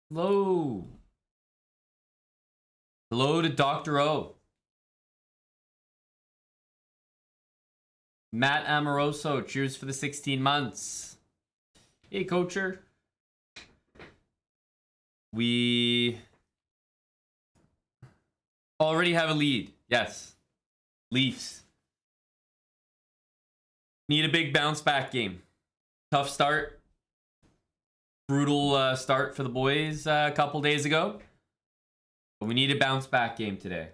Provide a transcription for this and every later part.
Hello. Hello to Dr. O. Matt Amoroso, cheers for the 16 months. Hey, coacher. We already have a lead. Yes. Leafs. Need a big bounce back game. Tough start. Brutal start for the boys a couple days ago. But we need a bounce back game today.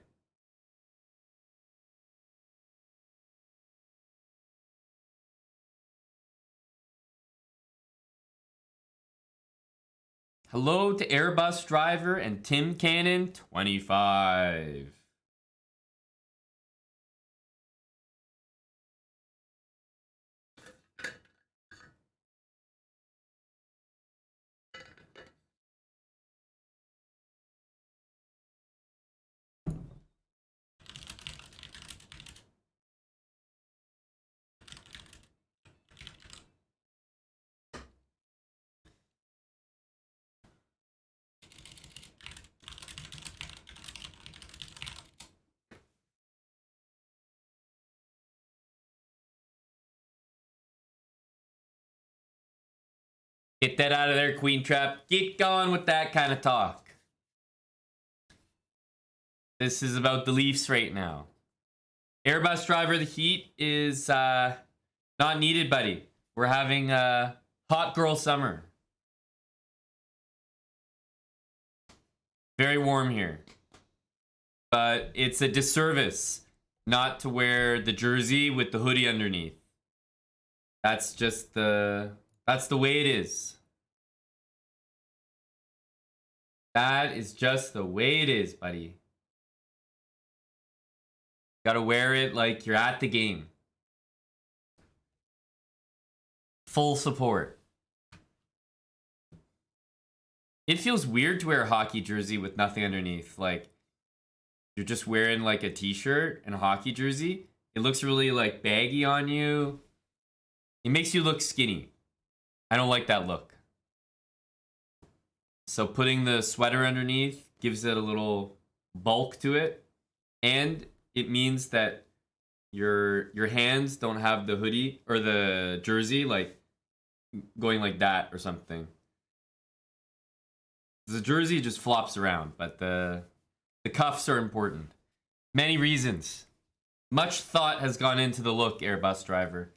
Hello to Airbus driver and Tim Cannon 25. Get that out of there, Queen Trap. Get going with that kind of talk. This is about the Leafs right now. Airbus driver, the heat is not needed, buddy. We're having a hot girl summer. Very warm here. But it's a disservice not to wear the jersey with the hoodie underneath. That's just that's the way it is. That is just the way it is, buddy. Gotta wear it like you're at the game. Full support. It feels weird to wear a hockey jersey with nothing underneath. Like, you're just wearing like a t-shirt and a hockey jersey. It looks really like baggy on you. It makes you look skinny. I don't like that look. So putting the sweater underneath gives it a little bulk to it. And it means that your hands don't have the hoodie or the jersey like going like that or something. The jersey just flops around, but the cuffs are important. Many reasons. Much thought has gone into the look, Airbus driver.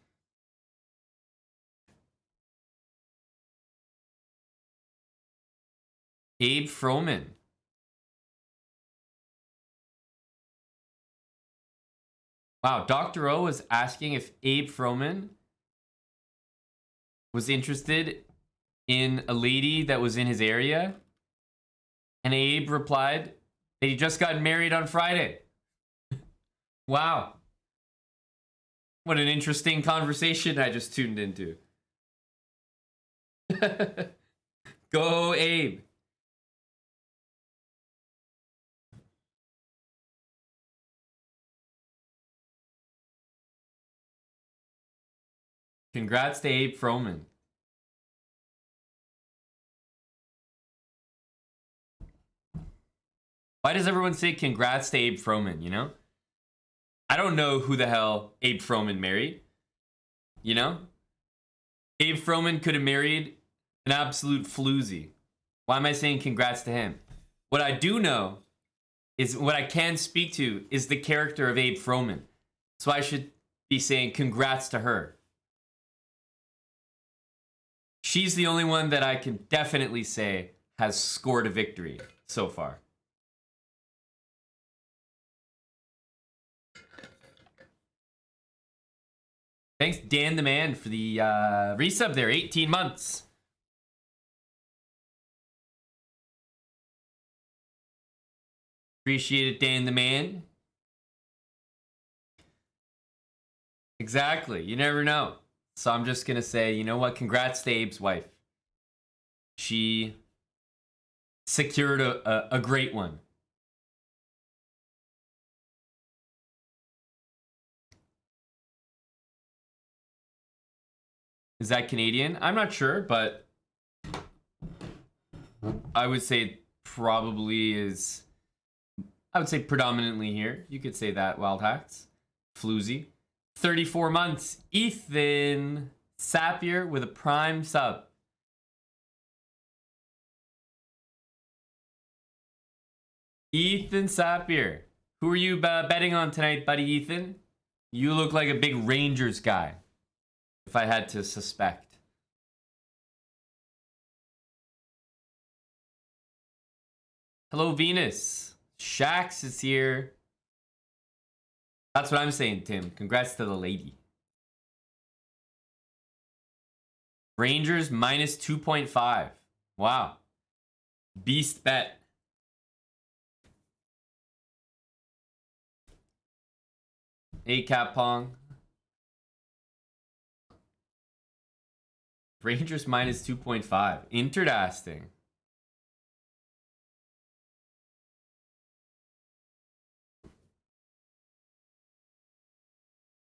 Abe Froman. Wow, Dr. O was asking if Abe Froman was interested in a lady that was in his area. And Abe replied that he just got married on Friday. Wow. What an interesting conversation I just tuned into. Go, Abe. Congrats to Abe Froman. Why does everyone say congrats to Abe Froman, you know? I don't know who the hell Abe Froman married. You know? Abe Froman could have married an absolute floozy. Why am I saying congrats to him? What I do know is what I can speak to is the character of Abe Froman. So I should be saying congrats to her. She's the only one that I can definitely say has scored a victory so far. Thanks, Dan the Man, for the resub there. 18 months. Appreciate it, Dan the Man. Exactly. You never know. So I'm just going to say, you know what? Congrats to Abe's wife. She secured a great one. Is that Canadian? I'm not sure, but I would say it probably is. I would say predominantly here. You could say that, Wild Hacks. Floozy. 34 months. Ethan Sapir with a prime sub. Ethan Sapir. Who are you betting on tonight, buddy Ethan? You look like a big Rangers guy, if I had to suspect. Hello, Venus. Shax is here. That's what I'm saying, Tim. Congrats to the lady. Rangers minus 2.5. Wow. Beast bet. A-Cap Pong. Rangers minus 2.5. Interesting.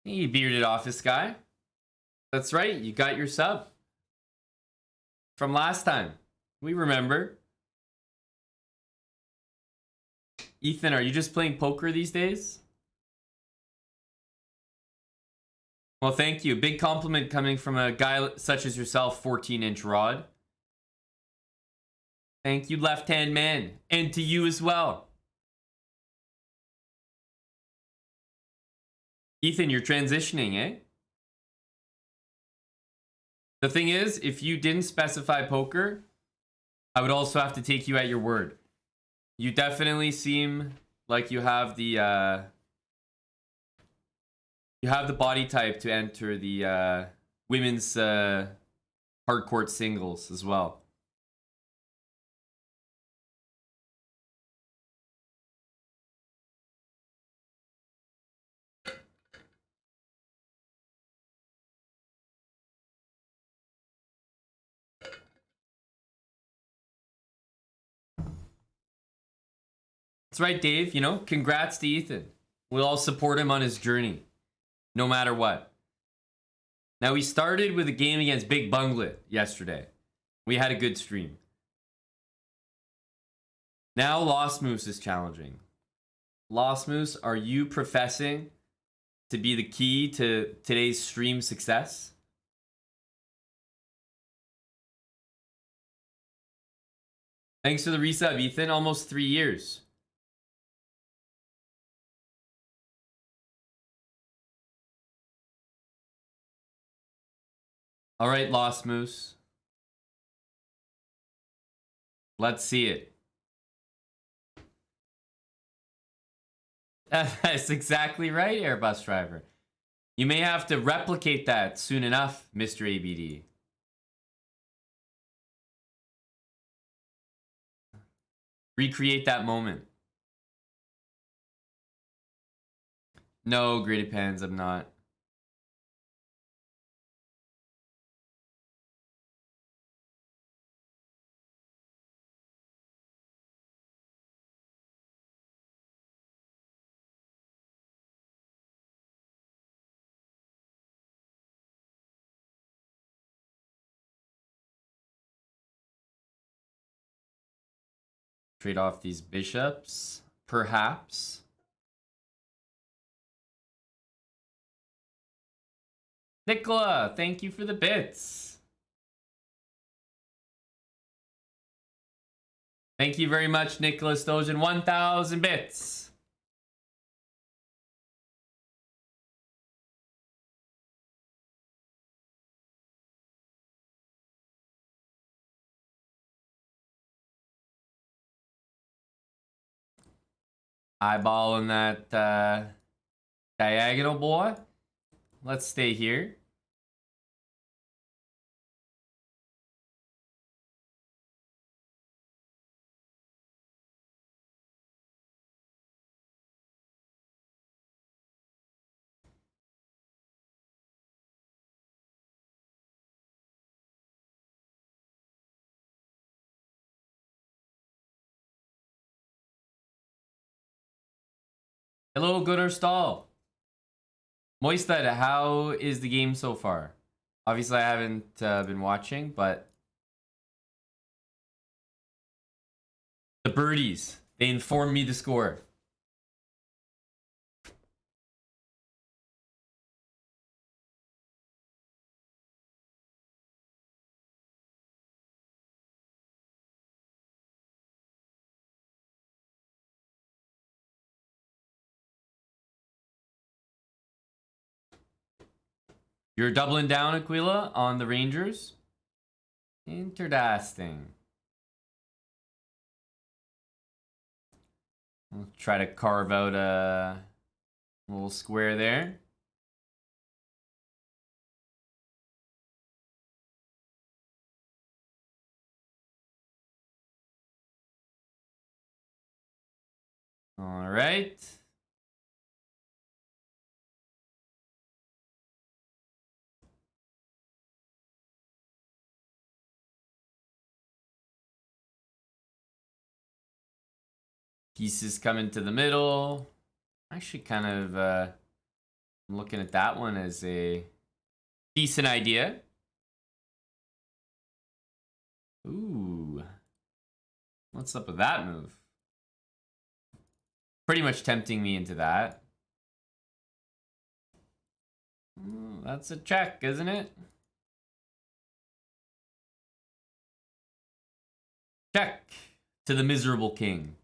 Hey, bearded office guy. That's right, you got your sub. From last time. We remember. Ethan, are you just playing poker these days? Well, thank you. Big compliment coming from a guy such as yourself, 14-inch rod. Thank you, left-hand man. And to you as well. Ethan, you're transitioning, eh? The thing is, if you didn't specify poker, I would also have to take you at your word. You definitely seem like you have the body type to enter the women's hardcourt singles as well. That's right, Dave. You know, congrats to Ethan. We'll all support him on his journey, no matter what. Now, we started with a game against Big Bunglet yesterday. We had a good stream. Now, Lost Moose is challenging. Lost Moose, are you professing to be the key to today's stream success? Thanks for the resub, Ethan. Almost 3 years. All right, Lost Moose. Let's see it. That's exactly right, Airbus driver. You may have to replicate that soon enough, Mr. ABD. Recreate that moment. No, Gritty Pans, I'm not. Trade off these bishops, perhaps. Nicola, thank you for the bits. Thank you very much, Nicola Stojan. 1,000 bits. Eyeballing that diagonal boy. Let's stay here. Hello, Gunnar Stahl. Moistad, how is the game so far? Obviously, I haven't been watching, but The birdies. They informed me the score. You're doubling down, Aquila, on the Rangers? Interesting. I'll try to carve out a little square there. All right. Pieces coming to the middle. Actually, kind of I'm looking at that one as a decent idea. Ooh. What's up with that move? Pretty much tempting me into that. Ooh, that's a check, isn't it? Check to the miserable king.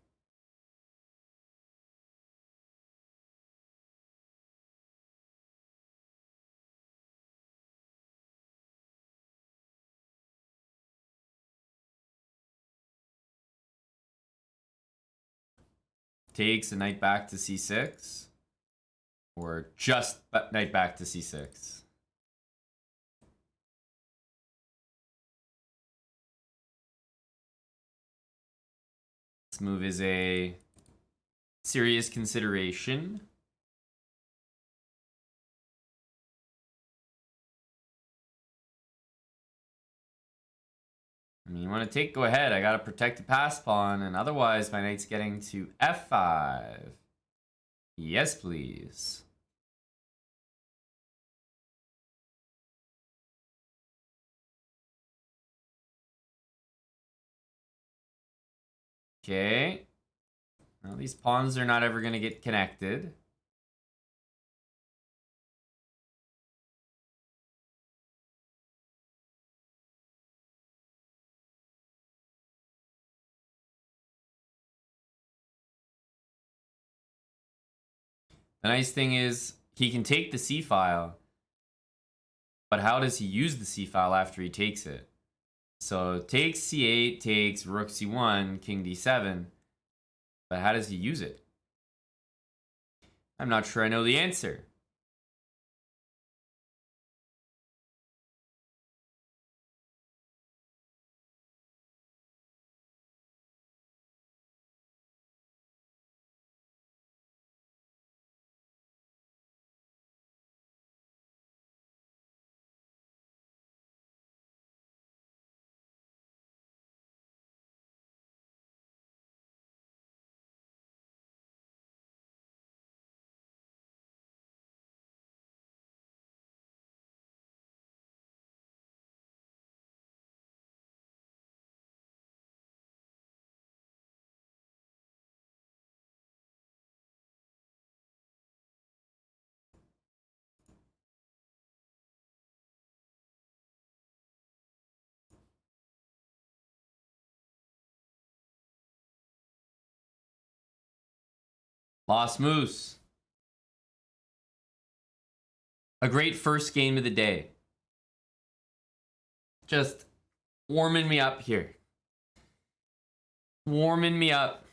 Takes a knight back to c6. Or just knight back to c6. This move is a serious consideration. I mean, you want to take, go ahead. I got to protect the pass pawn, and otherwise my knight's getting to f5. Yes, please. Okay. Well, these pawns are not ever going to get connected. The nice thing is he can take the c file, but how does he use the c file after he takes it? So takes c8, takes rook c1, king d7, but how does he use it? I'm not sure I know the answer. Lost Moose. A great first game of the day. Just warming me up here. Warming me up.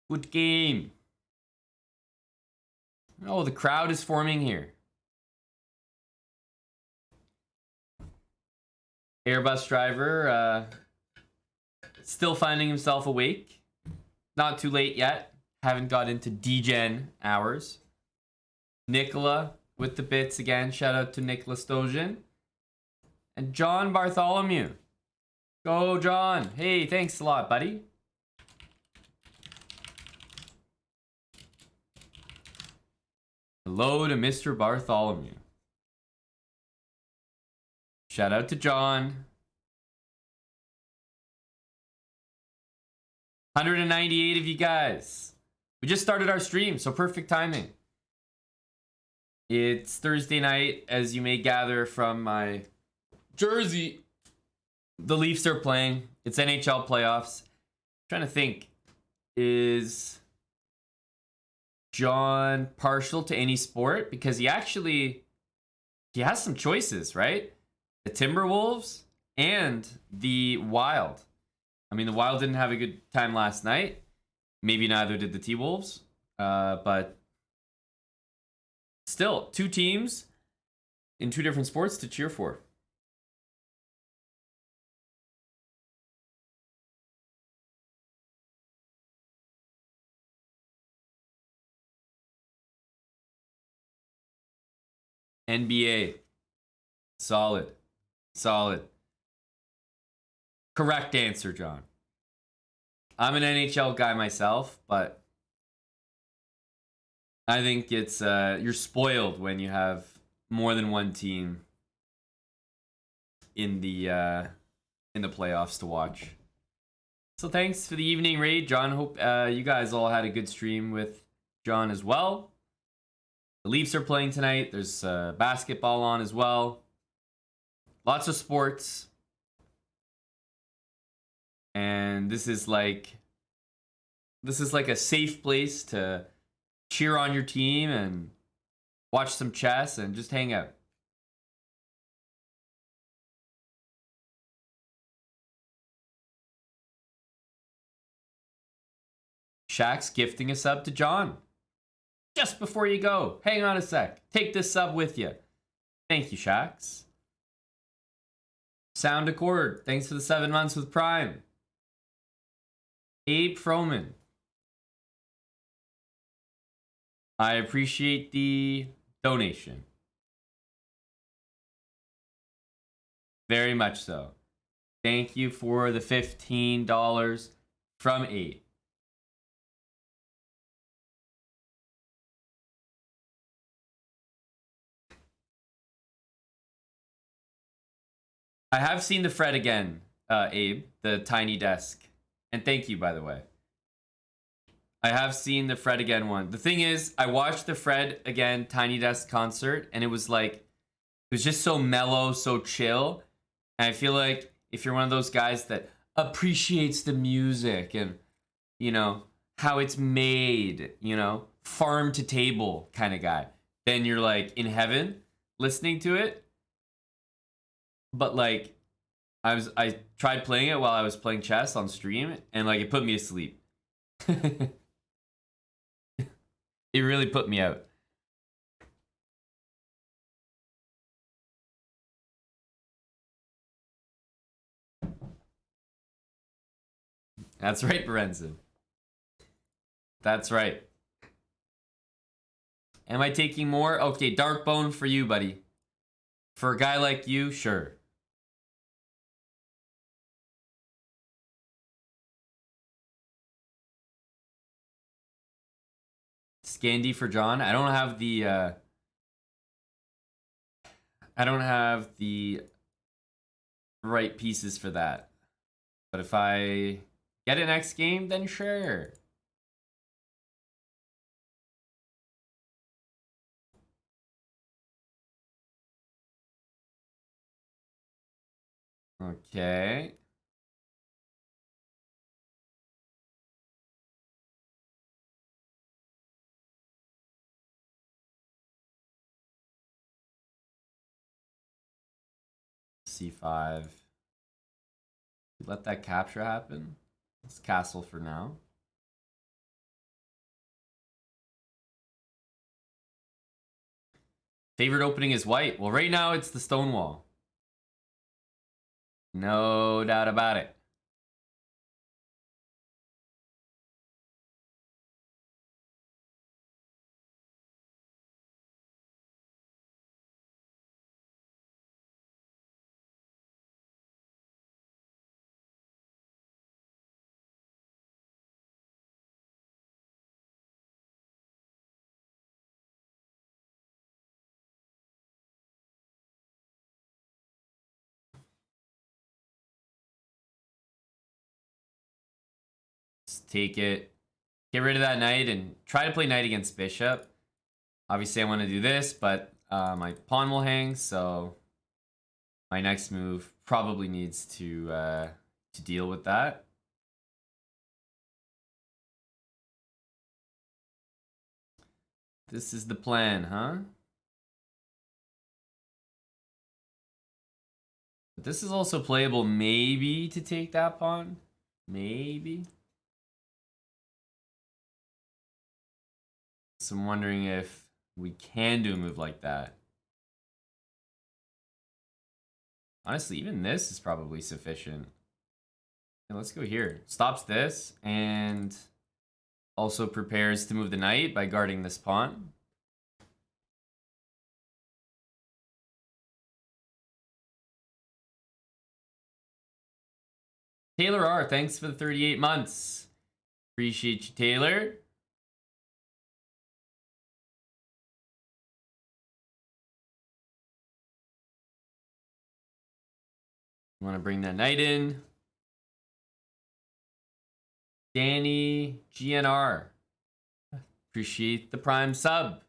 Good game. Oh, the crowd is forming here. Airbus driver still finding himself awake. Not too late yet. Haven't got into degen hours. Nicola with the bits again. Shout out to Nicola Stojan. And John Bartholomew. Go, John. Hey, thanks a lot, buddy. Hello to Mr. Bartholomew. Shout out to John. 198 of you guys. We just started our stream, so perfect timing. It's Thursday night, as you may gather from my jersey. The Leafs are playing. It's NHL playoffs. I'm trying to think, is John partial to any sport? Because he has some choices, right? The Timberwolves and the Wild. I mean, the Wild didn't have a good time last night. Maybe neither did the T-Wolves. But still, two teams in two different sports to cheer for. NBA. Solid. Solid. Correct answer, John. I'm an NHL guy myself, but I think it's you're spoiled when you have more than one team in the playoffs to watch. So thanks for the evening raid, John. Hope you guys all had a good stream with John as well. The Leafs are playing tonight. There's basketball on as well. Lots of sports. And this is like a safe place to cheer on your team and watch some chess and just hang out. Shaq's gifting a sub to John. Just before you go, hang on a sec. Take this sub with you. Thank you, Shax. Sound Accord, thanks for the 7 months with Prime. Abe Froman. I appreciate the donation. Very much so. Thank you for the $15 from Abe. I have seen the Fred again, Abe, the tiny desk. And thank you, by the way. I have seen the Fred again one. The thing is, I watched the Fred again Tiny Desk concert, and it was just so mellow, so chill. And I feel like if you're one of those guys that appreciates the music and, you know, how it's made, you know, farm to table kind of guy, then you're like in heaven listening to it. But like, I tried playing it while I was playing chess on stream, and like it put me to sleep. It really put me out. That's right, Berenson. That's right. Am I taking more? Okay, Dark Bone for you, buddy. For a guy like you, sure. Scandy for John. I don't have the right pieces for that. But if I get it next game, then sure. Okay. C5. Let that capture happen. Let's castle for now. Favorite opening is white. Well, right now it's the Stonewall. No doubt about it. Just take it. Get rid of that knight and try to play knight against bishop. Obviously, I want to do this, but my pawn will hang, so my next move probably needs to deal with that. This is the plan, huh? But this is also playable maybe to take that pawn. Maybe. So I'm wondering if we can do a move like that. Honestly, even this is probably sufficient. Okay, let's go here. Stops this and also prepares to move the knight by guarding this pawn. Taylor R, thanks for the 38 months. Appreciate you, Taylor. Want to bring that knight in. Danny GNR. Appreciate the prime sub.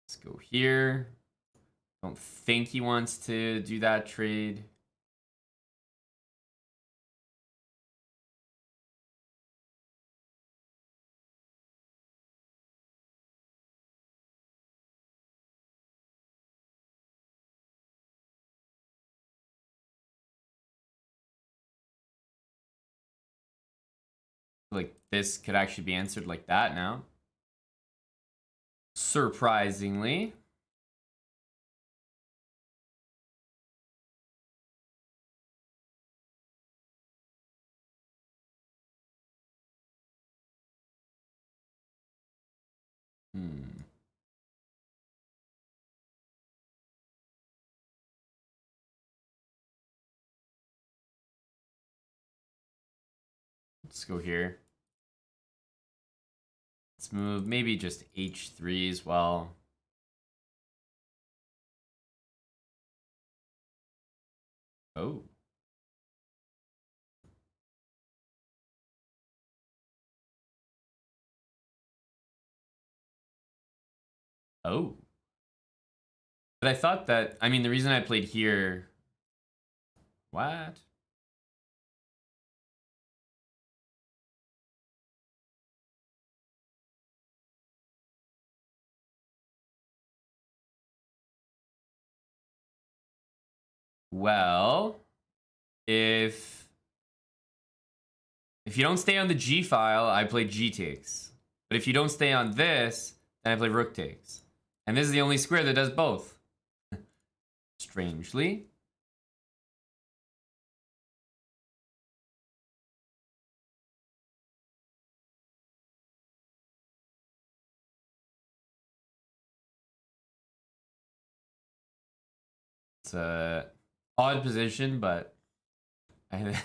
Let's go here. Don't think he wants to do that trade. Like this could actually be answered like that now. Surprisingly. Let's go here. Let's move maybe just h3 as well. Oh. Oh. But I thought that, I mean, the reason I played here... What? Well, if you don't stay on the G file, I play G takes. But if you don't stay on this, then I play rook takes. And this is the only square that does both. Strangely. It's a odd position, but I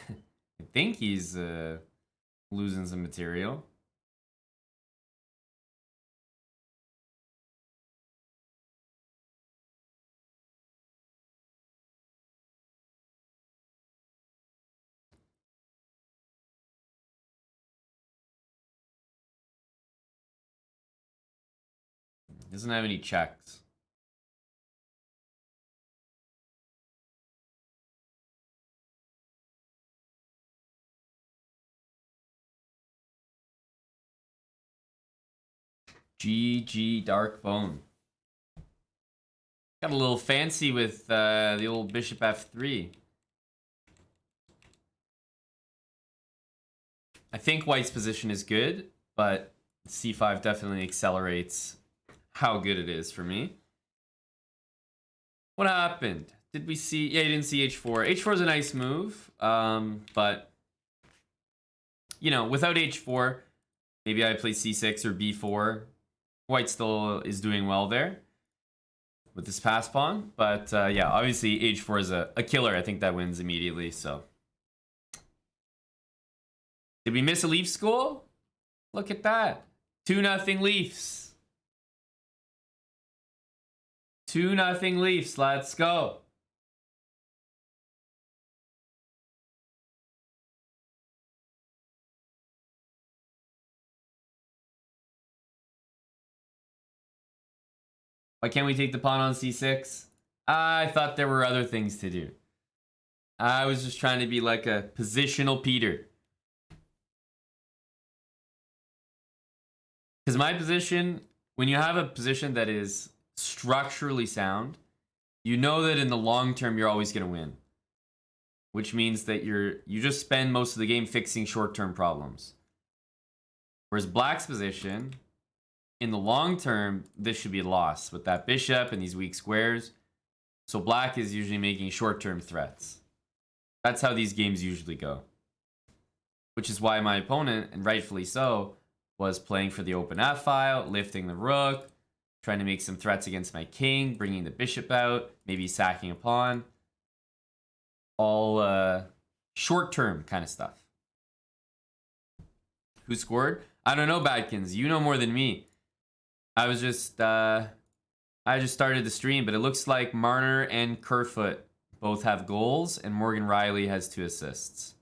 think he's losing some material. Doesn't have any checks. GG Dark Bone. Got a little fancy with the old bishop f3. I think white's position is good, but c5 definitely accelerates how good it is for me. What happened? Did we see? Yeah, you didn't see h4. h4 is a nice move, but you know, without h4, maybe I play c6 or b4. White still is doing well there. with this pass pawn. But yeah, obviously h4 is a killer. I think that wins immediately. So did we miss a Leaf goal? Look at that. 2-0 Leafs. 2-0 Leafs. Let's go. Why can't we take the pawn on c6? I thought there were other things to do. I was just trying to be like a positional Peter. Because my position, when you have a position that is structurally sound, you know that in the long term you're always going to win. Which means that you just spend most of the game fixing short-term problems. Whereas Black's position, in the long term, this should be a loss with that bishop and these weak squares. So Black is usually making short-term threats. That's how these games usually go. Which is why my opponent, and rightfully so, was playing for the open f-file, lifting the rook, trying to make some threats against my king, bringing the bishop out, maybe sacking a pawn. All short-term kind of stuff. Who scored? I don't know, Badkins. You know more than me. I just started the stream, but it looks like Marner and Kerfoot both have goals, and Morgan Riley has 2 assists.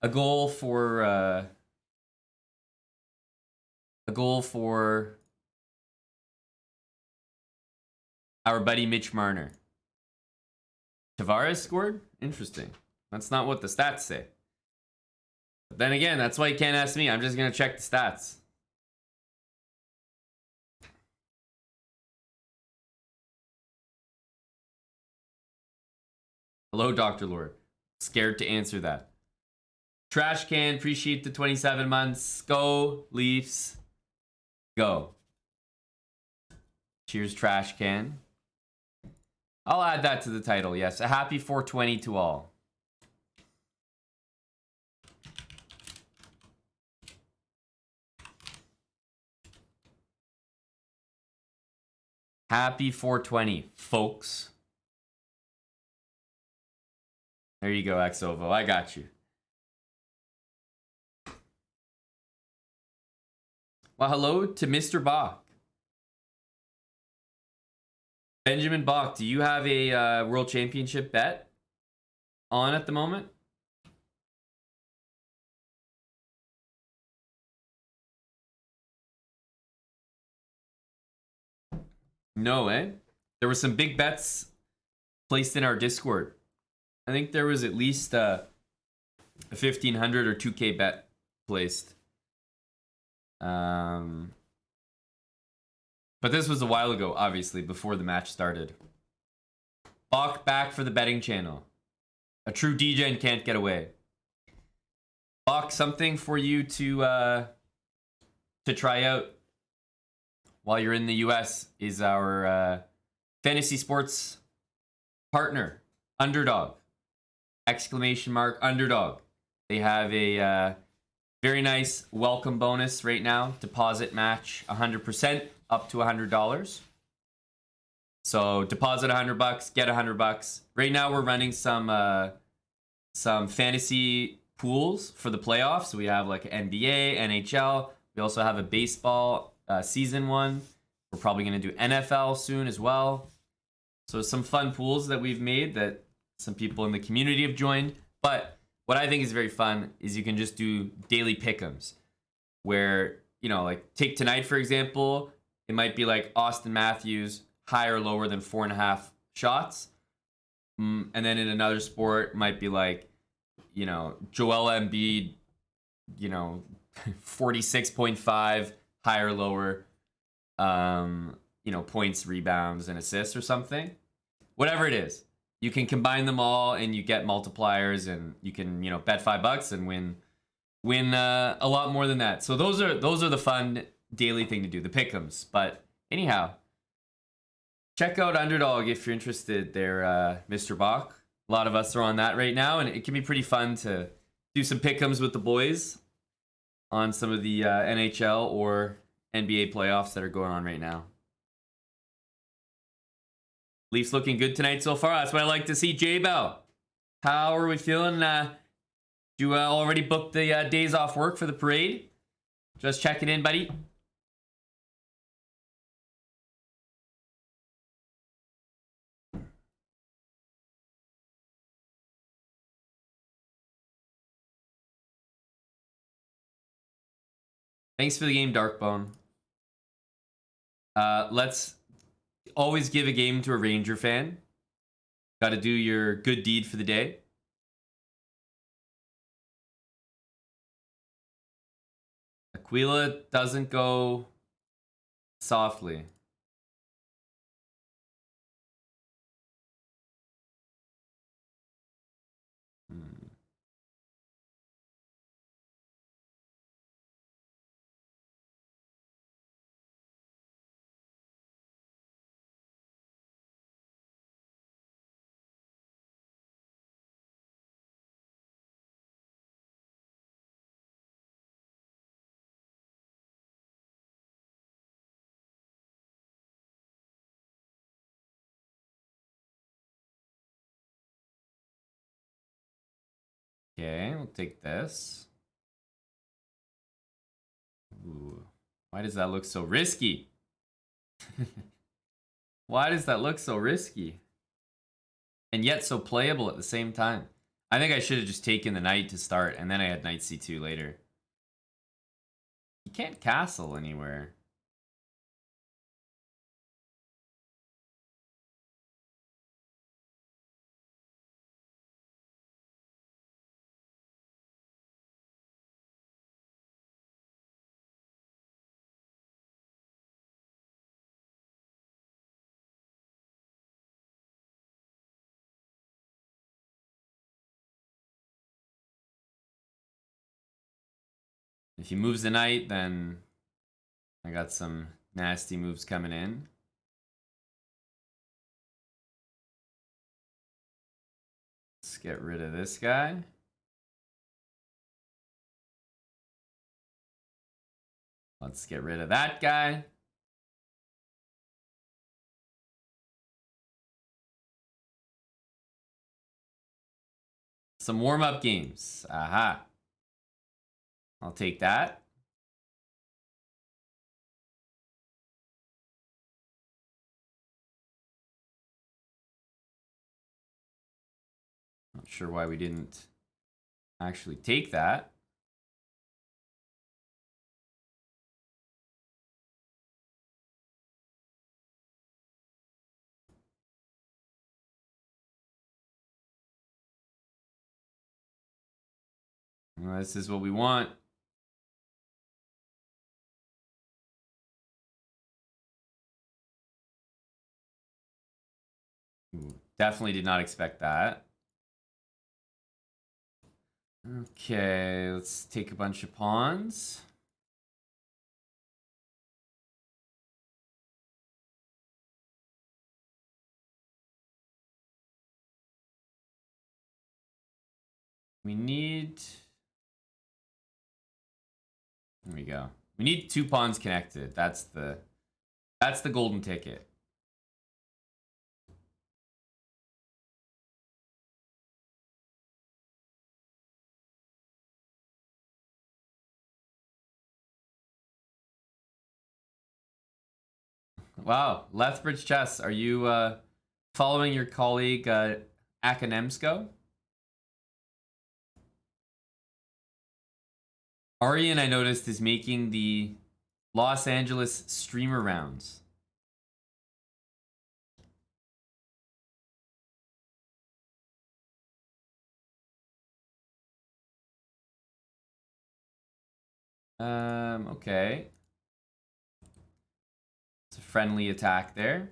A goal for our buddy Mitch Marner. Tavares scored? Interesting. That's not what the stats say. But then again, that's why you can't ask me. I'm just going to check the stats. Hello, Dr. Lord. Scared to answer that. Trash Can, appreciate the 27 months. Go, Leafs. Go. Cheers, Trash Can. I'll add that to the title, yes. A happy 420 to all. Happy 420, folks. There you go, Xovo. I got you. Well, hello to Mr. Bach. Benjamin Bach, do you have a World Championship bet on at the moment? No, eh? There were some big bets placed in our Discord. I think there was at least a 1,500 or 2K bet placed. But this was a while ago, obviously, before the match started. Bach back for the betting channel. A true DJ can't get away. Bach, something for you to try out while you're in the US is our fantasy sports partner, Underdog. Exclamation mark, Underdog. They have a very nice welcome bonus right now. Deposit match 100%. Up to $100. So deposit $100, get $100. Right now we're running some fantasy pools for the playoffs. So we have like NBA, NHL. We also have a baseball season one. We're probably going to do NFL soon as well. So some fun pools that we've made that some people in the community have joined. But what I think is very fun is you can just do daily pick'ems where, you know, like take tonight, for example. It might be like Austin Matthews, higher or lower than 4.5 shots. And then in another sport, might be like, you know, Joel Embiid, you know, 46.5, higher or lower, you know, points, rebounds, and assists or something. Whatever it is. You can combine them all and you get multipliers and you can, you know, bet $5 and win a lot more than that. So those are the fun daily thing to do, the pick'ems. But anyhow, check out Underdog if you're interested there, Mr. Bach. A lot of us are on that right now, and it can be pretty fun to do some pick'ems with the boys. on some of the NHL or NBA playoffs that are going on right now. Leafs looking good tonight so far. That's what I like to see. J-Bell, how are we feeling? You already booked the days off work for the parade? Just checking in, buddy. Thanks for the game, Darkbone. Let's always give a game to a Ranger fan. Got to do your good deed for the day. Aquila doesn't go softly. Okay, we'll take this. Ooh, why does that look so risky? Why does that look so risky? And yet so playable at the same time. I think I should have just taken the knight to start, and then I had knight c2 later. You can't castle anywhere. If he moves the knight, then I got some nasty moves coming in. Let's get rid of this guy. Let's get rid of that guy. Some warm-up games. Aha. I'll take that. Not sure why we didn't actually take that. Well, this is what we want. Ooh, definitely did not expect that. Okay, let's take a bunch of pawns. We need... There we go. We need 2 pawns connected. That's the golden ticket. Wow, Lethbridge Chess, are you following your colleague Akanemsko? Arian, I noticed, is making the Los Angeles streamer rounds. Okay. It's a friendly attack there.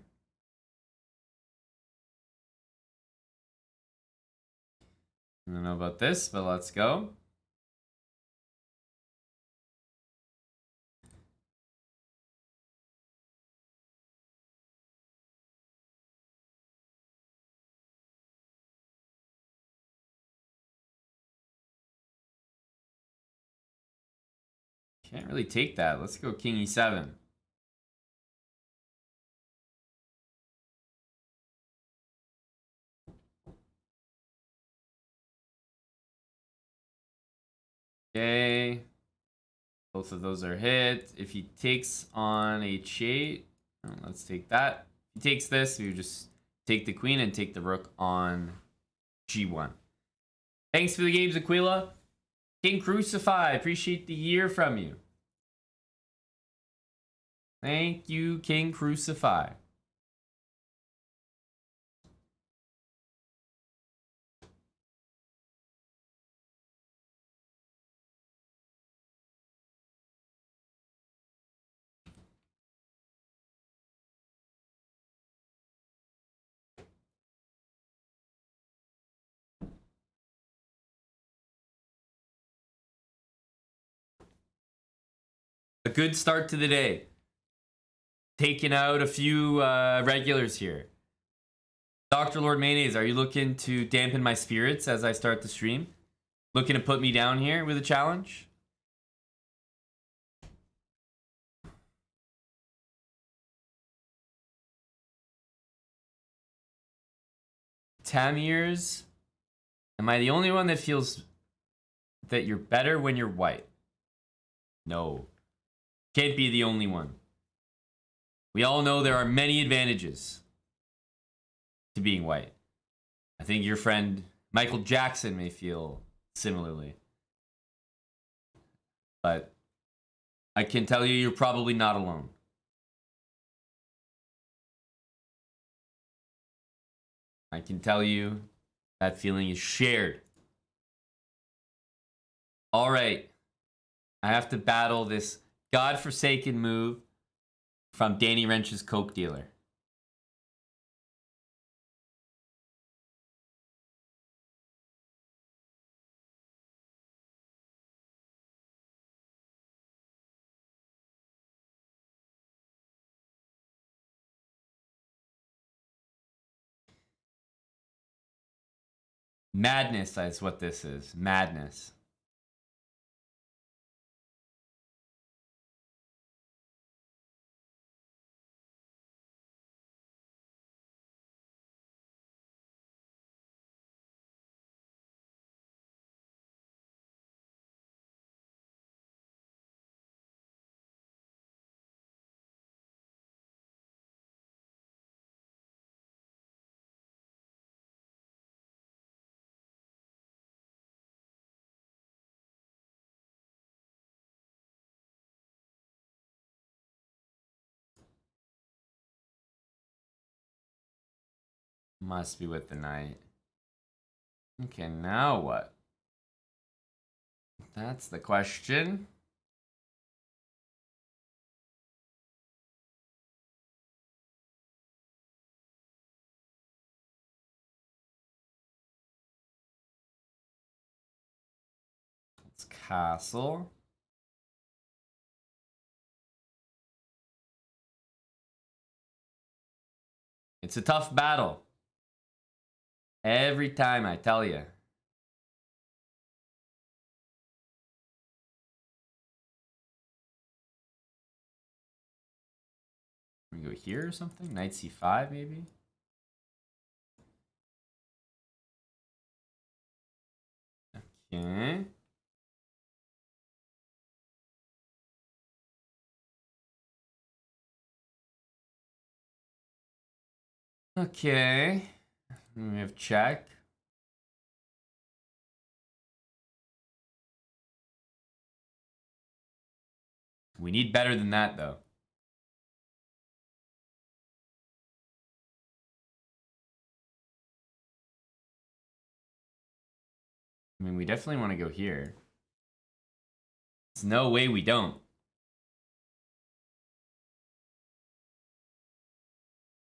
I don't know about this, but let's go. Can't really take that. Let's go king e7. Okay. Both of those are hit. If he takes on h8, let's take that. If he takes this, we just take the queen and take the rook on g1. Thanks for the games, Aquila. King Crucify, appreciate the year from you. Thank you, King Crucify. A good start to the day. Taking out a few regulars here. Dr. Lord Mayonnaise, are you looking to dampen my spirits as I start the stream? Looking to put me down here with a challenge? Tamirs, am I the only one that feels that you're better when you're white? No. Can't be the only one. We all know there are many advantages to being white. I think your friend Michael Jackson may feel similarly. But I can tell you, you're probably not alone. I can tell you that feeling is shared. All right. I have to battle this godforsaken move from Danny Wrench's Coke dealer. Madness is what this is. Madness. Must be with the knight. Okay, now what? That's the question. It's castle. It's a tough battle. Every time, I tell you. We go here or something? Knight c5 maybe? Okay. Okay. We have check. We need better than that, though. I mean, we definitely want to go here. There's no way we don't.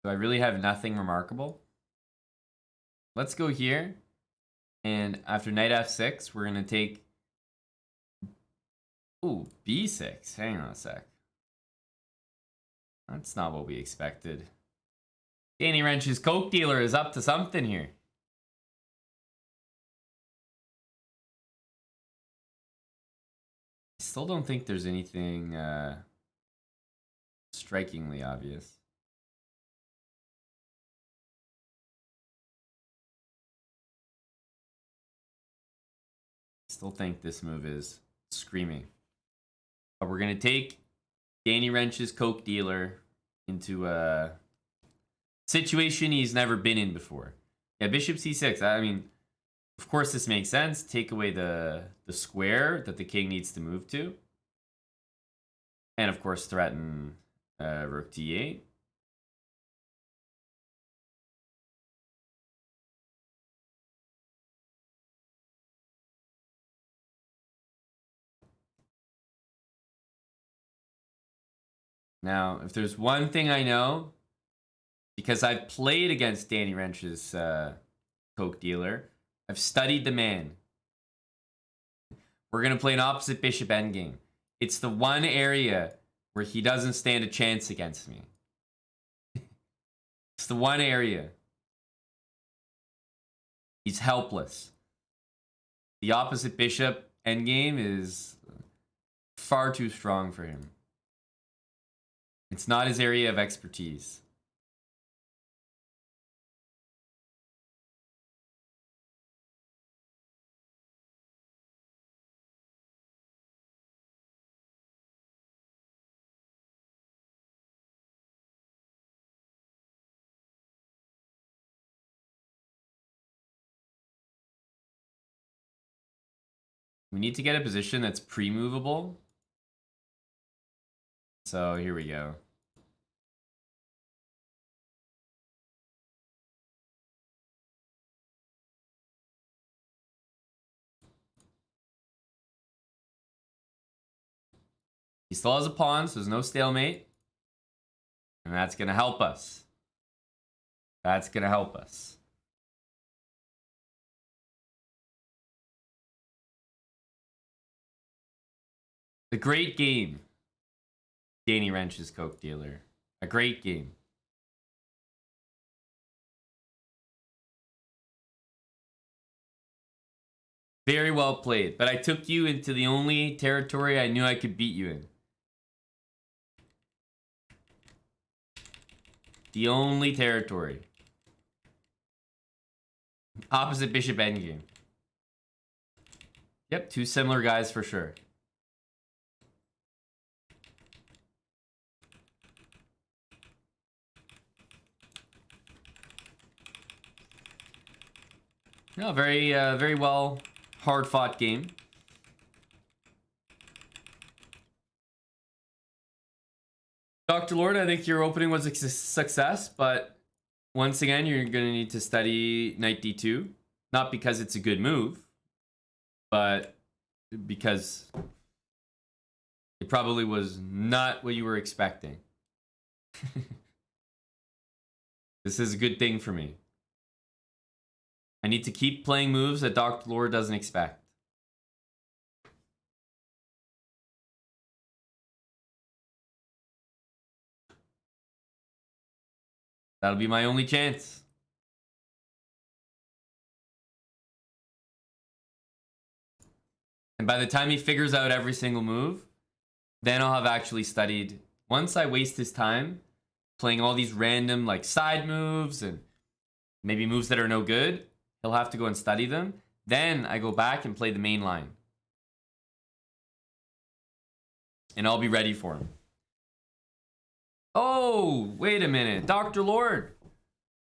So I really have nothing remarkable. Let's go here. And after knight f6, we're going to take... Ooh, b6. Hang on a sec. That's not what we expected. Danny Wrench's Coke dealer is up to something here. still don't think there's anything strikingly obvious. Still think this move is screaming. But we're going to take Danny Wrench's Coke dealer into a situation he's never been in before. Yeah, bishop c6. I mean, of course this makes sense. Take away the square that the king needs to move to. And of course threaten rook d8. Now, if there's one thing I know, because I've played against Danny Wrench's Coke dealer, I've studied the man. We're going to play an opposite bishop endgame. It's the one area where he doesn't stand a chance against me. It's the one area. He's helpless. The opposite bishop endgame is far too strong for him. It's not his area of expertise. We need to get a position that's pre-movable. So here we go. He still has a pawn, so there's no stalemate. And that's going to help us. That's going to help us. The great game. Danny Wrench's Coke dealer. A great game. Very well played. But I took you into the only territory I knew I could beat you in. The only territory. Opposite bishop endgame. Yep, two similar guys for sure. No, very well hard-fought game. Dr. Lord, I think your opening was a success, but once again, you're going to need to study knight d2. Not because it's a good move, but because it probably was not what you were expecting. This is a good thing for me. I need to keep playing moves that Dr. Lord doesn't expect. That'll be my only chance. And by the time he figures out every single move, then I'll have actually studied. Once I waste his time playing all these random like side moves and maybe moves that are no good, he'll have to go and study them. Then I go back and play the main line. And I'll be ready for him. Oh, wait a minute. Dr. Lord.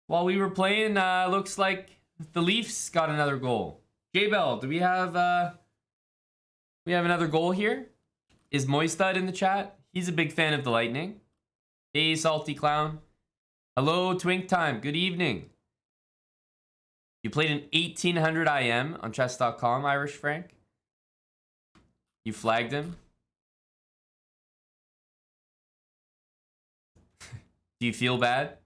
While we were playing, looks like the Leafs got another goal. J-Bell, do we have another goal here? Is Moistad in the chat? He's a big fan of the Lightning. Hey, Salty Clown. Hello, Twink Time. Good evening. You played an 1800 IM on chess.com, Irish Frank. You flagged him. Do you feel bad?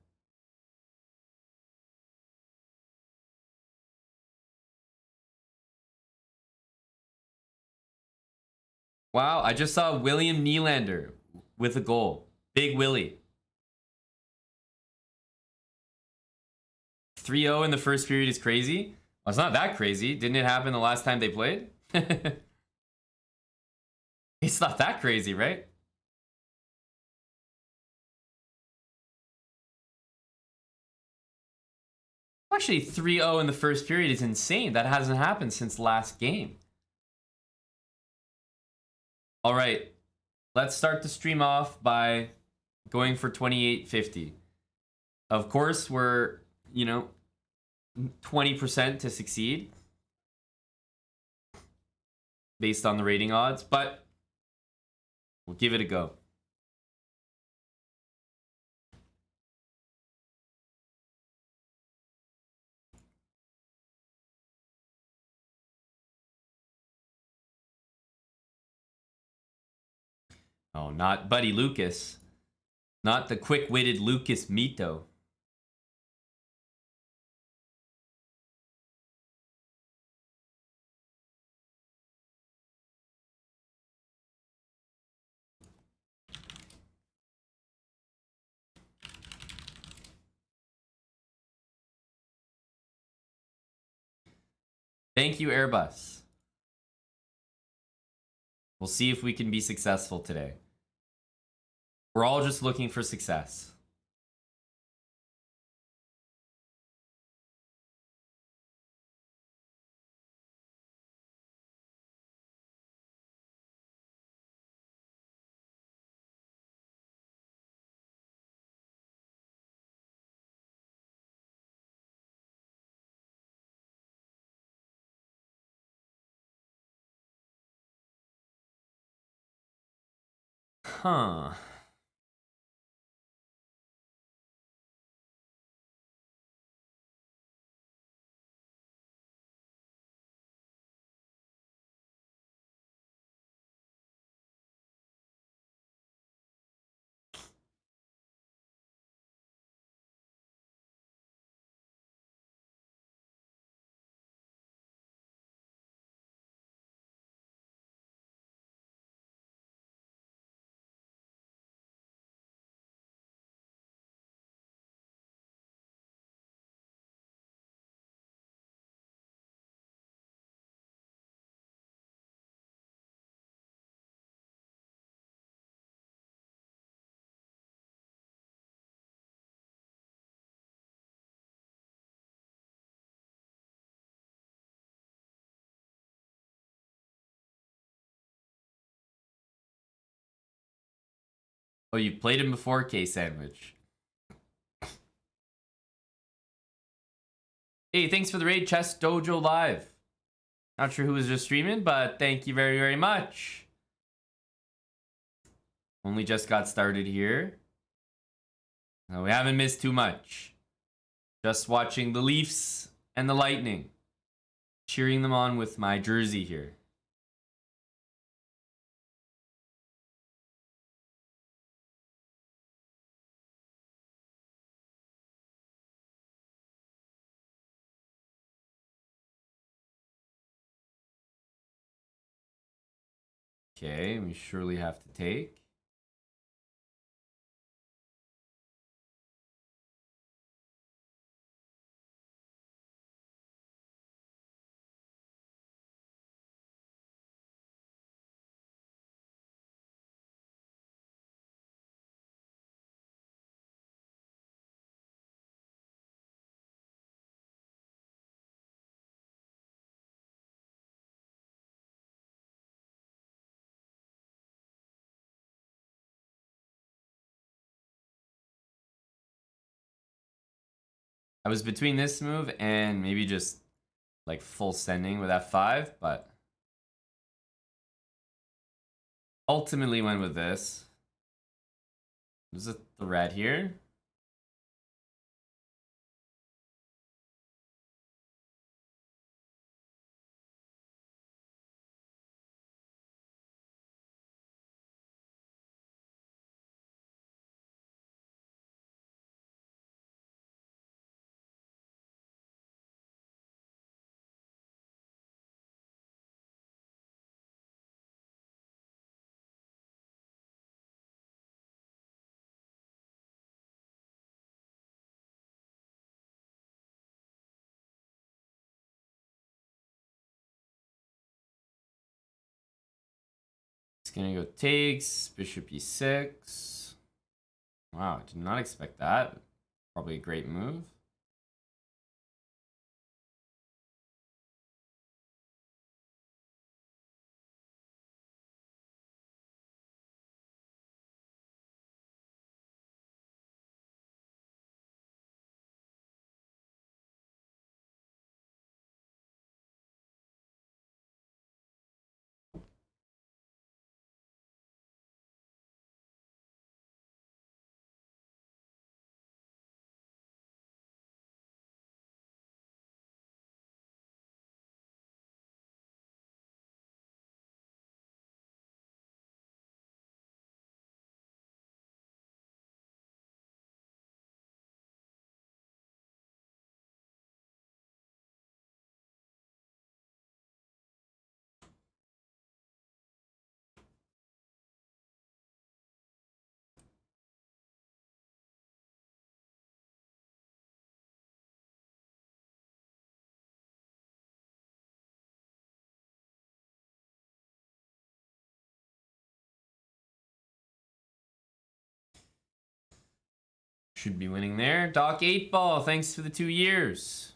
Wow, I just saw William Nylander with a goal. Big Willie. 3-0 in the first period is crazy. Well, it's not that crazy. Didn't it happen the last time they played? It's not that crazy, right? Actually, 3-0 in the first period is insane. That hasn't happened since last game. All right, let's start the stream off by going for 2850. Of course, we're, 20% to succeed based on the rating odds, but we'll give it a go. Oh, not Buddy Lucas. Not the quick-witted Lucas Mito. Thank you, Airbus. We'll see if we can be successful today. We're all just looking for success. Huh. Oh, you played him before, K-Sandwich. Hey, thanks for the raid, Chess Dojo Live. Not sure who was just streaming, but thank you very, very much. Only just got started here. No, we haven't missed too much. Just watching the Leafs and the Lightning. Cheering them on with my jersey here. Okay, we surely have to take. I was between this move and maybe just like full sending with F5, but ultimately went with this. Is it the red here? gonna go takes, bishop e6. Wow, did not expect that. Probably a great move. Should be winning there. Doc 8 Ball, thanks for the 2 years.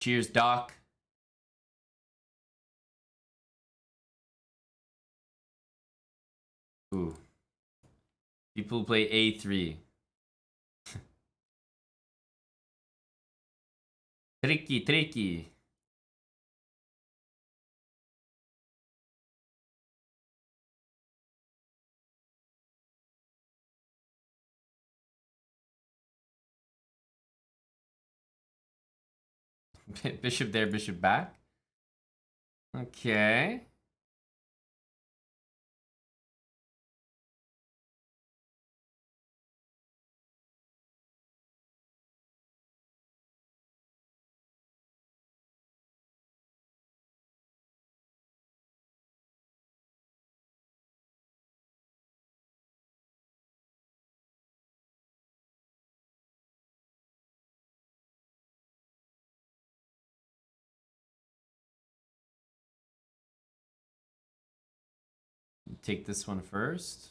Cheers, Doc. Ooh. People play A3. Tricky, tricky. Bishop there, bishop back. Okay. Take this one first.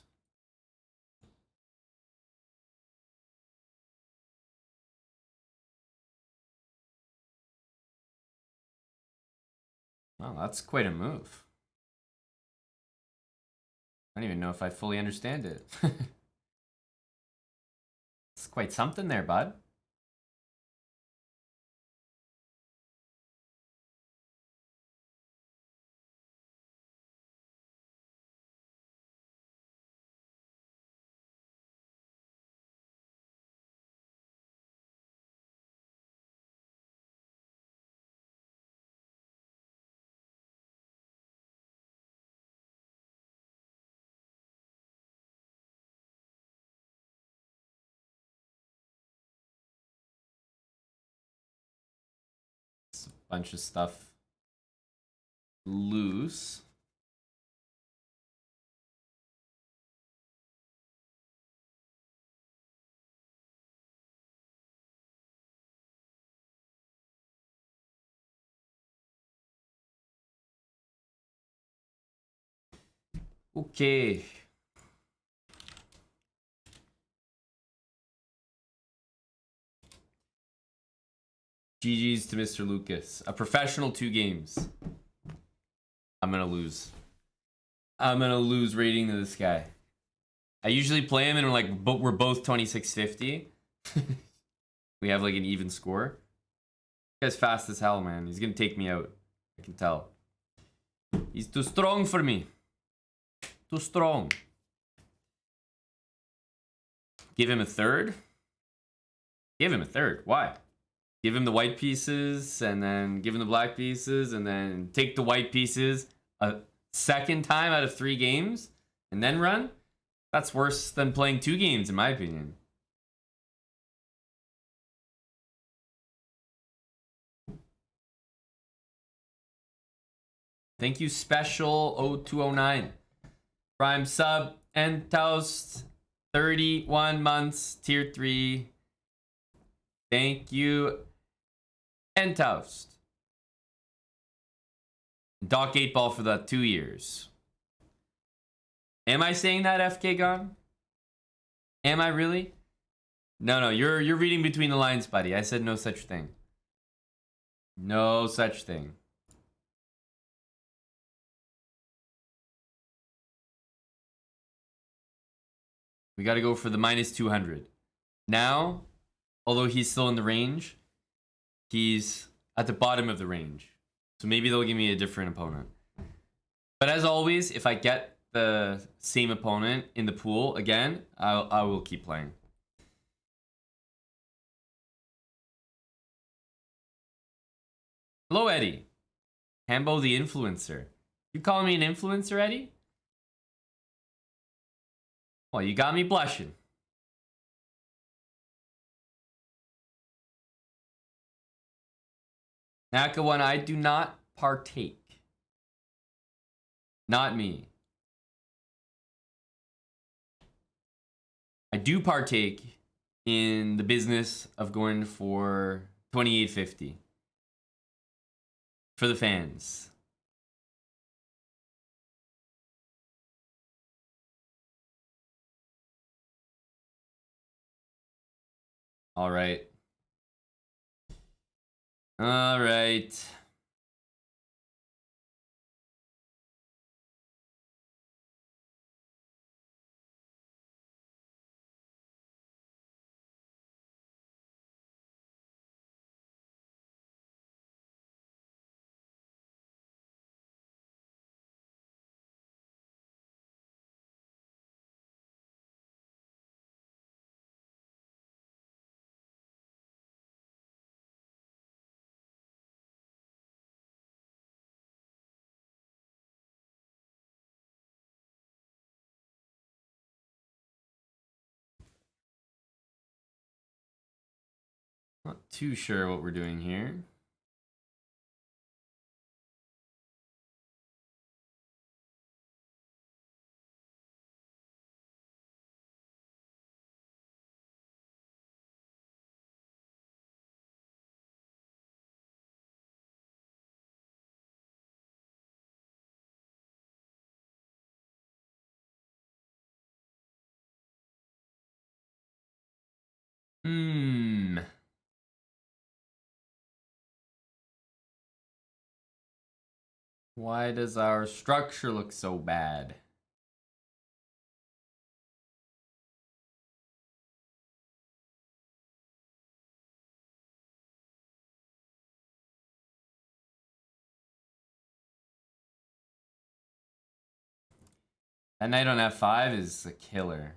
Wow, that's quite a move. I don't even know if I fully understand it. It's quite something there, bud. It's a bunch of stuff loose. Okay. GG's to Mr. Lucas. A professional 2 games. I'm gonna lose. I'm gonna lose rating to this guy. I usually play him and we're both 2650. We have like an even score. This guy's fast as hell, man. He's gonna take me out. I can tell. He's too strong for me. Too strong. Give him a third? Give him a third. Why? Give him the white pieces and then give him the black pieces and then take the white pieces a second time out of 3 games and then run? That's worse than playing 2 games, in my opinion. Thank you, Special 0209. Prime sub and toast. 31 months, tier 3. Thank you, and toast. Doc 8 Ball for the 2 years. Am I saying that, FK Gon? Am I really? No, you're reading between the lines, buddy. I said no such thing. No such thing. We got to go for the minus 200. Now, although he's still in the range, he's at the bottom of the range. So maybe they'll give me a different opponent. But as always, if I get the same opponent in the pool again, I will keep playing. Hello, Eddie. Hambo the influencer. You calling me an influencer, Eddie? Well, you got me blushing. Naka one, I do not partake. Not me. I do partake in the business of going for 2850 for the fans. All right. All right. Not too sure what we're doing here. Why does our structure look so bad? That knight on f5 is a killer.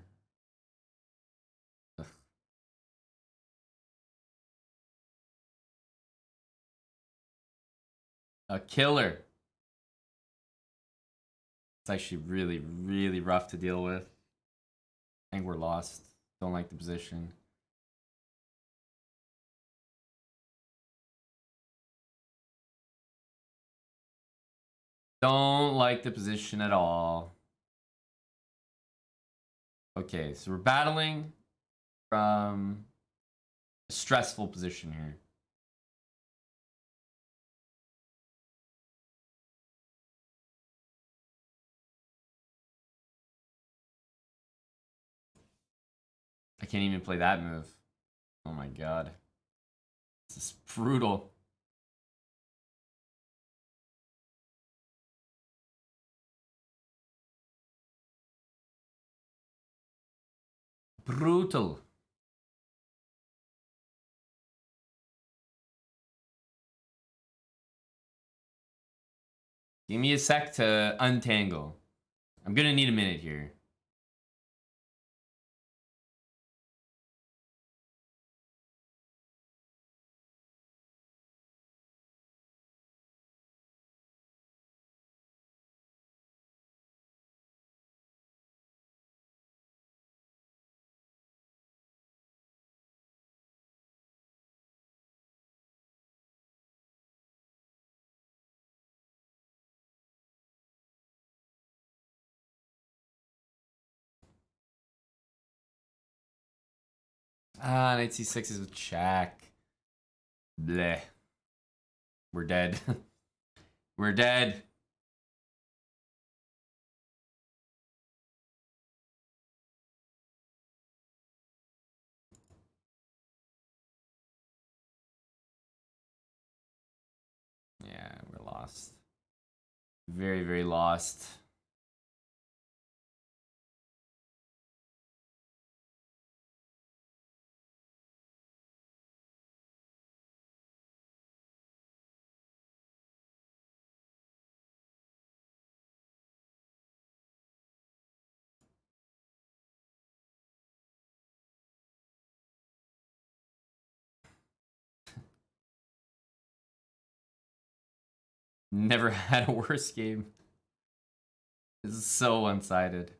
Ugh. A killer. It's actually really, really rough to deal with. I think we're lost. Don't like the position. Don't like the position at all. Okay, so we're battling from a stressful position here. I can't even play that move. Oh my god. This is brutal. Brutal. Give me a sec to untangle. I'm gonna need a minute here. Ah, knight c6 is with check. Bleh. We're dead. We're dead. lost. Very, very lost. Never had a worse game. This is so one-sided.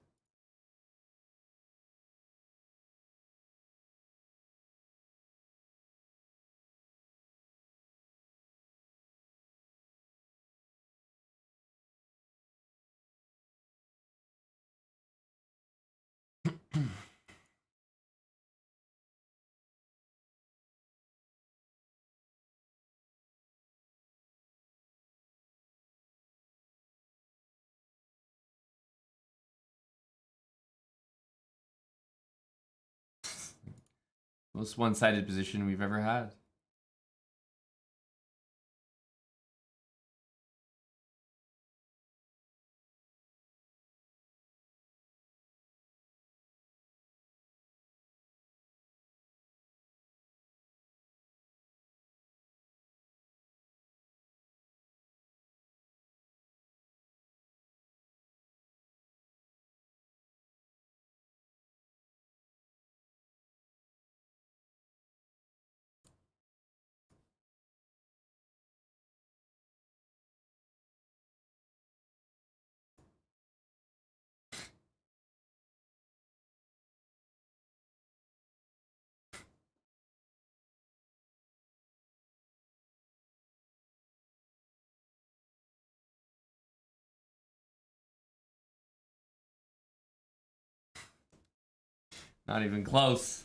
Most one-sided position we've ever had. Not even close.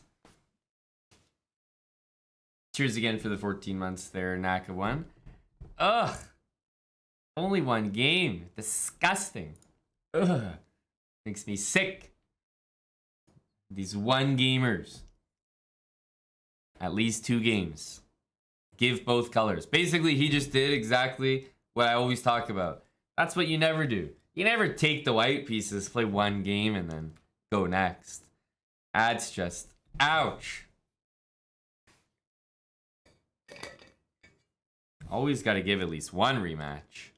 Cheers again for the 14 months there, Naka won. Ugh. Only one game. Disgusting. Ugh. Makes me sick. These one gamers. At least 2 games. Give both colors. Basically, he just did exactly what I always talk about. That's what you never do. You never take the white pieces, play one game, and then go next. That's just ouch. Always got to give at least one rematch.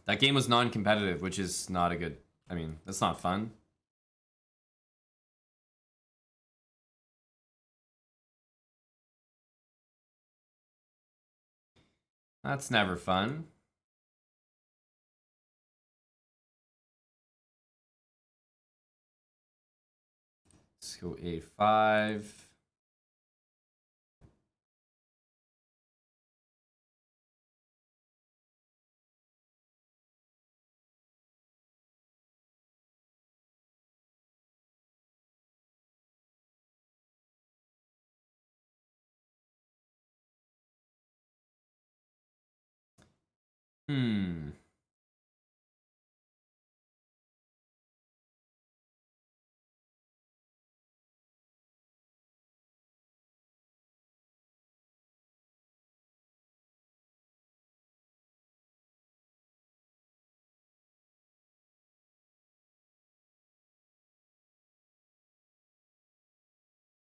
That game was non-competitive, which is not a good... I mean, that's not fun. That's never fun. Let's go A5.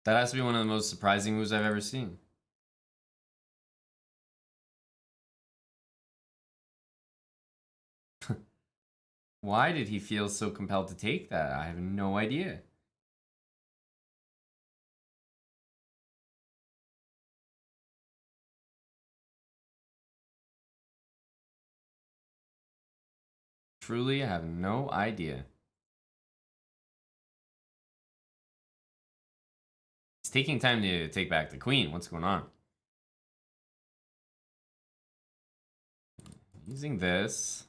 That has to be one of the most surprising moves I've ever seen. Why did he feel so compelled to take that? I have no idea. Truly, I have no idea. He's taking time to take back the queen. What's going on? Using this.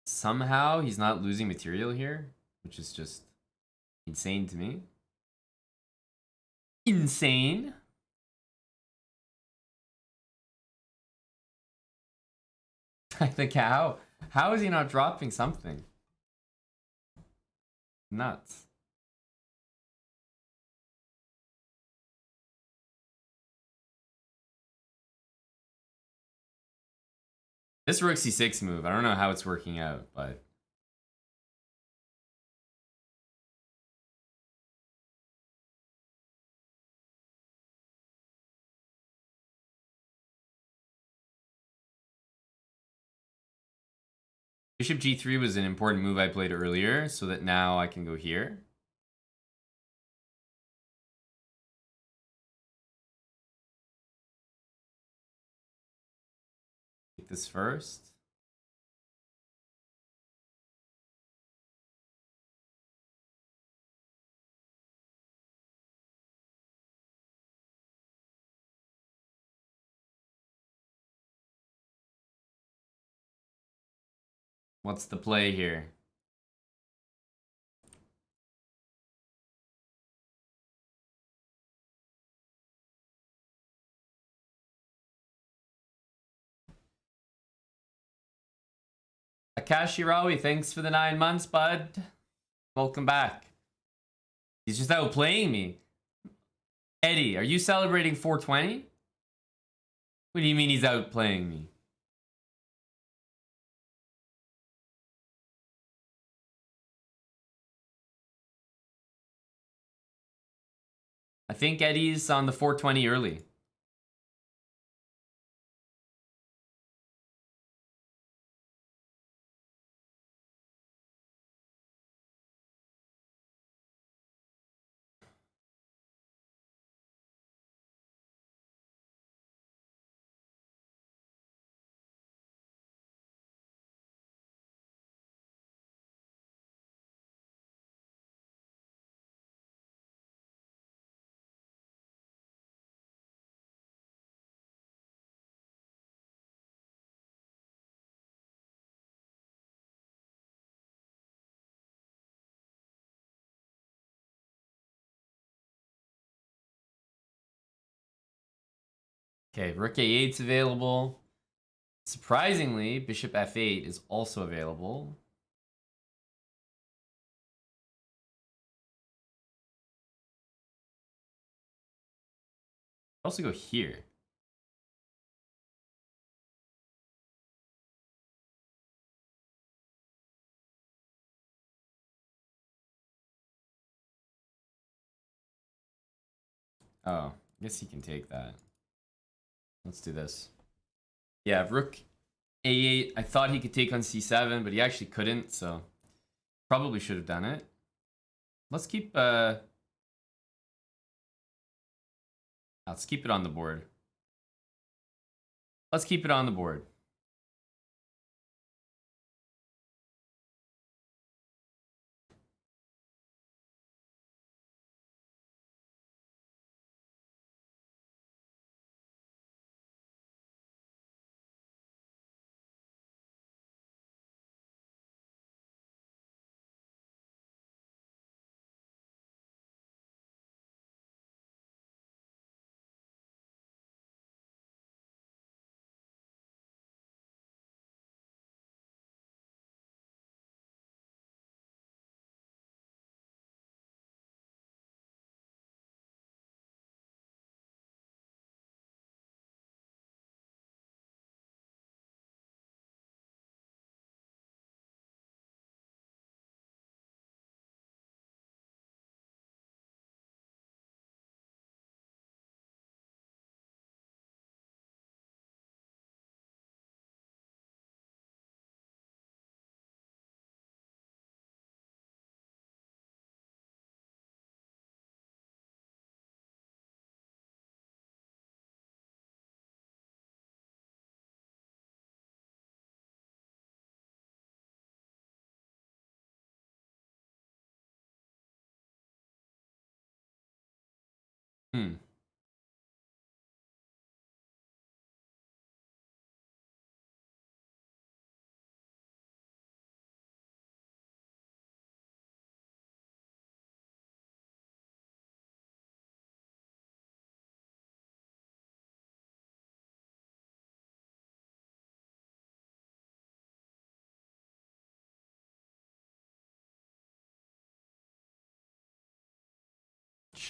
Somehow he's not losing material here, which is just insane to me. Insane. Like how is he not dropping something? Nuts. This rook c6 move, I don't know how it's working out, but bishop g3 was an important move I played earlier, so that now I can go here. Take this first. What's the play here? Akashi Rawi, thanks for the 9 months, bud. Welcome back. He's just outplaying me. Eddie, are you celebrating 420? What do you mean he's outplaying me? I think Eddie's on the 420 early. Okay, rook a8's available. Surprisingly, bishop f8 is also available. I'll also go here. Oh, I guess he can take that. Let's do this. Yeah, rook a8. I thought he could take on c7, but he actually couldn't, so probably should have done it. Let's keep it on the board. Let's keep it on the board.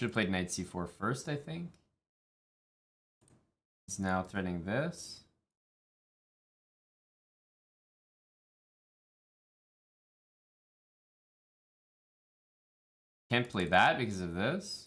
Should have played knight c4 first, I think. He's now threatening this. Can't play that because of this.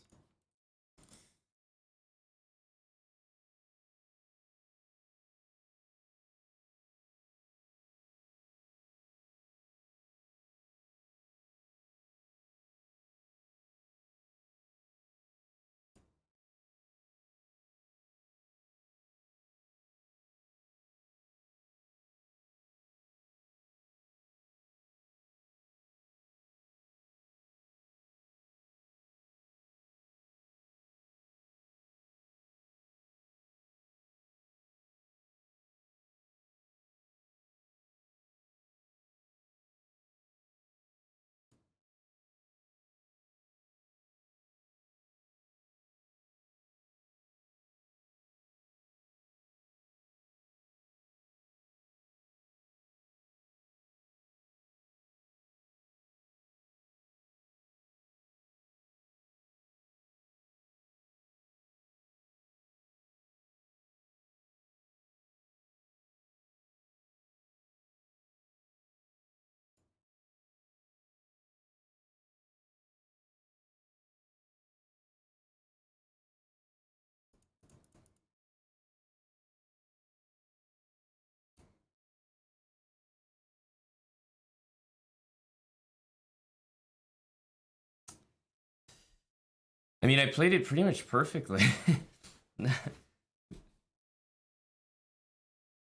I mean, I played it pretty much perfectly.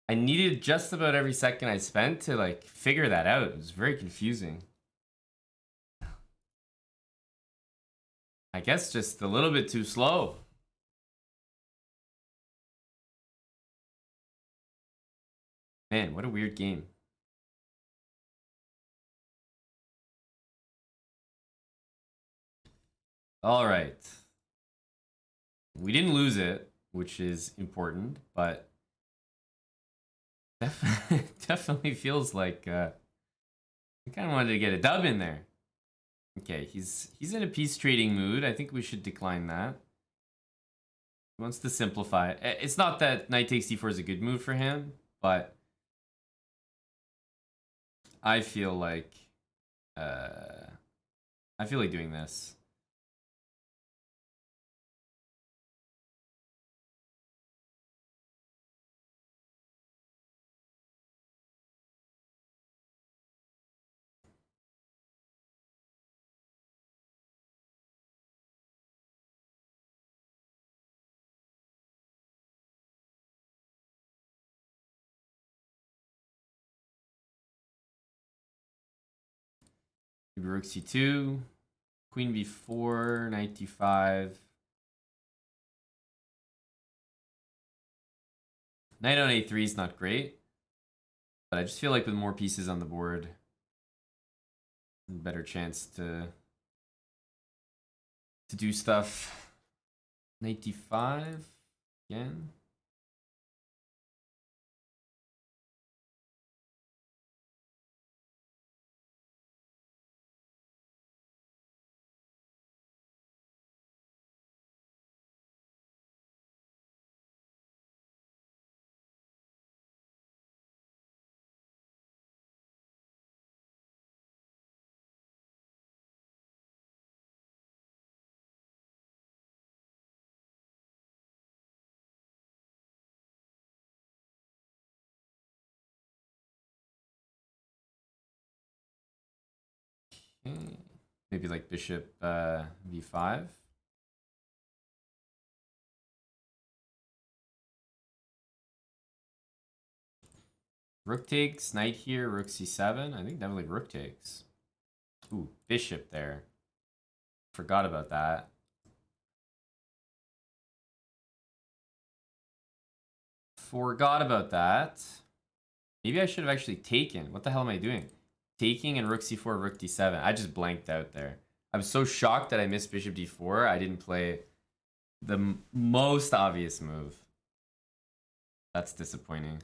I needed just about every second I spent to like figure that out. It was very confusing. I guess just a little bit too slow. Man, what a weird game. All right. We didn't lose it, which is important, but definitely feels like I kind of wanted to get a dub in there. Okay, he's in a peace trading mood. I think we should decline that. He wants to simplify. It's not that knight takes d4 is a good move for him, but I feel like doing this. Rook c2, queen b4, knight d5. Knight on a3 is not great, but I just feel like with more pieces on the board, better chance to do stuff. Knight d5 again. Okay. Maybe like bishop v5. Rook takes, knight here, rook c7. I think definitely rook takes. Ooh, bishop there. Forgot about that. Forgot about that. Maybe I should have actually taken. What the hell am I doing? Taking and rook c4, rook d7. I just blanked out there. I'm so shocked that I missed bishop d4. I didn't play the most obvious move. That's disappointing.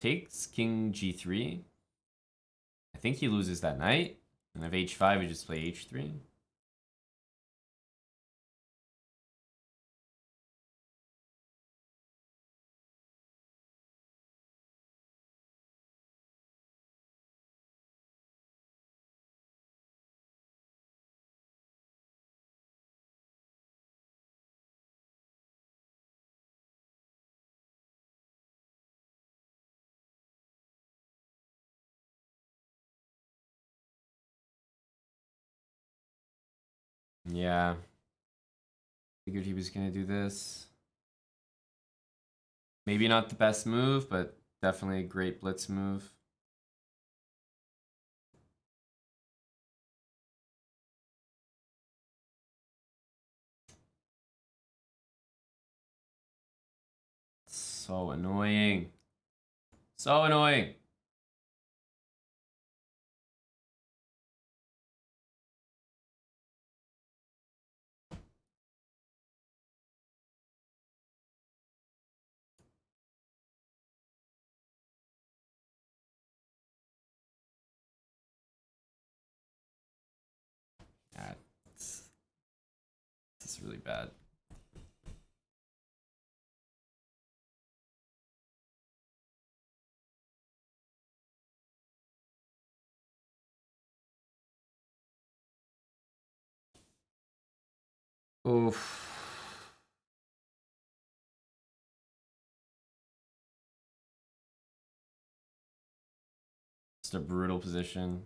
takes king g3. I think he loses that knight. And if h5, we just play h3. Yeah. Figured he was going to do this. Maybe not the best move, but definitely a great blitz move. So annoying. So annoying. Yeah, this is really bad. Oof. Just a brutal position.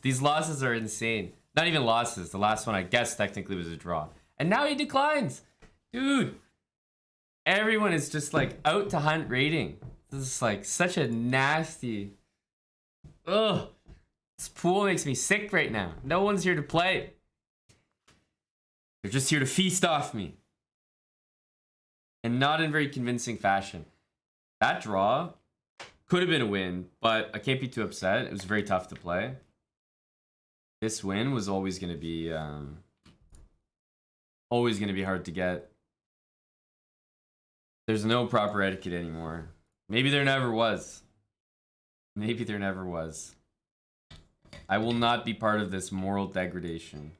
These losses are insane. Not even losses. The last one, I guess, technically was a draw. And now he declines. Dude. Everyone is just like out to hunt rating. This is like such a nasty. Ugh. This pool makes me sick right now. No one's here to play. They're just here to feast off me. And not in very convincing fashion. That draw could have been a win, but I can't be too upset. It was very tough to play. This win was always going to be hard to get. There's no proper etiquette anymore. Maybe there never was. Maybe there never was. I will not be part of this moral degradation.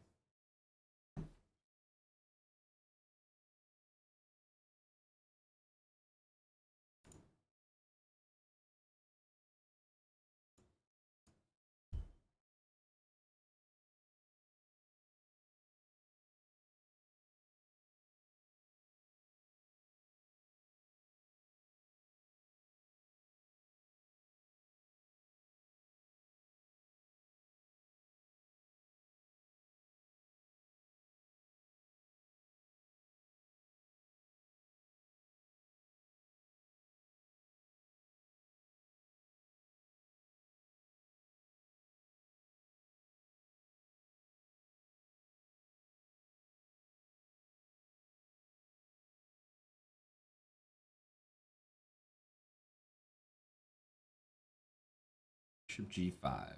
Bishop g5.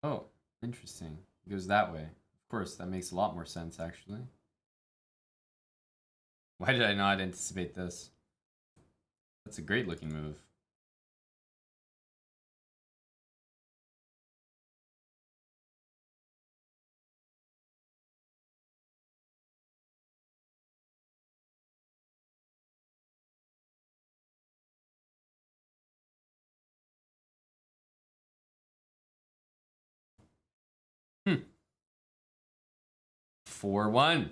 Oh, interesting. It goes that way. Of course, that makes a lot more sense, actually. Why did I not anticipate this? That's a great looking move. Hmm. 4-1.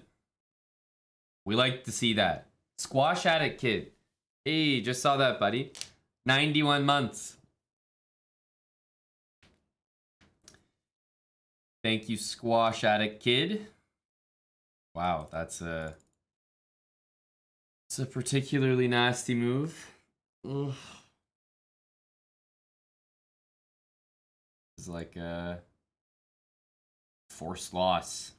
We like to see that. Squash Addict Kid. Hey, just saw that, buddy. 91 months. Thank you, Squash Addict Kid. Wow, it's a particularly nasty move. Ugh. It's like a forced loss.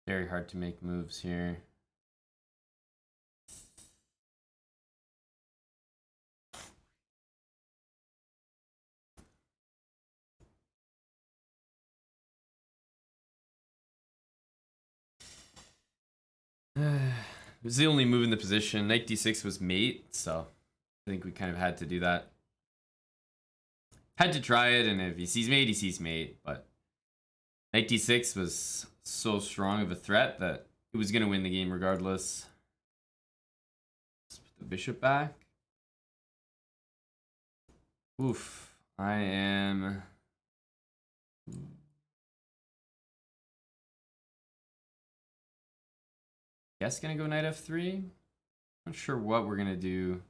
Very hard to make moves here. It was the only move in the position. Knight d6 was mate, so I think we kind of had to do that. Had to try it, and if he sees mate, he sees mate. But Knight d6 was so strong of a threat that it was going to win the game regardless. Let's put the bishop back. Oof. I am... Guess gonna go knight f3. Not sure what we're gonna do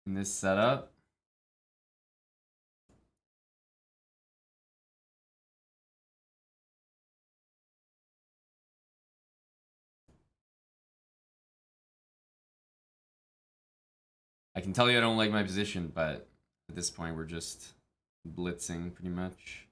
in this setup. I can tell you I don't like my position, but at this point we're just blitzing pretty much.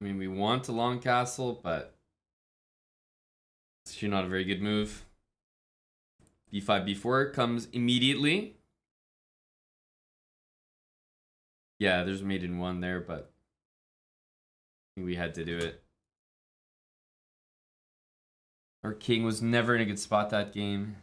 I mean, we want a long castle, but it's actually not a very good move. b5, b4 comes immediately. Yeah, there's mate in one there, but I think we had to do it. Our king was never in a good spot that game.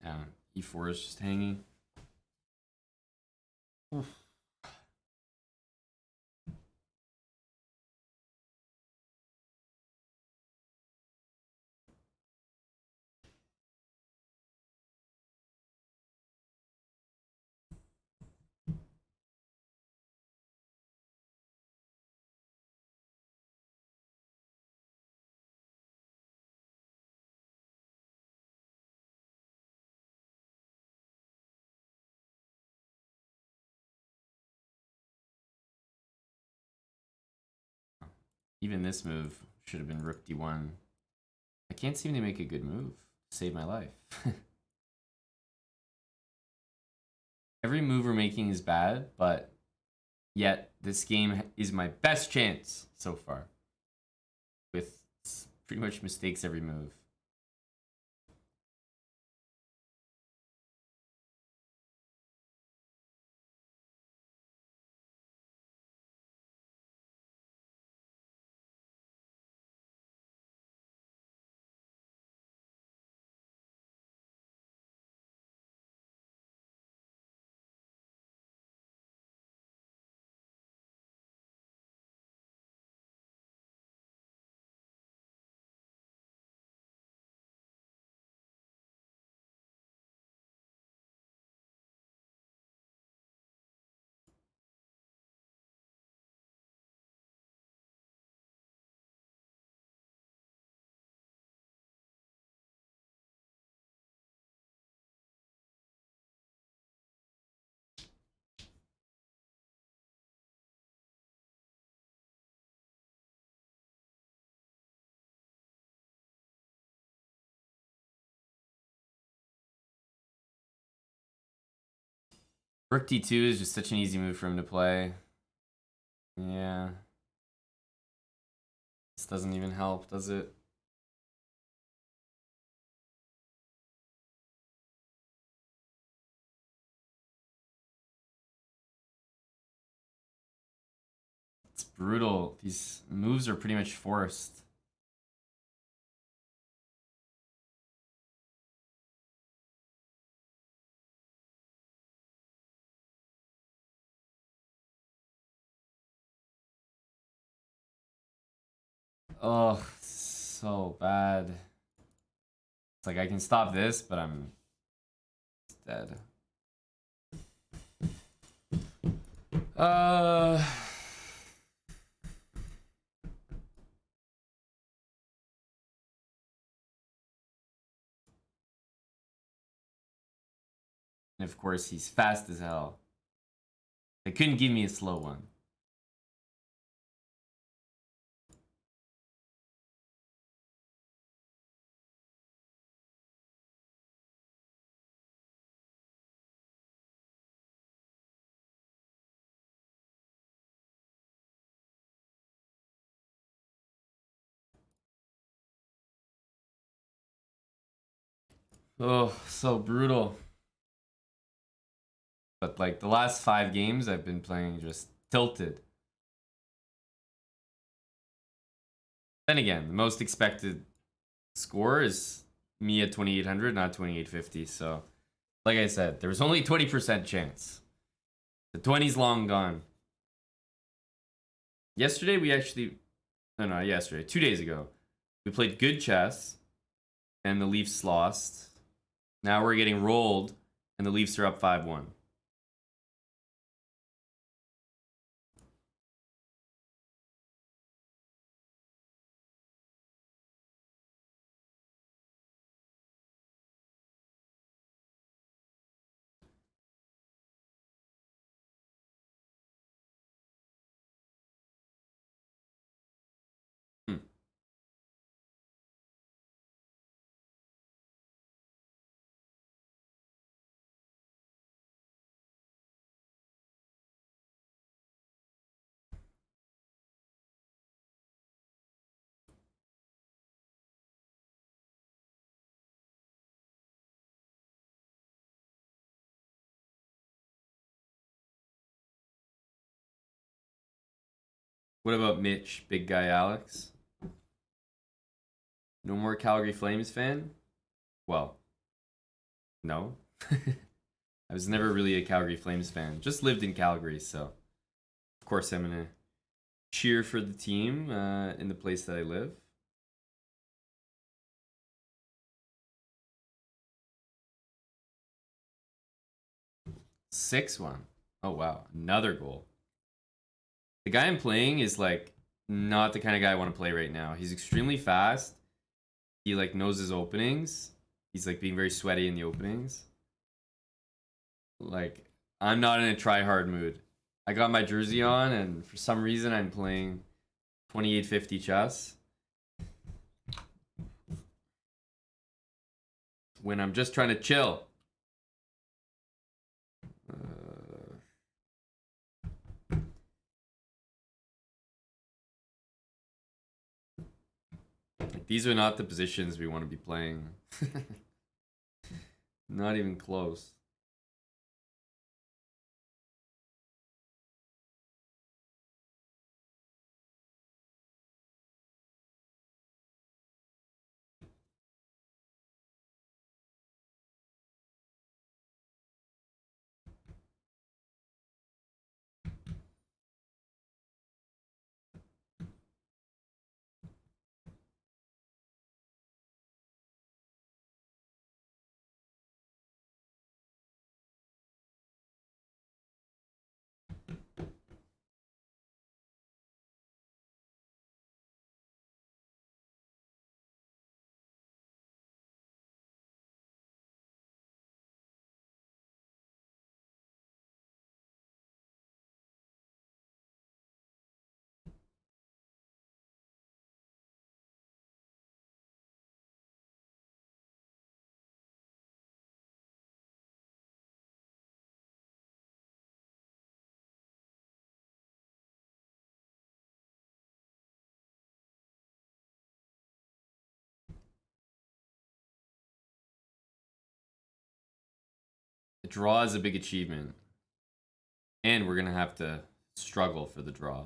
E4 is just hanging. Oof. Even this move should have been rook d1. I can't seem to make a good move to save my life. Every move we're making is bad, but yet this game is my best chance so far. With pretty much mistakes every move. Rook d2 is just such an easy move for him to play. Yeah. This doesn't even help, does it? It's brutal. These moves are pretty much forced. Oh, so bad. It's like I can stop this, but I'm dead. And of course, he's fast as hell. They couldn't give me a slow one. Oh, so brutal. But like the last 5 games I've been playing just tilted. Then again, the most expected score is me at 2800, not 2850. So, like I said, there was only 20% chance. The 20's long gone. Yesterday, we actually. No, not yesterday. 2 days ago. We played good chess, and the Leafs lost. Now we're getting rolled, and the Leafs are up 5-1. Hmm. What about Mitch, big guy Alex? No more Calgary Flames fan? Well, No. I was never really a Calgary Flames fan. Just lived in Calgary, so of course I'm gonna cheer for the team in the place that I live. Six one. Oh wow, another goal. The guy I'm playing is like not the kind of guy I want to play right now. He's extremely fast. He like knows his openings. He's like being very sweaty in the openings. Like I'm not in a try hard mood. I got my jersey on and for some reason I'm playing 2850 chess when I'm just trying to chill. Like, these are not the positions we want to be playing. Not even close. The draw is a big achievement. And we're going to have to struggle for the draw.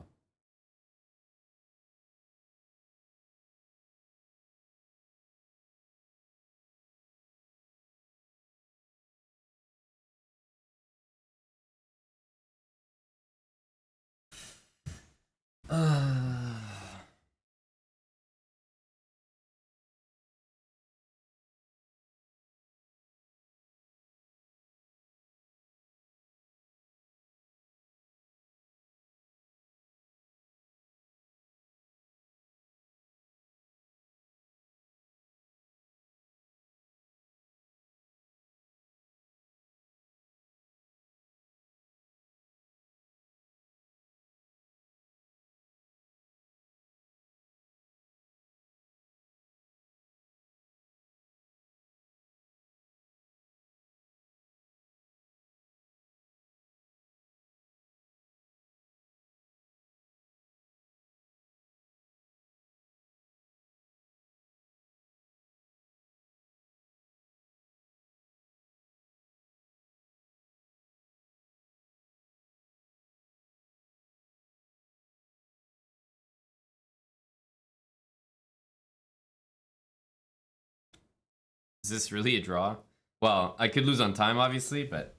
Is this really a draw? Well, I could lose on time, obviously, but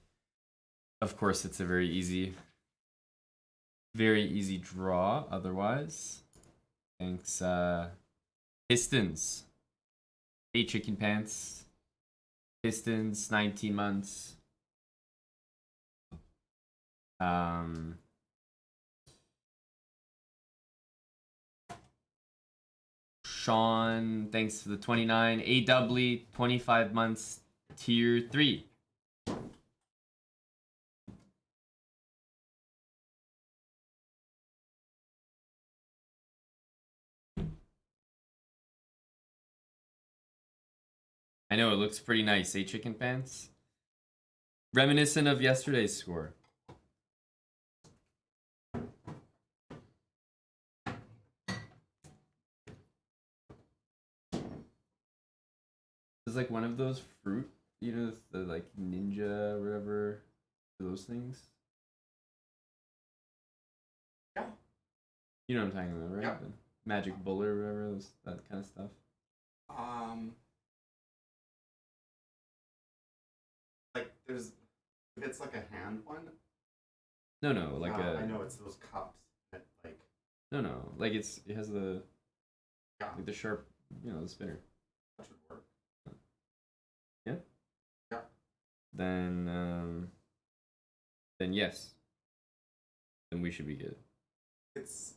of course it's a very easy draw otherwise. Thanks, Pistons. Hey, Chicken Pants. Pistons, 19 months. Sean, thanks for the 29. AW, 25 months, tier 3. I know it looks pretty nice, eh, Chicken Pants? Reminiscent of yesterday's score. It's like one of those fruit, you know, the like ninja or whatever, those things. Yeah. You know what I'm talking about, right? Yeah. The magic bullet or whatever, that kind of stuff. it's like a hand one. No, like a I know it's those cups that like. no, like it has the Yeah, like the sharp, the spinner. that should work. Yeah. Yeah. Then yes, then we should be good. It's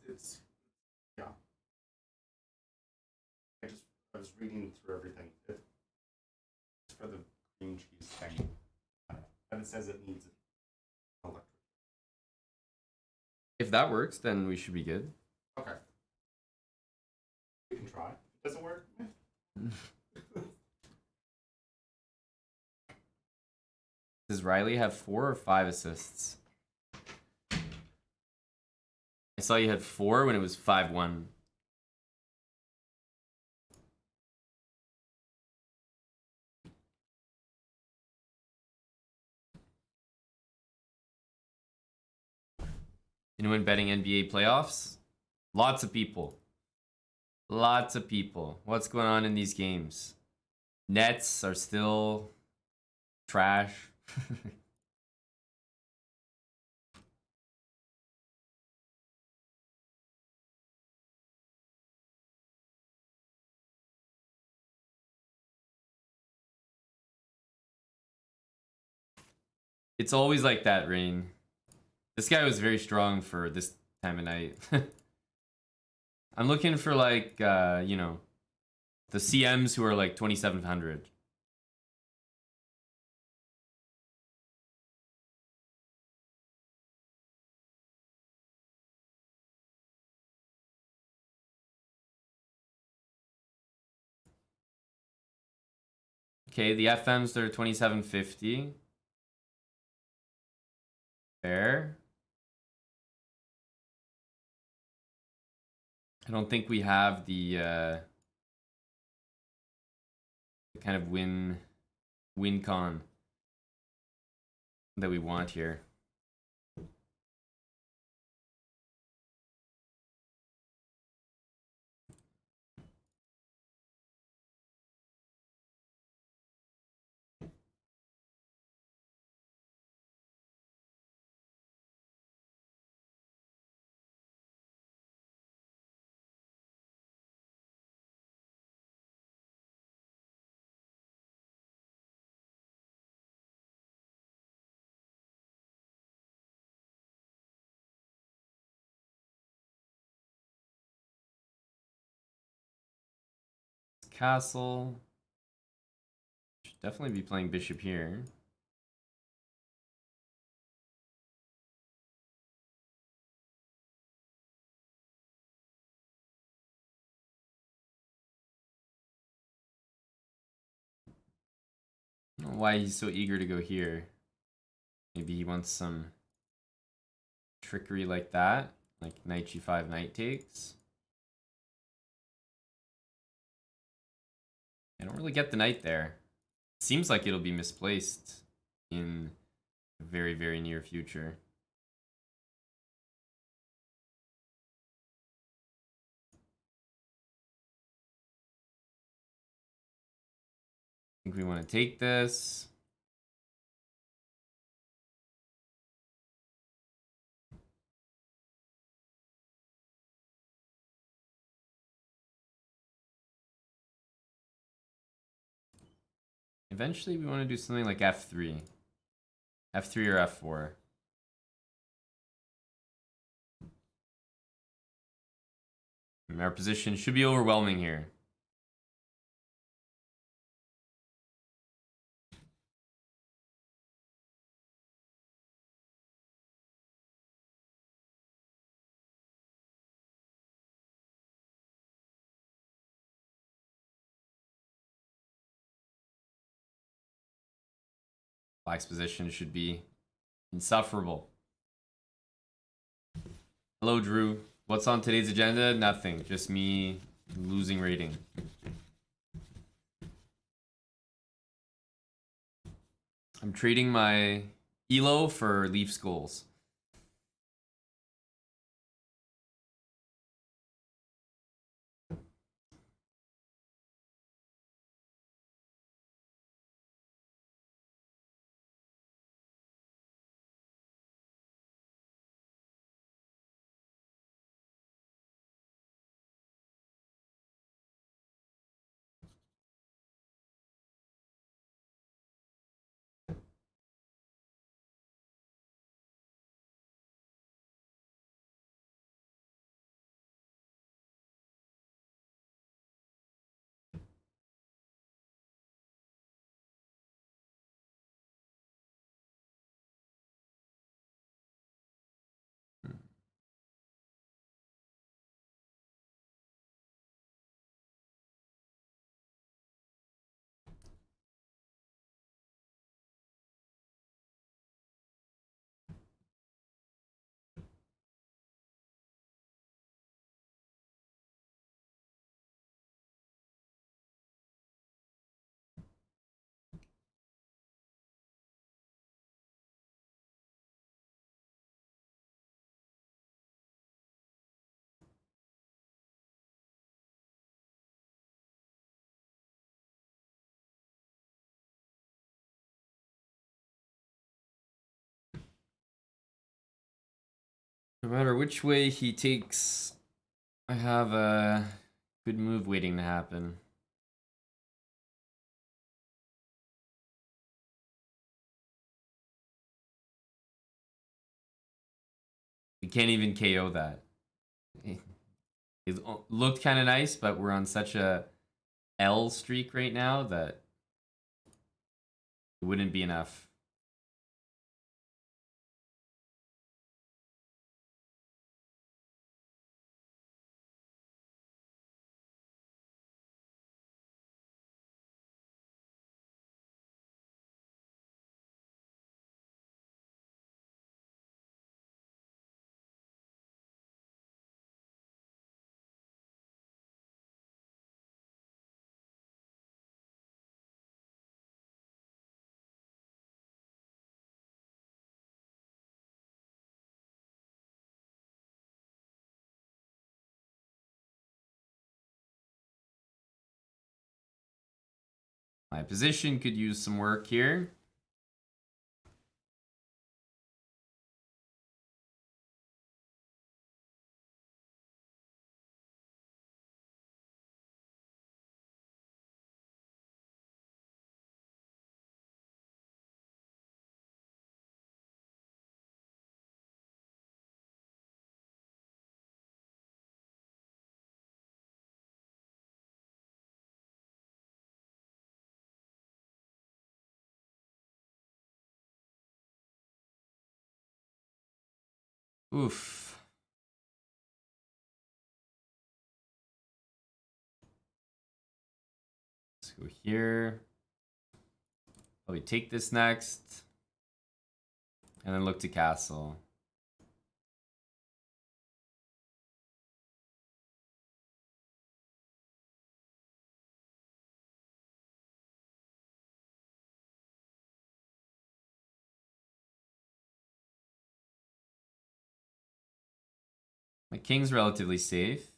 yeah. I was reading through everything. It's for the cream cheese thing, but it says it needs electric. If that works, then we should be good. Okay, we can try. If it doesn't work. Does Riley have 4 or 5 assists? I saw you had 4 when it was 5-1. Anyone betting NBA playoffs? Lots of people. Lots of people. What's going on in these games? Nets are still trash. It's always like that, Rain. This guy was very strong for this time of night. I'm looking for like, the CMs who are like 2,700. Okay, the FMs, they're 2,750. Fair. I don't think we have the kind of win con that we want here. Castle. Should definitely be playing bishop here. I don't know why he's so eager to go here. Maybe he wants some trickery like that, like knight g5, knight takes. I don't really get the knight there. Seems like it'll be misplaced in the very, very near future. I think we want to take this. Eventually, we want to do something like f3. F3 or f4. Our position should be overwhelming here. Black's position should be insufferable. Hello, Drew. What's on today's agenda? Nothing. Just me losing rating. I'm trading my Elo for Leafs goals. No matter which way he takes, I have a good move waiting to happen. We can't even KO that. It looked kind of nice, but we're on such a L streak right now that it wouldn't be enough. My position could use some work here. Oof. Let's go here. Probably take this next. And then look to castle. My king's relatively safe.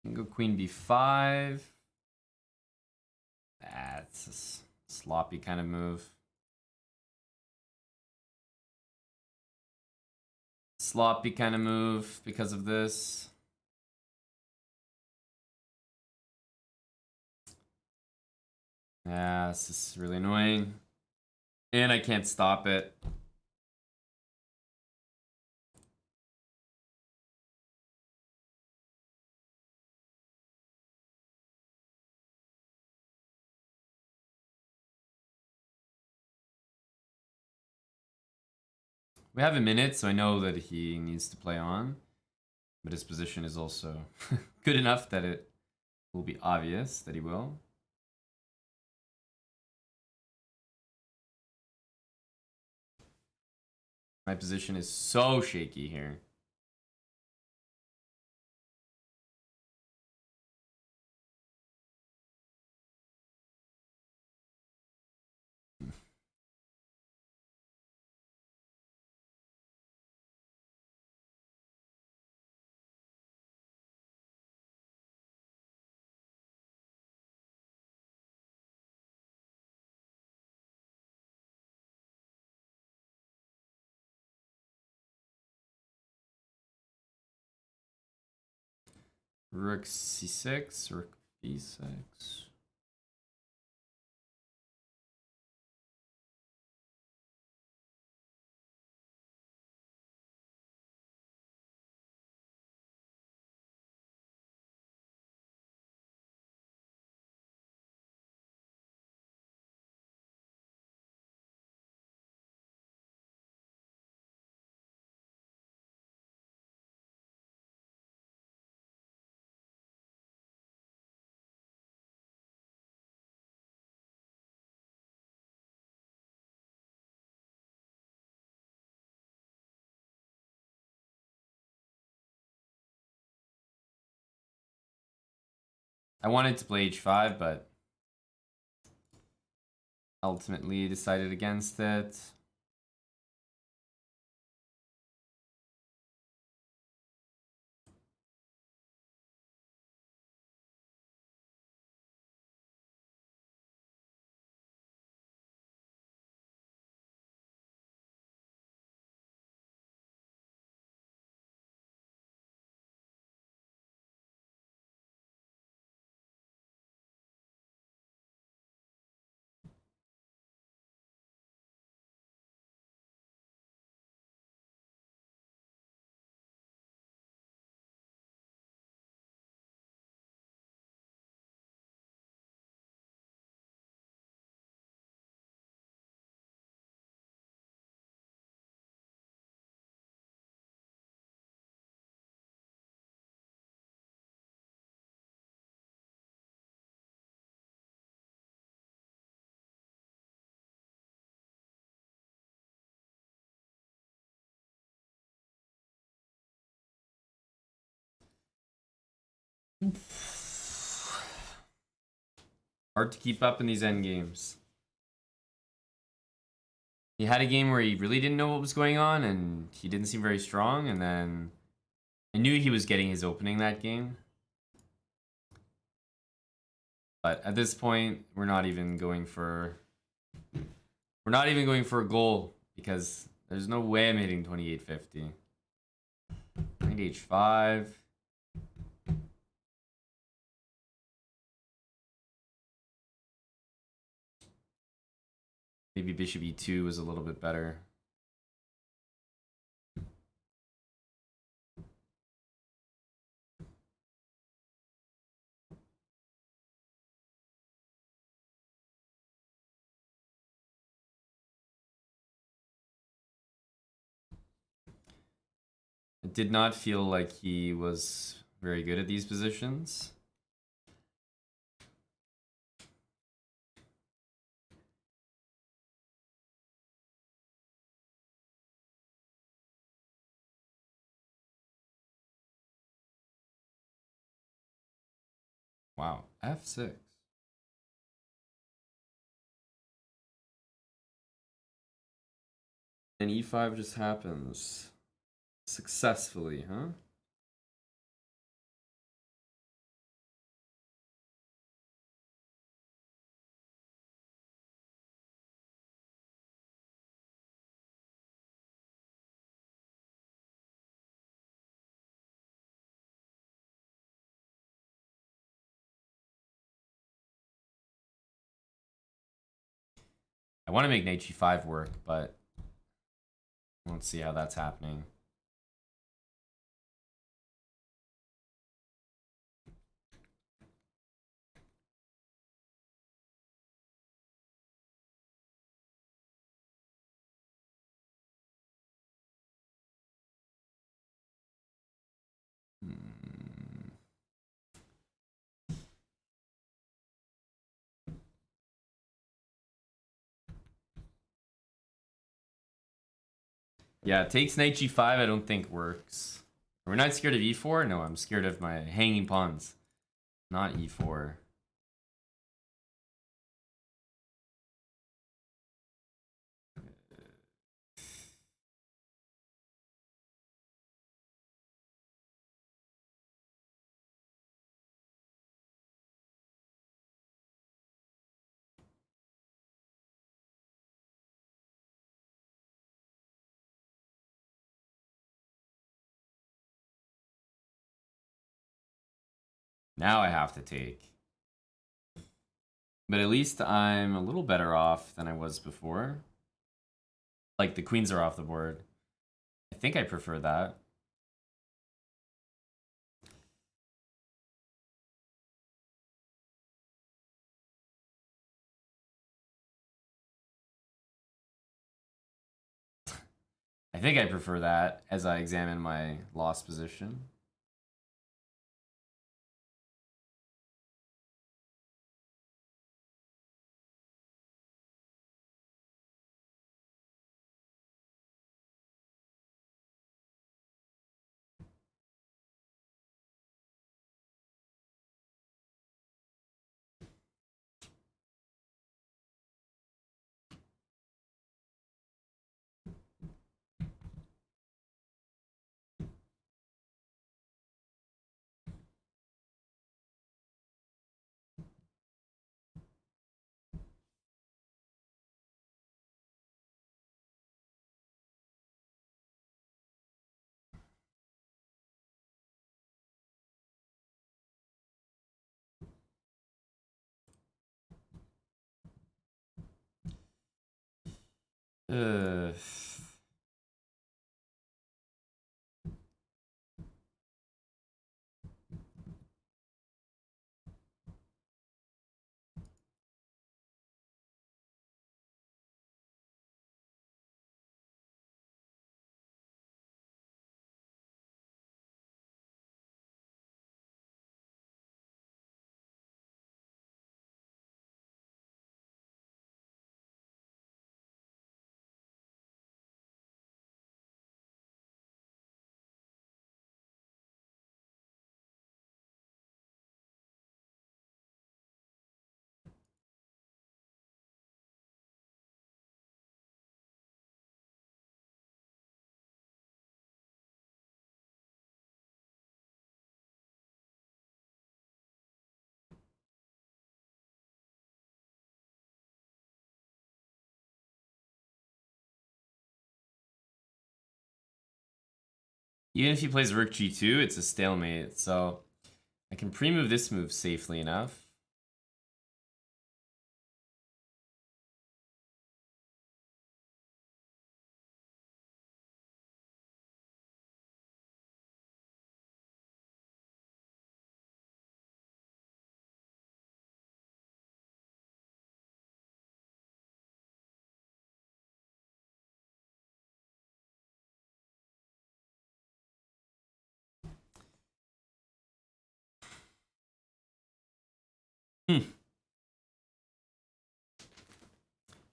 Can go queen b5. That's a sloppy kind of move. Sloppy kind of move because of this. Yeah, this is really annoying. And I can't stop it. We have a minute, so I know that he needs to play on. But his position is also good enough that it will be obvious that he will. My position is so shaky here. Rook c6, rook b6. I wanted to play h5, but ultimately decided against it. Hard to keep up in these end games. He had a game where he really didn't know what was going on and he didn't seem very strong, and then I knew he was getting his opening that game. But at this point, we're not even going for a goal because there's no way I'm hitting 2850. Knight h5. Maybe bishop e2 was a little bit better. It did not feel like he was very good at these positions. Wow, f6. And e5 just happens successfully, huh? I want to make knight g5 work, but let's see how that's happening. Yeah, takes knight g5 I don't think works. We're not scared of e4? No, I'm scared of my hanging pawns. Not e4. Now I have to take. But at least I'm a little better off than I was before. Like, the queens are off the board. I think I prefer that. I think I prefer that as I examine my lost position. Uh, Even if he plays rook g2, it's a stalemate. So I can pre-move this move safely enough.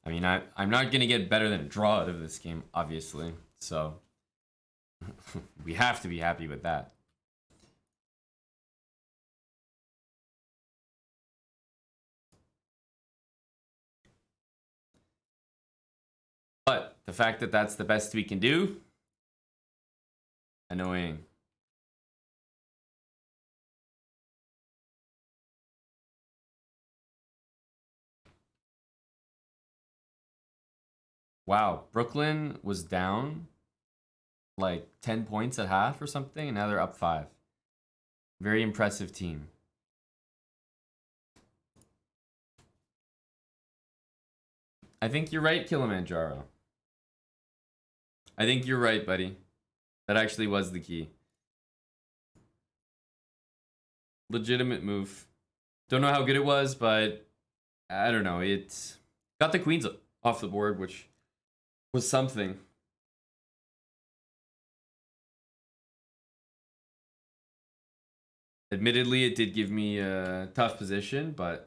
I mean, I'm not going to get better than a draw out of this game, obviously. So we have to be happy with that. But the fact that that's the best we can do, annoying. Wow, Brooklyn was down like 10 points at half or something, and now they're up 5. Very impressive team. I think you're right, Kilimanjaro. I think you're right, buddy. That actually was the key. Legitimate move. Don't know how good it was, but I don't know. It got the queens off the board, which was something. Admittedly, it did give me a tough position, but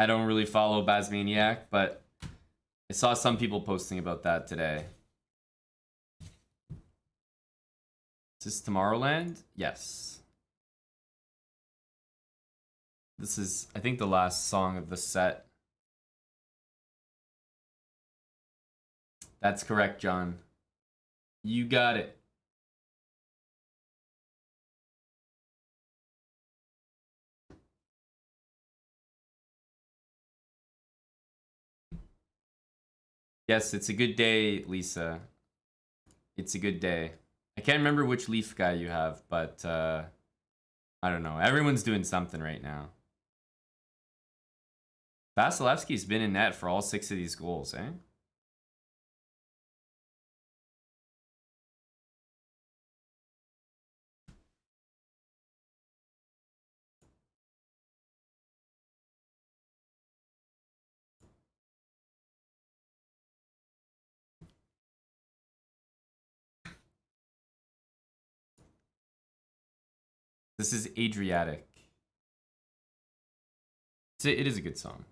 I don't really follow Bazmaniac, but I saw some people posting about that today. Is this Tomorrowland? Yes. This is, I think, the last song of the set. That's correct, John. You got it. Yes, it's a good day, Lisa. It's a good day. I can't remember which Leaf guy you have, but I don't know. Everyone's doing something right now. Vasilevsky's been in net for all 6 of these goals, eh? This is Adriatic. It is a good song.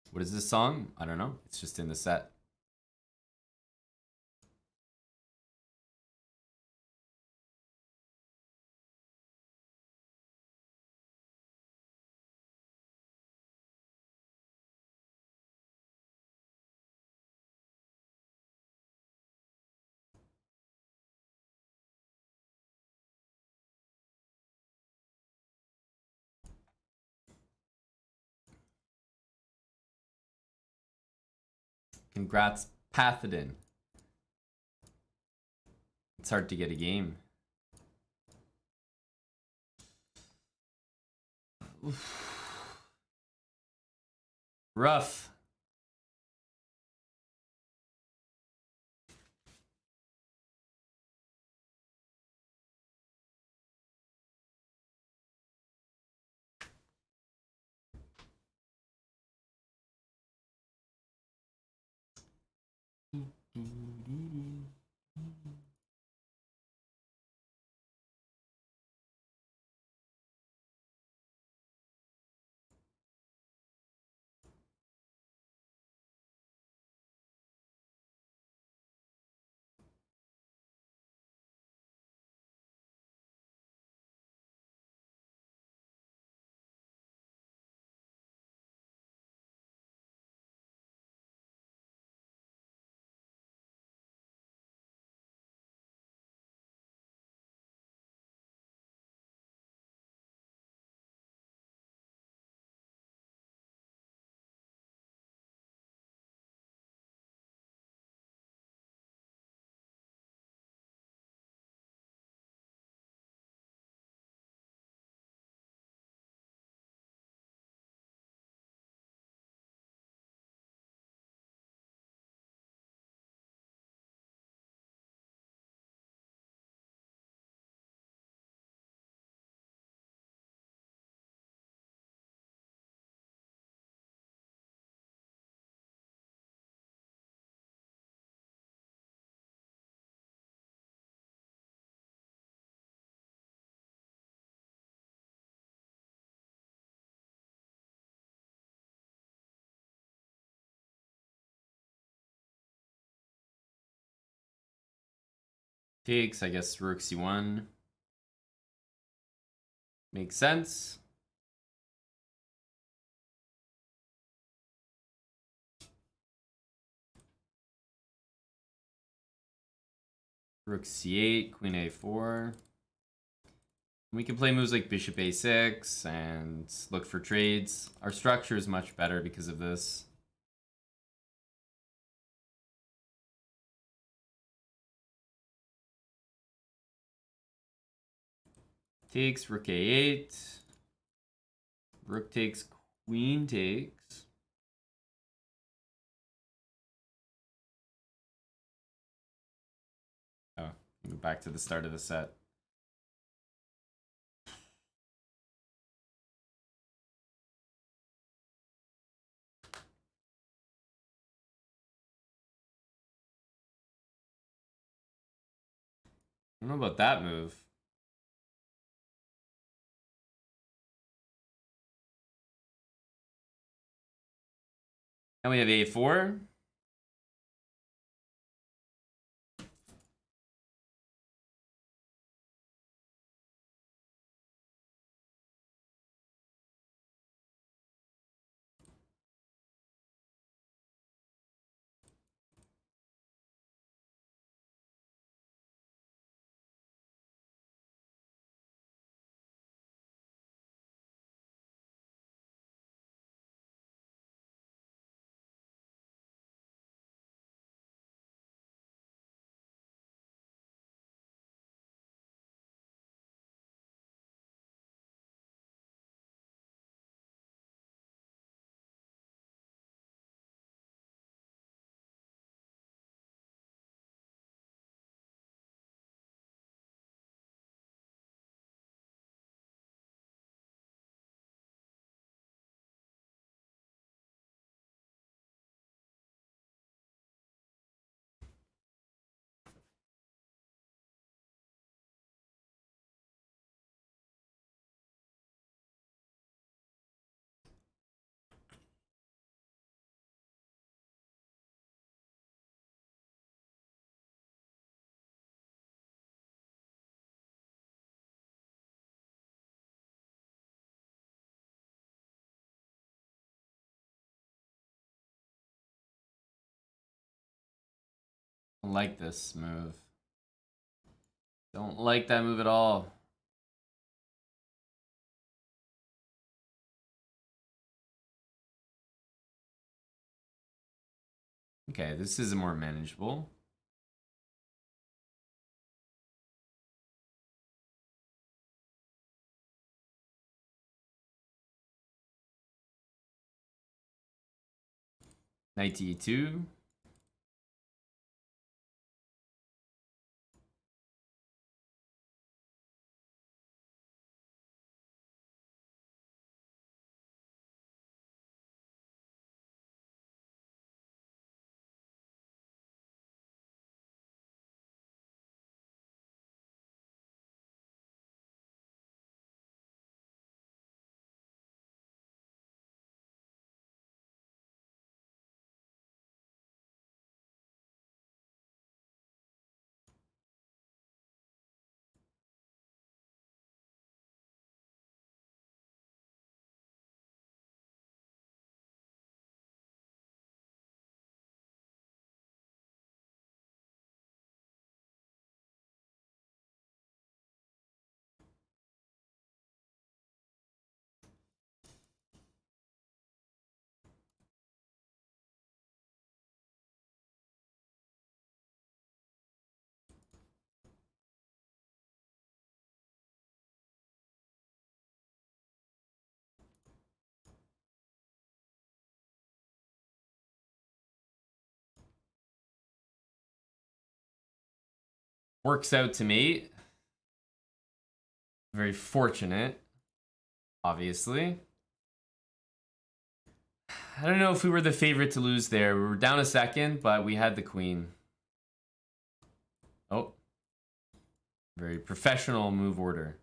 What is this song? I don't know. It's just in the set. Congrats, Pathodin. It's hard to get a game. Oof. Rough. Takes, I guess, rook c1. Makes sense. Rook c8, queen a4. We can play moves like bishop a6 and look for trades. Our structure is much better because of this. Takes, rook a8. Rook takes, queen takes. Oh, go back to the start of the set. I don't know about that move. Now we have a4. Don't like this move. Don't like that move at all. Okay, this is more manageable. Knight to e2. Works out to me. Very fortunate, obviously. I don't know if we were the favorite to lose there. We were down a second, but we had the queen. Oh. Very professional move order.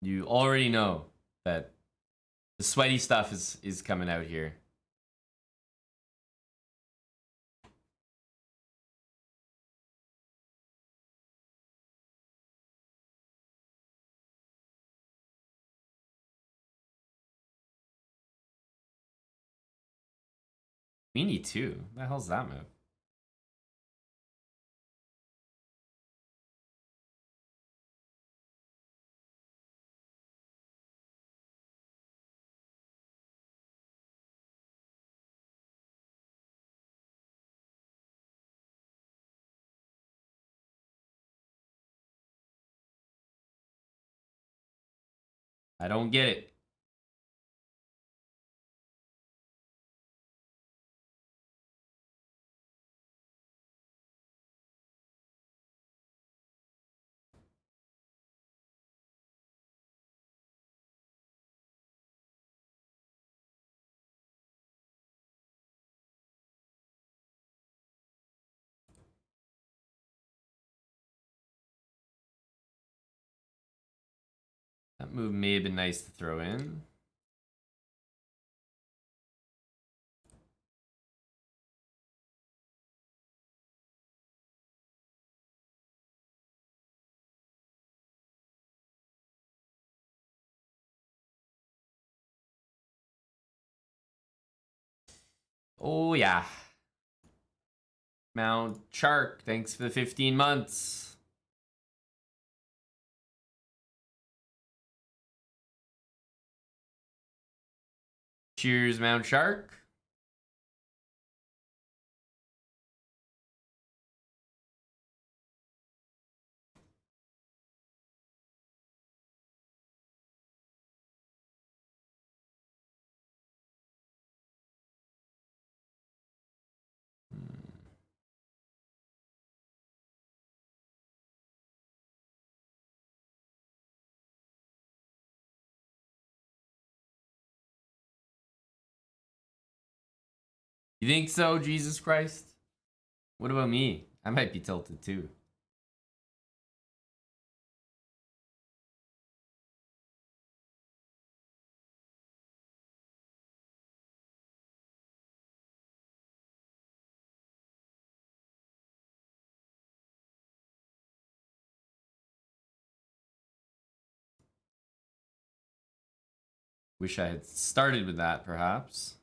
You already know that the sweaty stuff is coming out here. Queen E2. What the hell's that move? I don't get it. That move may have been nice to throw in. Oh, yeah. Mount Shark, thanks for the 15 months. Cheers, Mount Shark. You think so, Jesus Christ? What about me? I might be tilted too. Wish I had started with that, perhaps.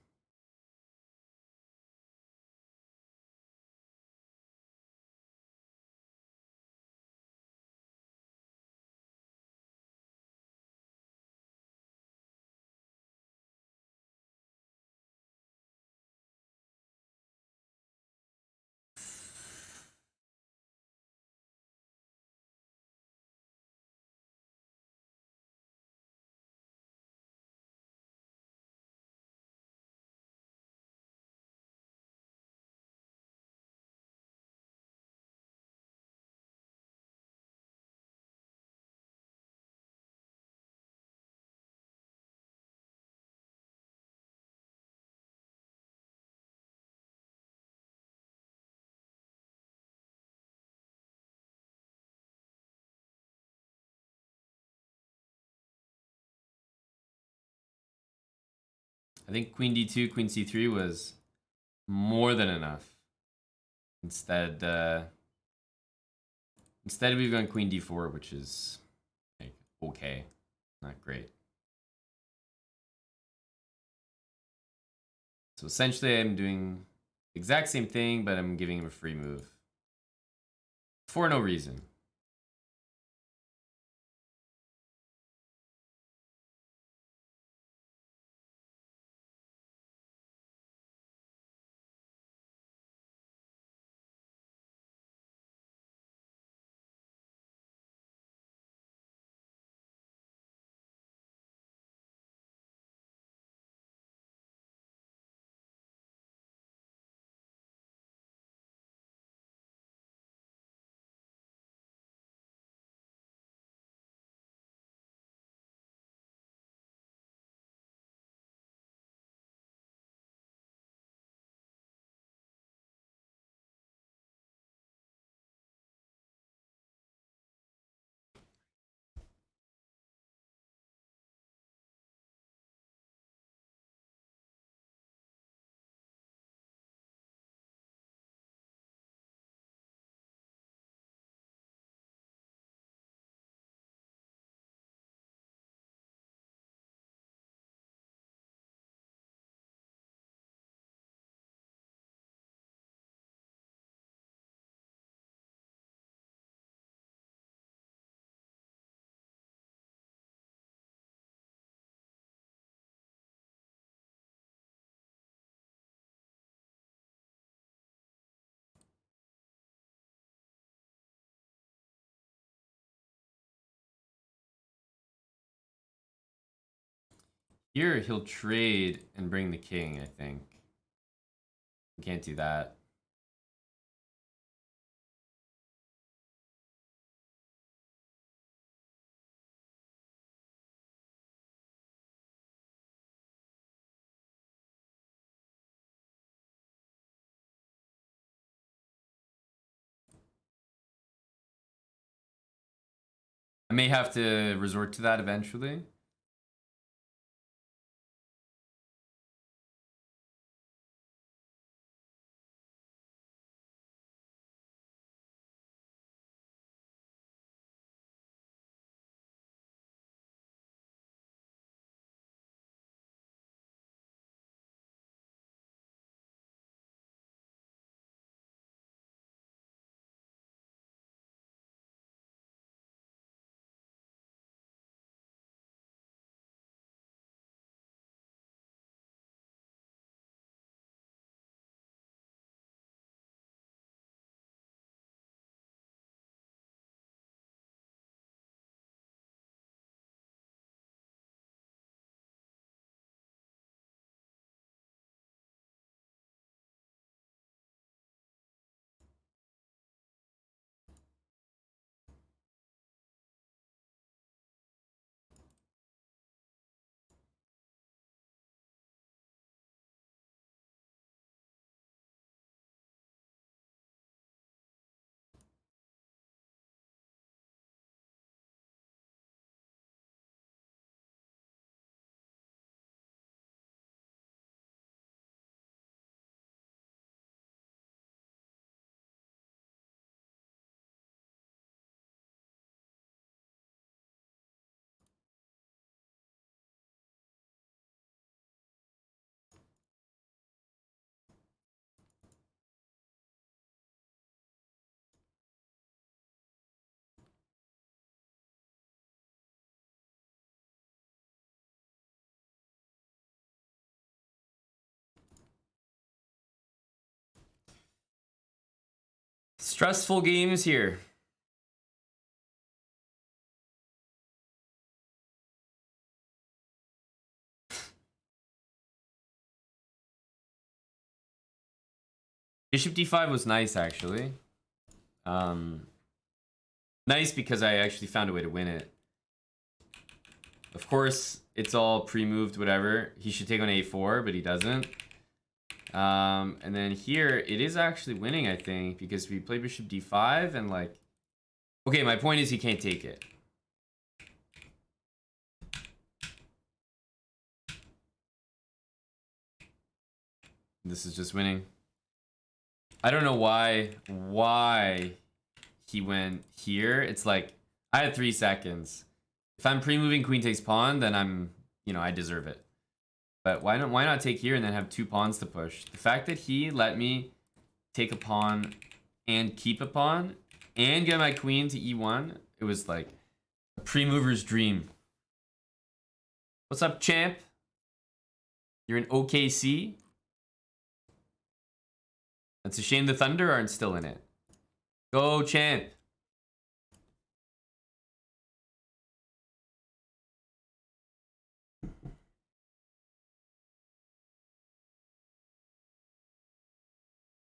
I think Queen D2, Queen C3 was more than enough. Instead, we've gone Queen D4, which is like okay, not great. So essentially, I'm doing the exact same thing, but I'm giving him a free move for no reason. Here he'll trade and bring the king, I think. Can't do that. I may have to resort to that eventually. Stressful games here. Bishop d5 was nice, actually. Nice because I actually found a way to win it. Of course, it's all pre-moved, whatever. He should take on a4, but he doesn't. And then here, it is actually winning, I think, because we play bishop d5 and like... Okay, my point is he can't take it. This is just winning. I don't know why he went here. It's like, I had 3 seconds. If I'm pre-moving queen takes pawn, then I'm, you know, I deserve it. But why not take here and then have 2 pawns to push? The fact that he let me take a pawn and keep a pawn and get my queen to e1, it was like a pre-mover's dream. What's up, champ? You're in OKC? It's a shame the Thunder aren't still in it. Go, champ.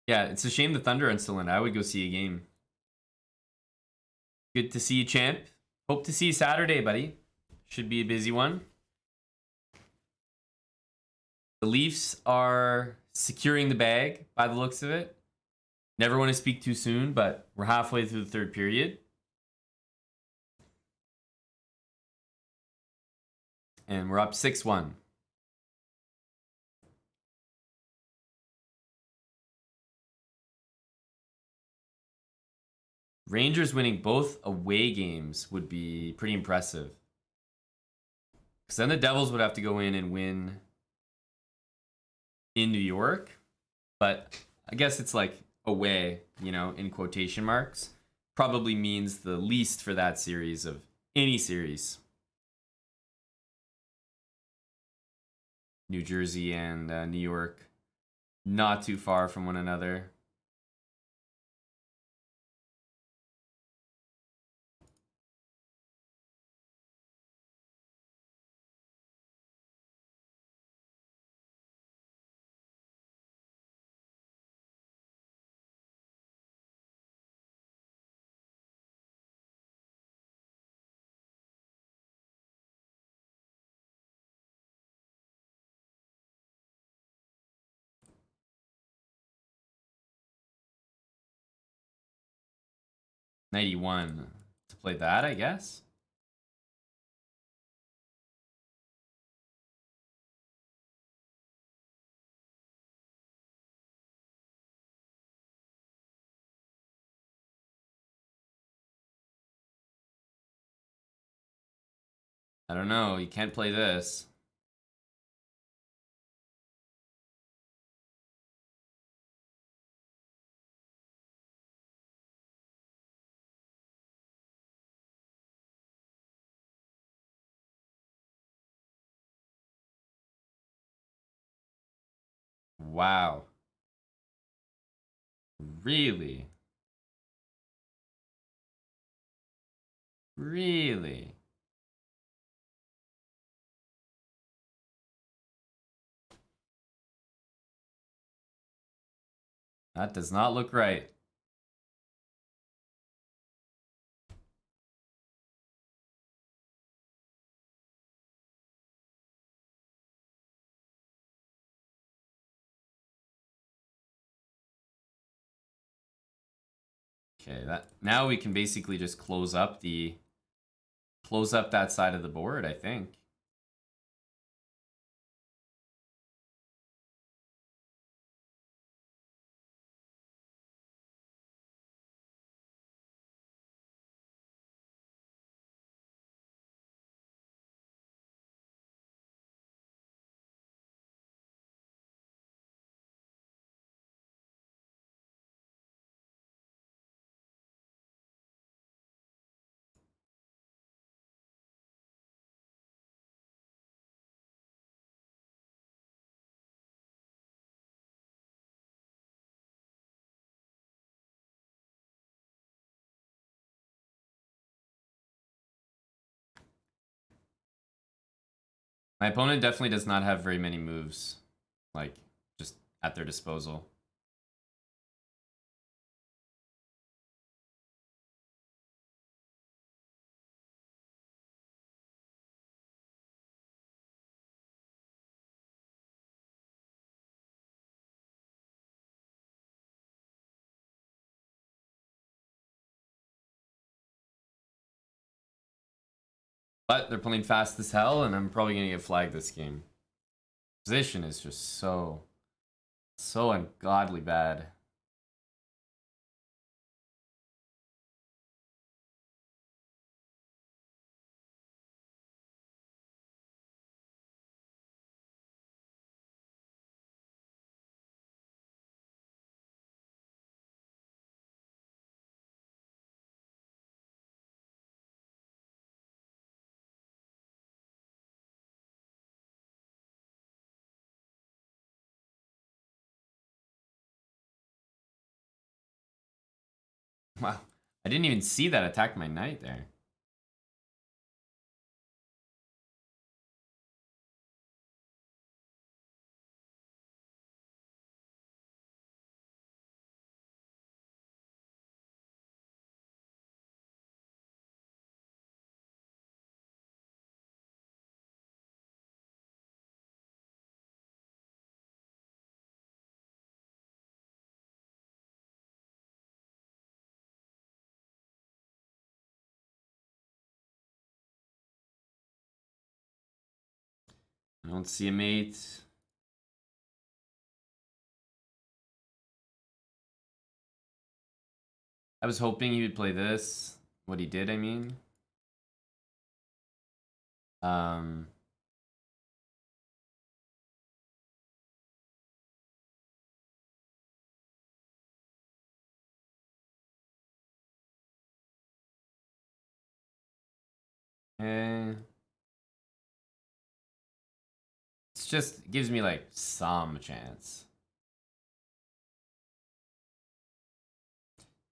Yeah, it's a shame the Thunder aren't still in it. I would go see a game. Good to see you, champ. Hope to see you Saturday, buddy. Should be a busy one. The Leafs are securing the bag by the looks of it. Never want to speak too soon, but we're halfway through the 3rd period. And we're up 6-1. Rangers winning both away games would be pretty impressive. Because then the Devils would have to go in and win in New York. But I guess it's like away, you know, in quotation marks. Probably means the least for that series of any series. New Jersey and New York, not too far from one another. Knight e1 to play that, I guess. I don't know. You can't play this. Wow. Really? Really? That does not look right. Okay, that now we can basically just close up that side of the board, I think. My opponent definitely does not have very many moves, like, just at their disposal. But they're playing fast as hell, and I'm probably gonna get flagged this game. Position is just so ungodly bad. Wow. I didn't even see that attack my knight there. I don't see a mate. I was hoping he would play this. What he did, I mean. Um, eh. It's just gives me like some chance.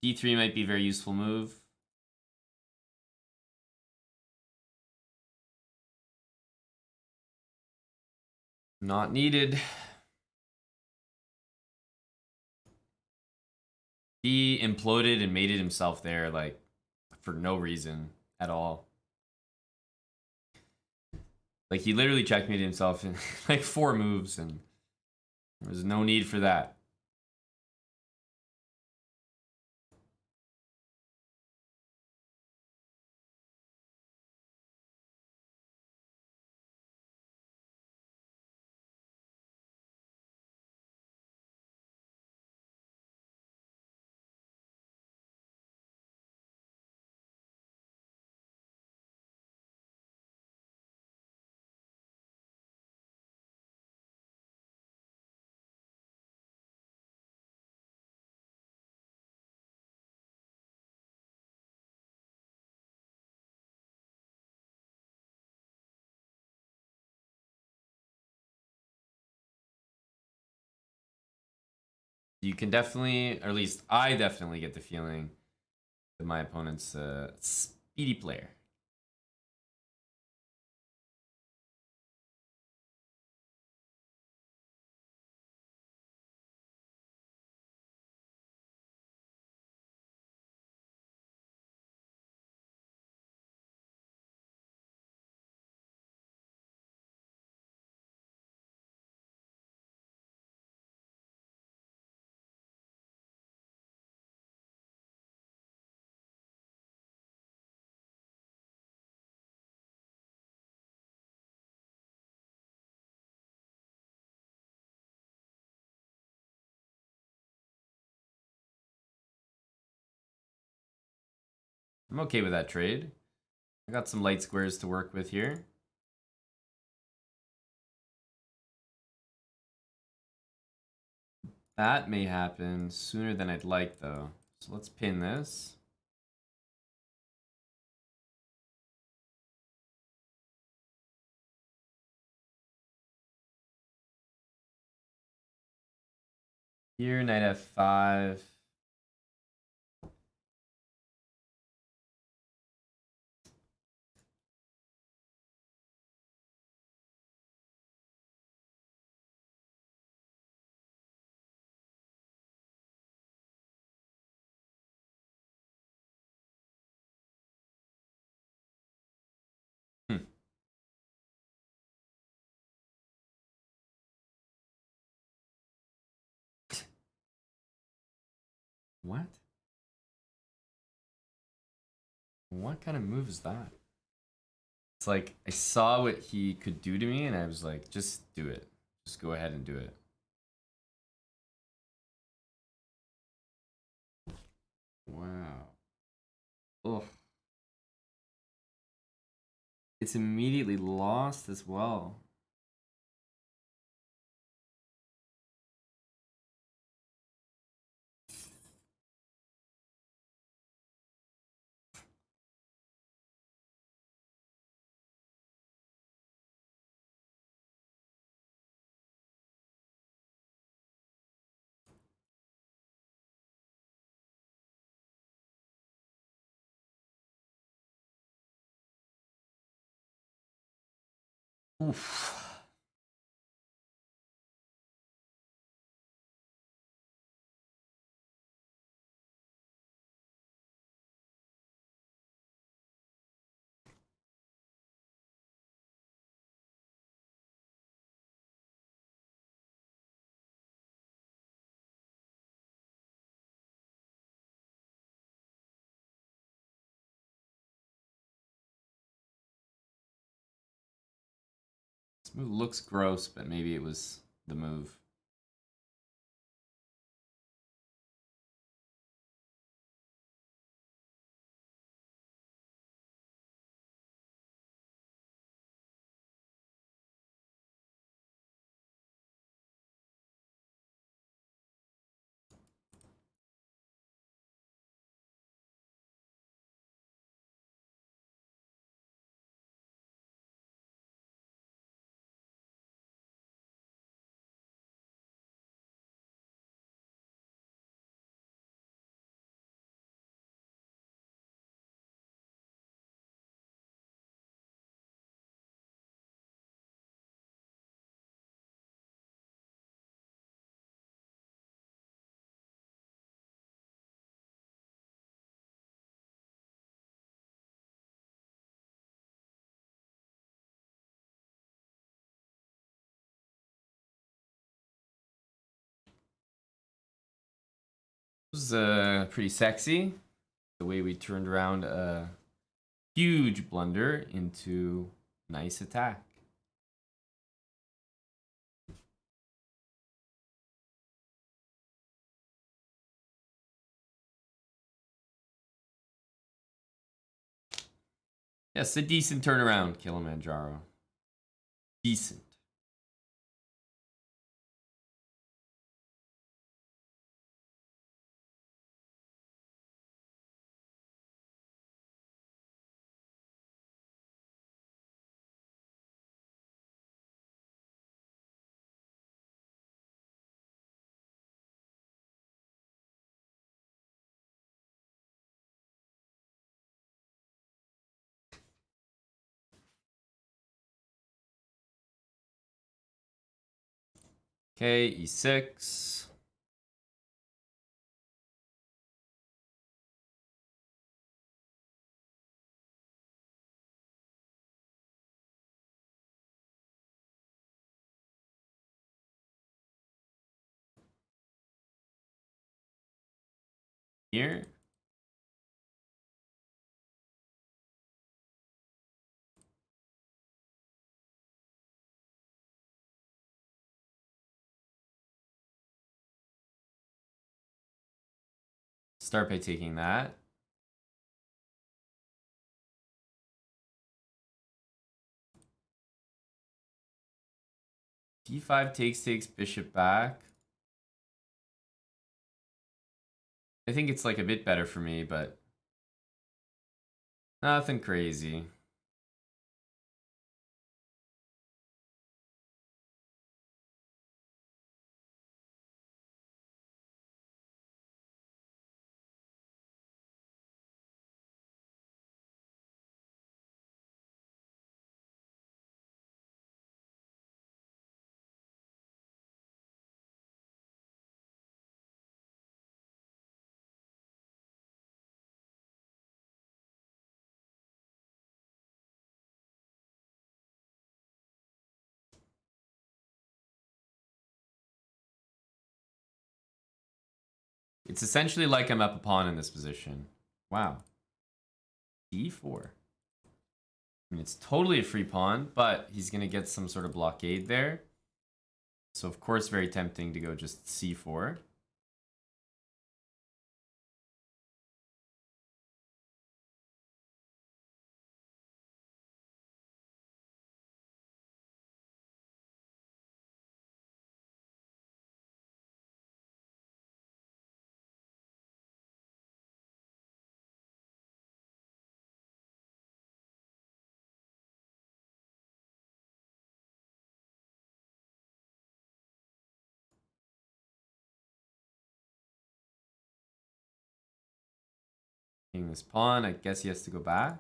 D3 might be a very useful move. Not needed. He imploded and mated himself there, like, for no reason at all. Like, he literally checkmated himself in like 4 moves, and there was no need for that. You can definitely, or at least I definitely get the feeling that my opponent's a speedy player. I'm okay with that trade. I got some light squares to work with here. That may happen sooner than I'd like, though. So let's pin this. Here, knight f5. Hmm. What? What kind of move is that? It's like I saw what he could do to me and I was like, just do it. Just go ahead and do it. Wow. Ugh. It's immediately lost as well. Oof. This move looks gross, but maybe it was the move. It was pretty sexy. The way we turned around a huge blunder into nice attack. Yes, a decent turnaround, Kilimanjaro. Decent. Okay, e6. Here. Start by taking that. d5 takes bishop back. I think it's like a bit better for me, but nothing crazy. It's essentially like I'm up a pawn in this position. Wow. d4. I mean, it's totally a free pawn, but he's going to get some sort of blockade there. So, of course, very tempting to go just c4. Taking this pawn, I guess he has to go back.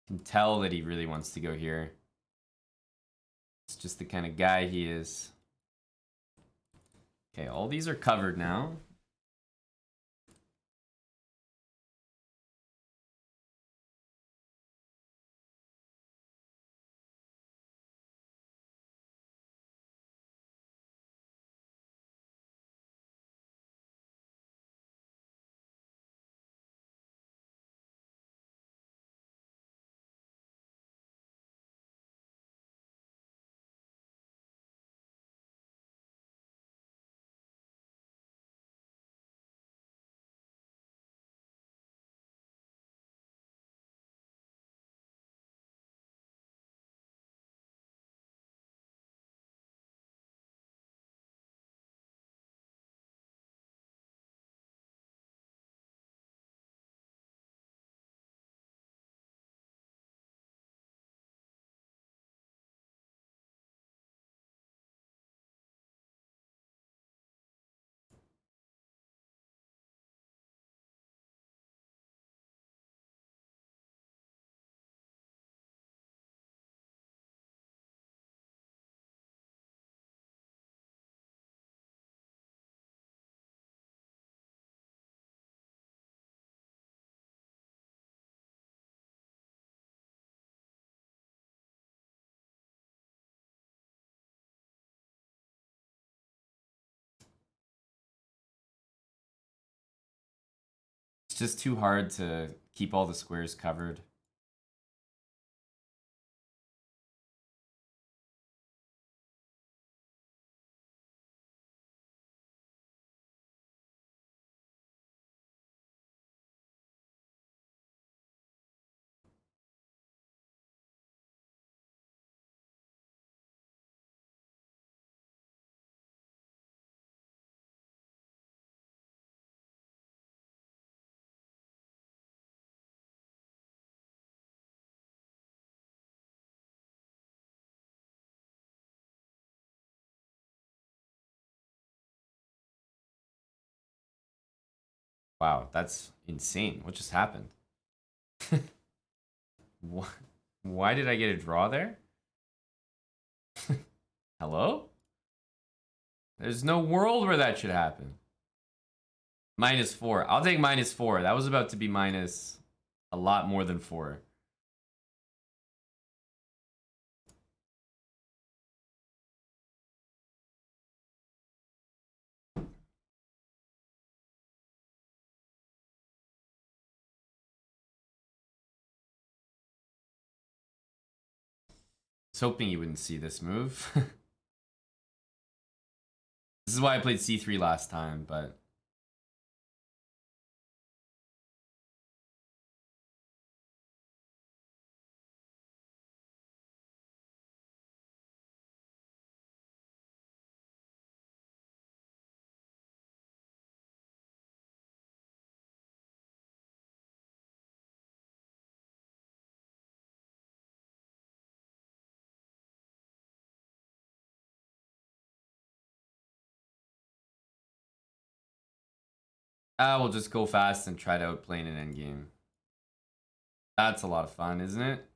Can tell that he really wants to go here. It's just the kind of guy he is. Okay, all these are covered now. It's just too hard to keep all the squares covered. Wow, that's insane. What just happened? What? Why did I get a draw there? Hello? There's no world where that should happen. -4. I'll take -4. That was about to be minus a lot more than 4. I was hoping you wouldn't see this move. This is why I played c3 last time, but... we'll just go fast and try to outplay in an endgame. That's a lot of fun, isn't it?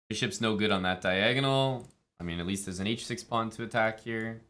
Bishop's no good on that diagonal. I mean, at least there's an h6 pawn to attack here.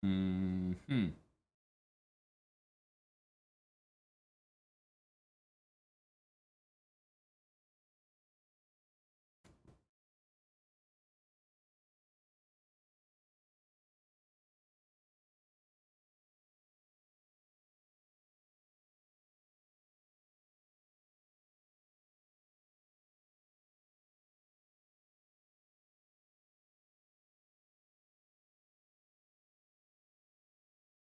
Hmm.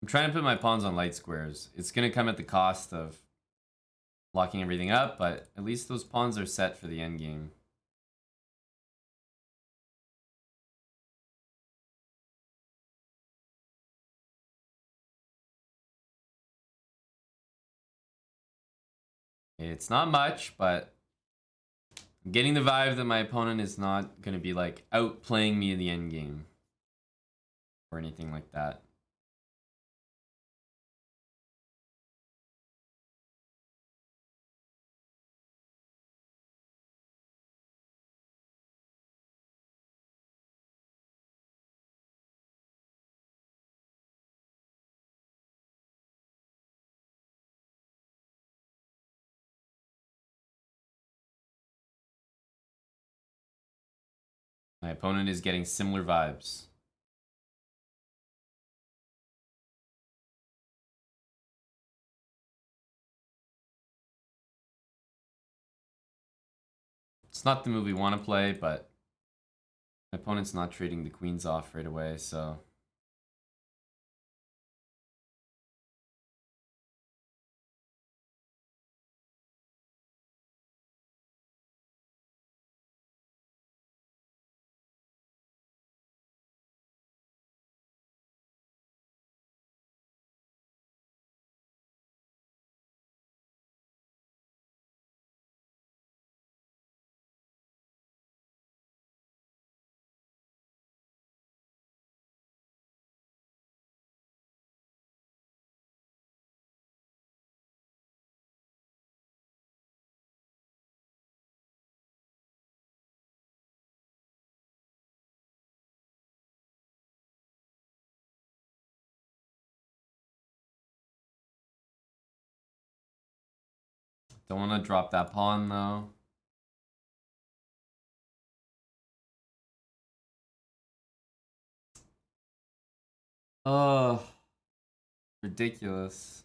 I'm trying to put my pawns on light squares. It's going to come at the cost of locking everything up, but at least those pawns are set for the endgame. It's not much, but I'm getting the vibe that my opponent is not going to be like outplaying me in the endgame or anything like that. My opponent is getting similar vibes. It's not the move we want to play, but my opponent's not trading the queens off right away, so... Don't want to drop that pawn though. Oh, ridiculous.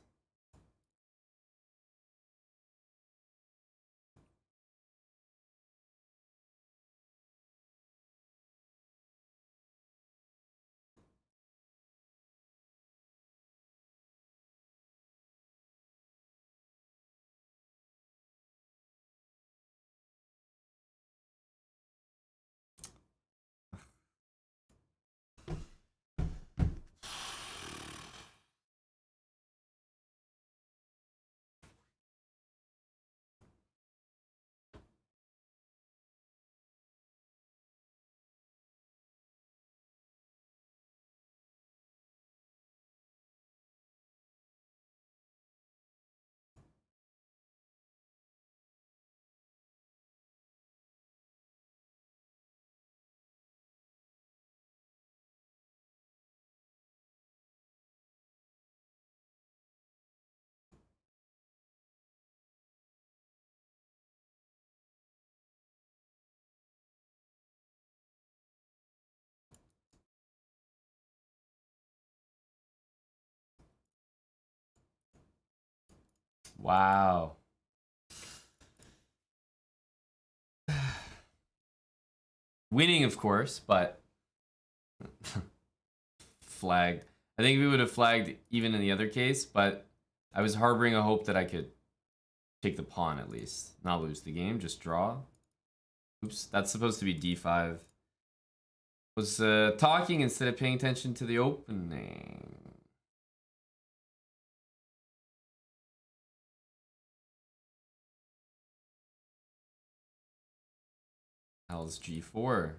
Wow. Winning, of course, but flagged. I think we would have flagged even in the other case, but I was harboring a hope that I could take the pawn at least. Not lose the game, just draw. Oops, that's supposed to be d5. Was talking instead of paying attention to the opening. Hell's g4.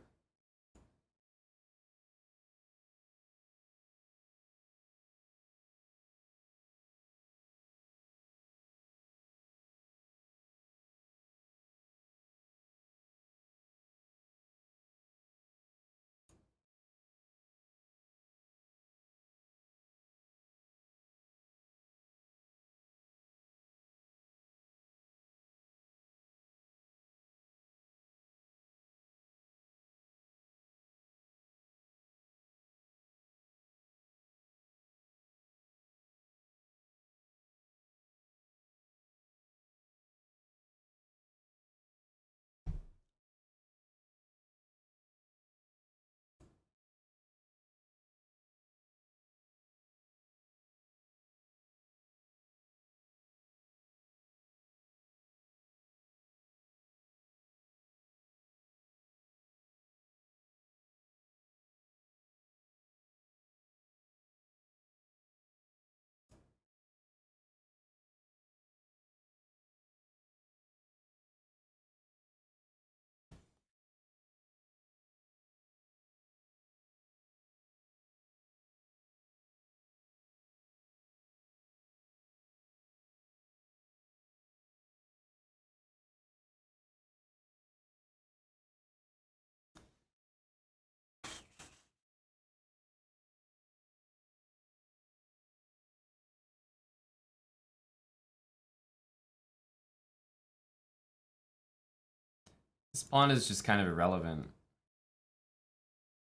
This pawn is just kind of irrelevant.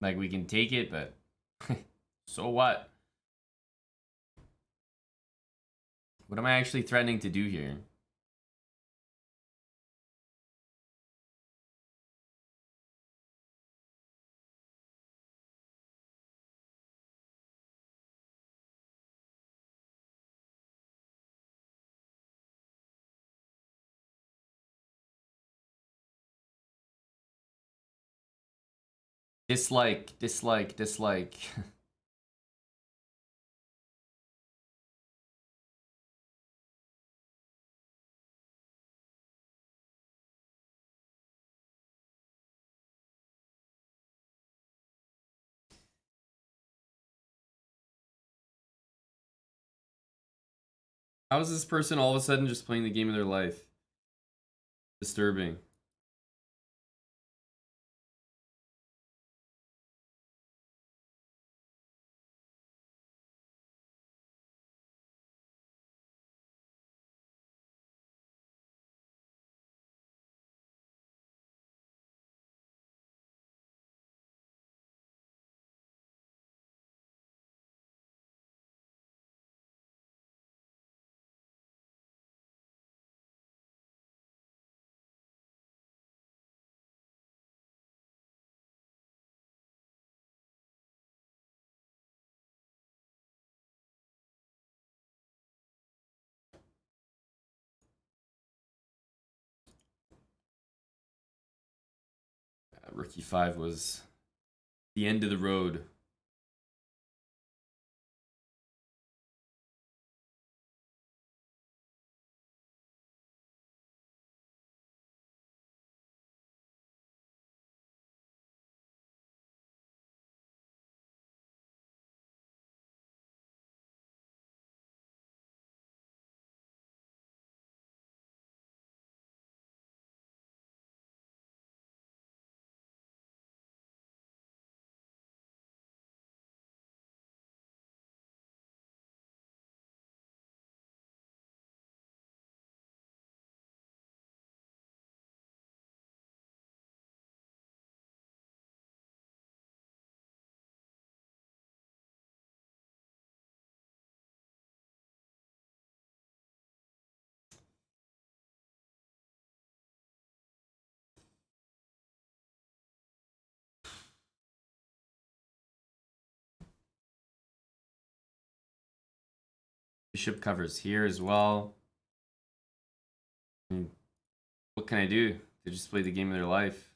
Like, we can take it, but so what? What am I actually threatening to do here? Dislike, dislike, dislike. How is this person all of a sudden just playing the game of their life? Disturbing. Rook e5 was the end of the road. Bishop covers here as well. I mean, what can I do? They just played the game of their life.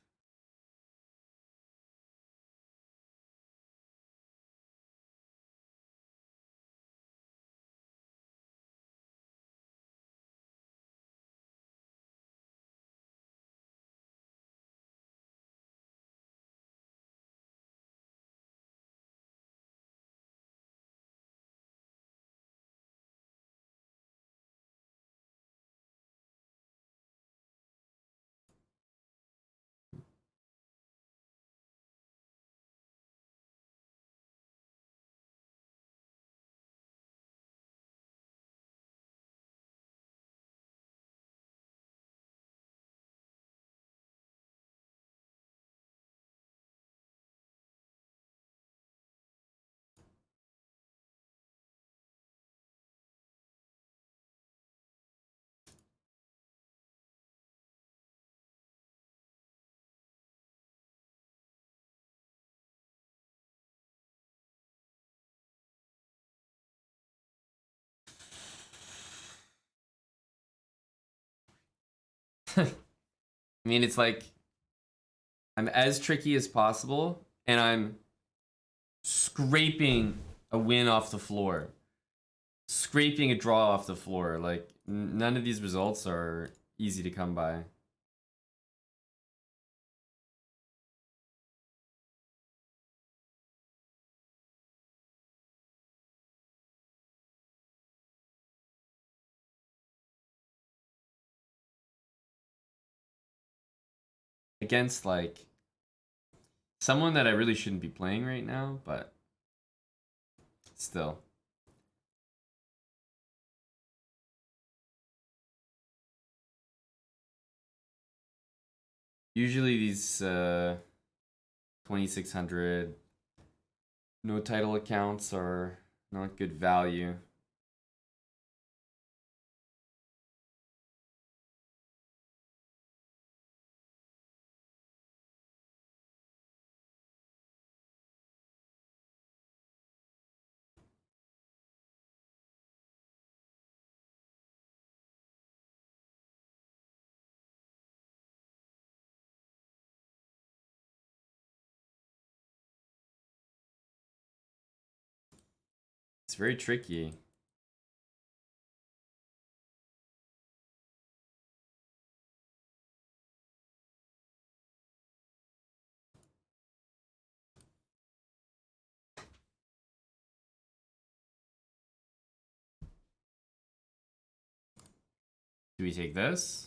I mean, it's like I'm as tricky as possible, and I'm scraping a win off the floor, scraping a draw off the floor. Like, none of these results are easy to come by. Against, like, someone that I really shouldn't be playing right now, but still. Usually these 2600 no title accounts are not good value. It's very tricky. Do we take this?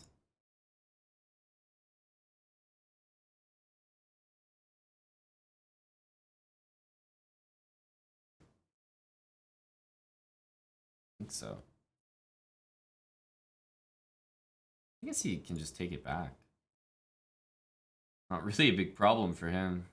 I think so. I guess he can just take it back. Not really a big problem for him.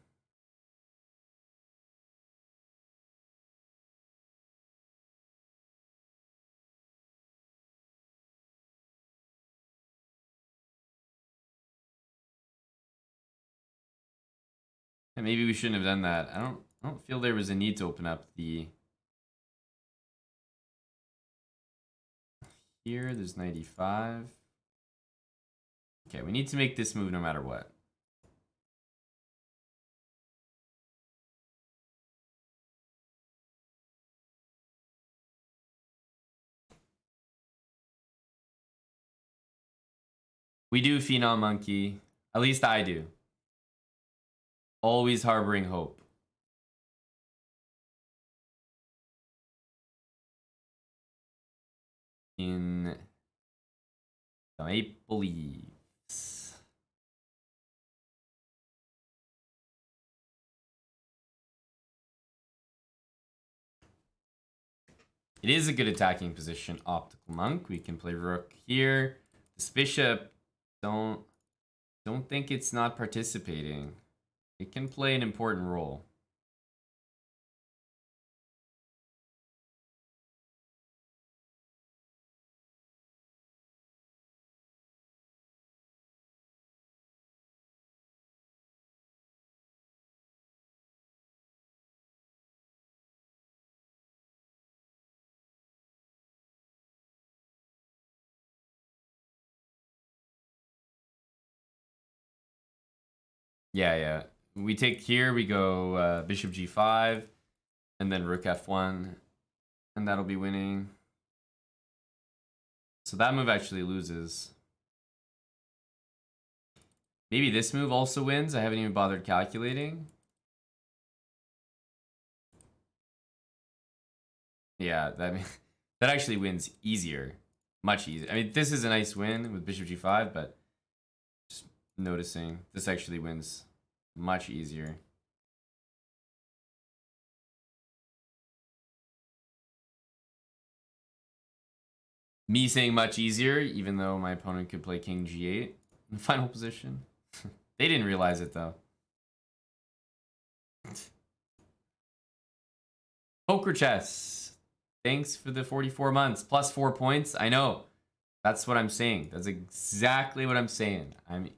And maybe we shouldn't have done that. I don't feel there was a need to open up the here. There's 95. Okay, we need to make this move no matter what. We do Phenom Monkey. At least I do. Always harboring hope. In the Maple Leafs. It is a good attacking position. Optical Monk. We can play Rook here. This Bishop, don't think it's not participating. It can play an important role. Yeah. We take here, we go Bishop G5, and then Rook F1, and that'll be winning. So that move actually loses. Maybe this move also wins. I haven't even bothered calculating. Yeah, that actually wins easier. Much easier. I mean, this is a nice win with Bishop G5, but just noticing this actually wins much easier. Me saying much easier, even though my opponent could play King G8 in the final position. They didn't realize it though. Poker Chess. Thanks for the 44 months. Plus 4 points. I know. That's what I'm saying. That's exactly what I'm saying. I'm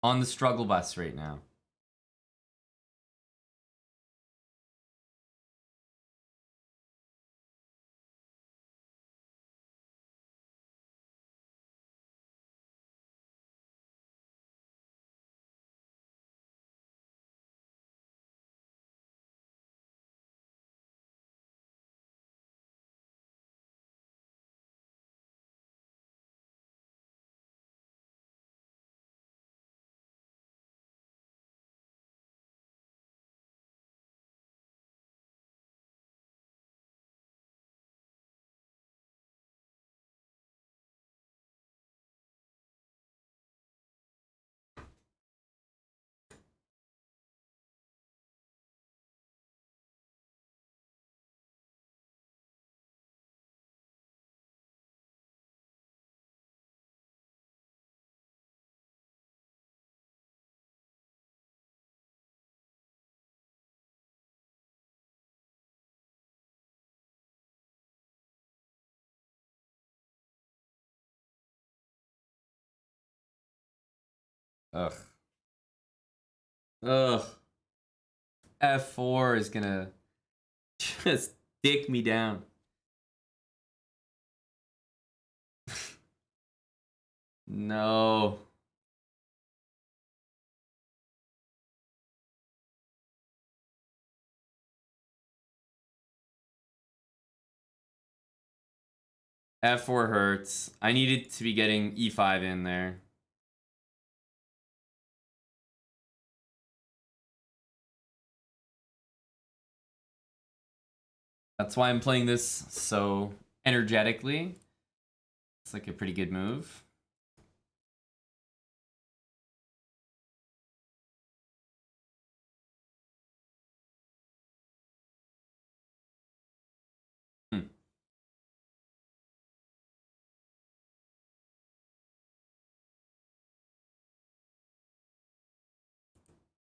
on the struggle bus right now. Ugh. Ugh. F4 is gonna just dick me down. No. F4 hurts. I needed to be getting E5 in there. That's why I'm playing this so energetically. It's like a pretty good move.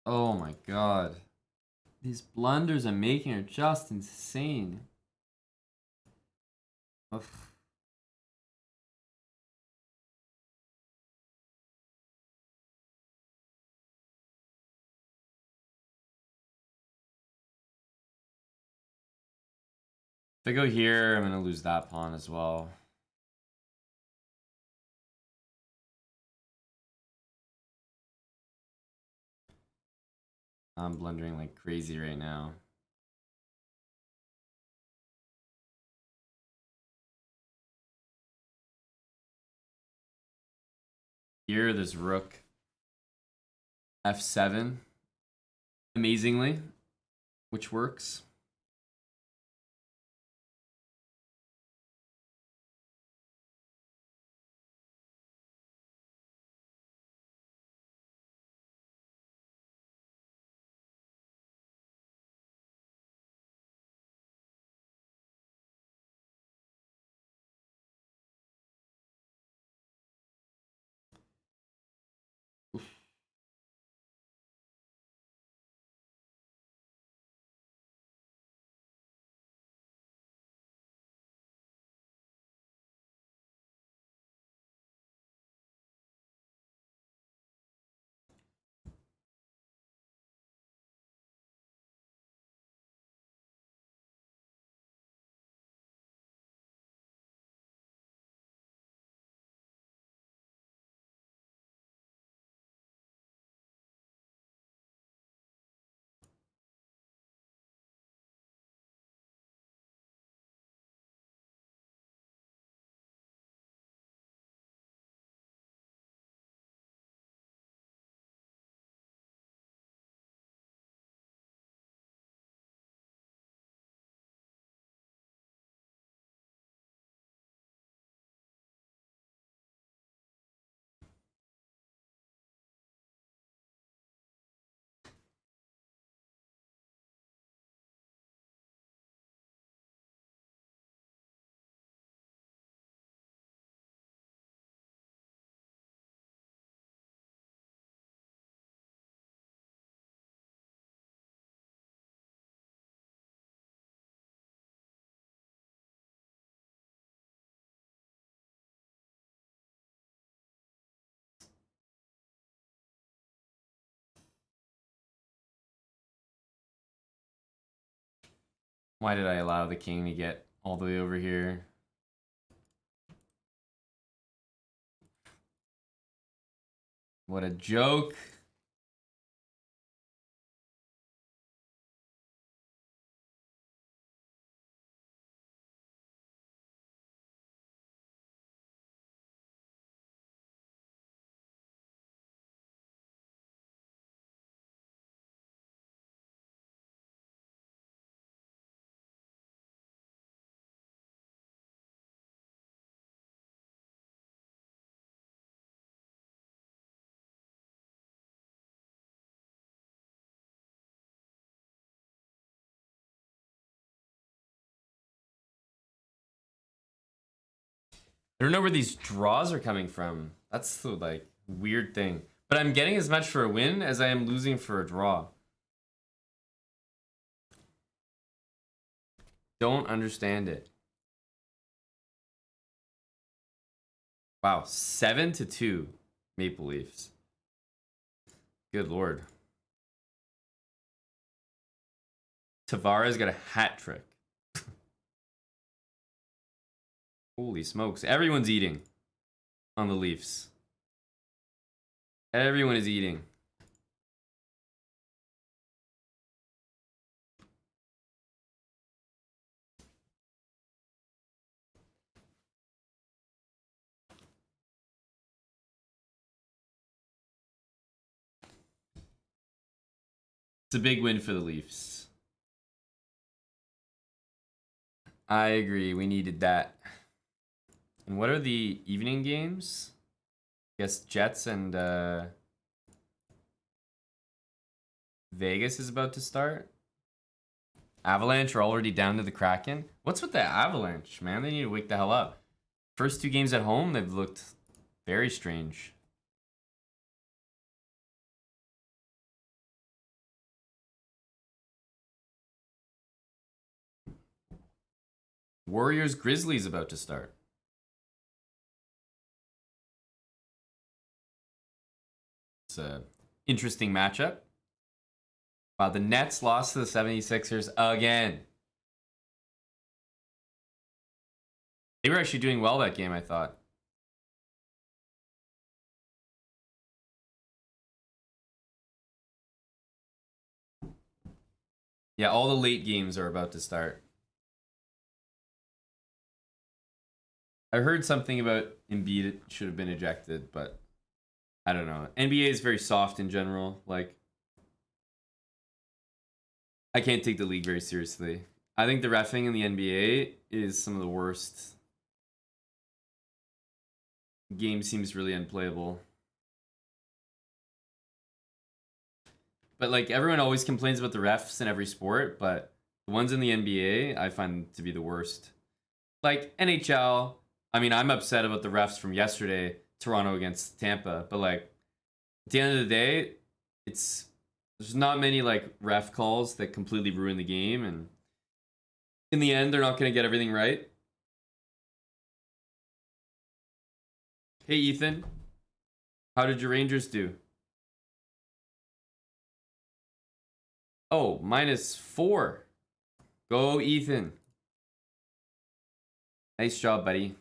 Oh my god. These blunders I'm making are just insane. Ugh. If I go here, I'm gonna lose that pawn as well. I'm blundering like crazy right now. Here, there's rook f7, amazingly, which works. Why did I allow the king to get all the way over here? What a joke. I don't know where these draws are coming from. That's the like weird thing. But I'm getting as much for a win as I am losing for a draw. Don't understand it. Wow, 7-2 Maple Leafs. Good lord. Tavares got a hat trick. Holy smokes. Everyone's eating on the Leafs. Everyone is eating. It's a big win for the Leafs. I agree. We needed that. And what are the evening games? I guess Jets and Vegas is about to start. Avalanche are already down to the Kraken. What's with the Avalanche, man? They need to wake the hell up. First two games at home, they've looked very strange. Warriors Grizzlies about to start. It's a interesting matchup. Wow, the Nets lost to the 76ers again. They were actually doing well that game, I thought. Yeah, all the late games are about to start. I heard something about Embiid should have been ejected, but I don't know. NBA is very soft in general. Like, I can't take the league very seriously. I think the reffing in the NBA is some of the worst. Game seems really unplayable. But like everyone always complains about the refs in every sport, but the ones in the NBA I find to be the worst. Like NHL, I mean, I'm upset about the refs from yesterday, Toronto against Tampa, but like at the end of the day, there's not many like ref calls that completely ruin the game, and in the end, they're not going to get everything right. Hey Ethan, how did your Rangers do? Oh, -4. Go Ethan. Nice job, buddy.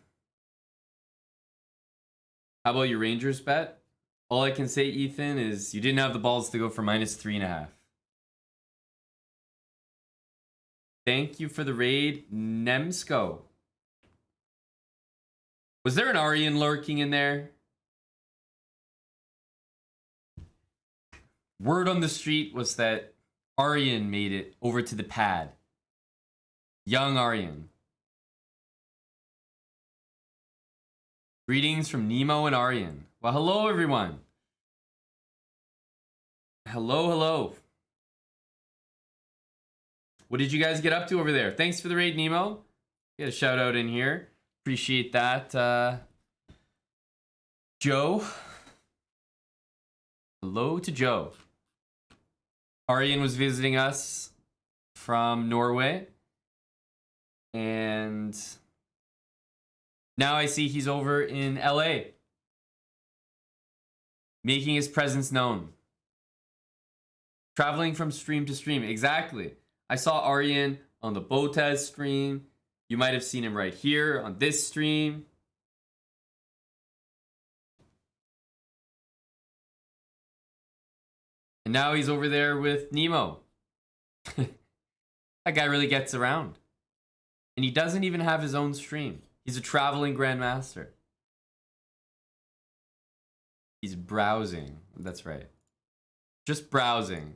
How about your Rangers bet? All I can say, Ethan, is you didn't have the balls to go for -3.5. Thank you for the raid, Nemsko. Was there an Aryan lurking in there? Word on the street was that Aryan made it over to the pad. Young Aryan. Greetings from Nemo and Aryan. Well, hello, everyone. Hello, hello. What did you guys get up to over there? Thanks for the raid, Nemo. Get a shout out in here. Appreciate that. Joe. Hello to Joe. Aryan was visiting us from Norway. And now I see he's over in LA. Making his presence known. Traveling from stream to stream. Exactly. I saw Aryan on the Botez stream. You might have seen him right here on this stream. And now he's over there with Nemo. That guy really gets around. And he doesn't even have his own stream. He's a traveling grandmaster. He's browsing. That's right. Just browsing.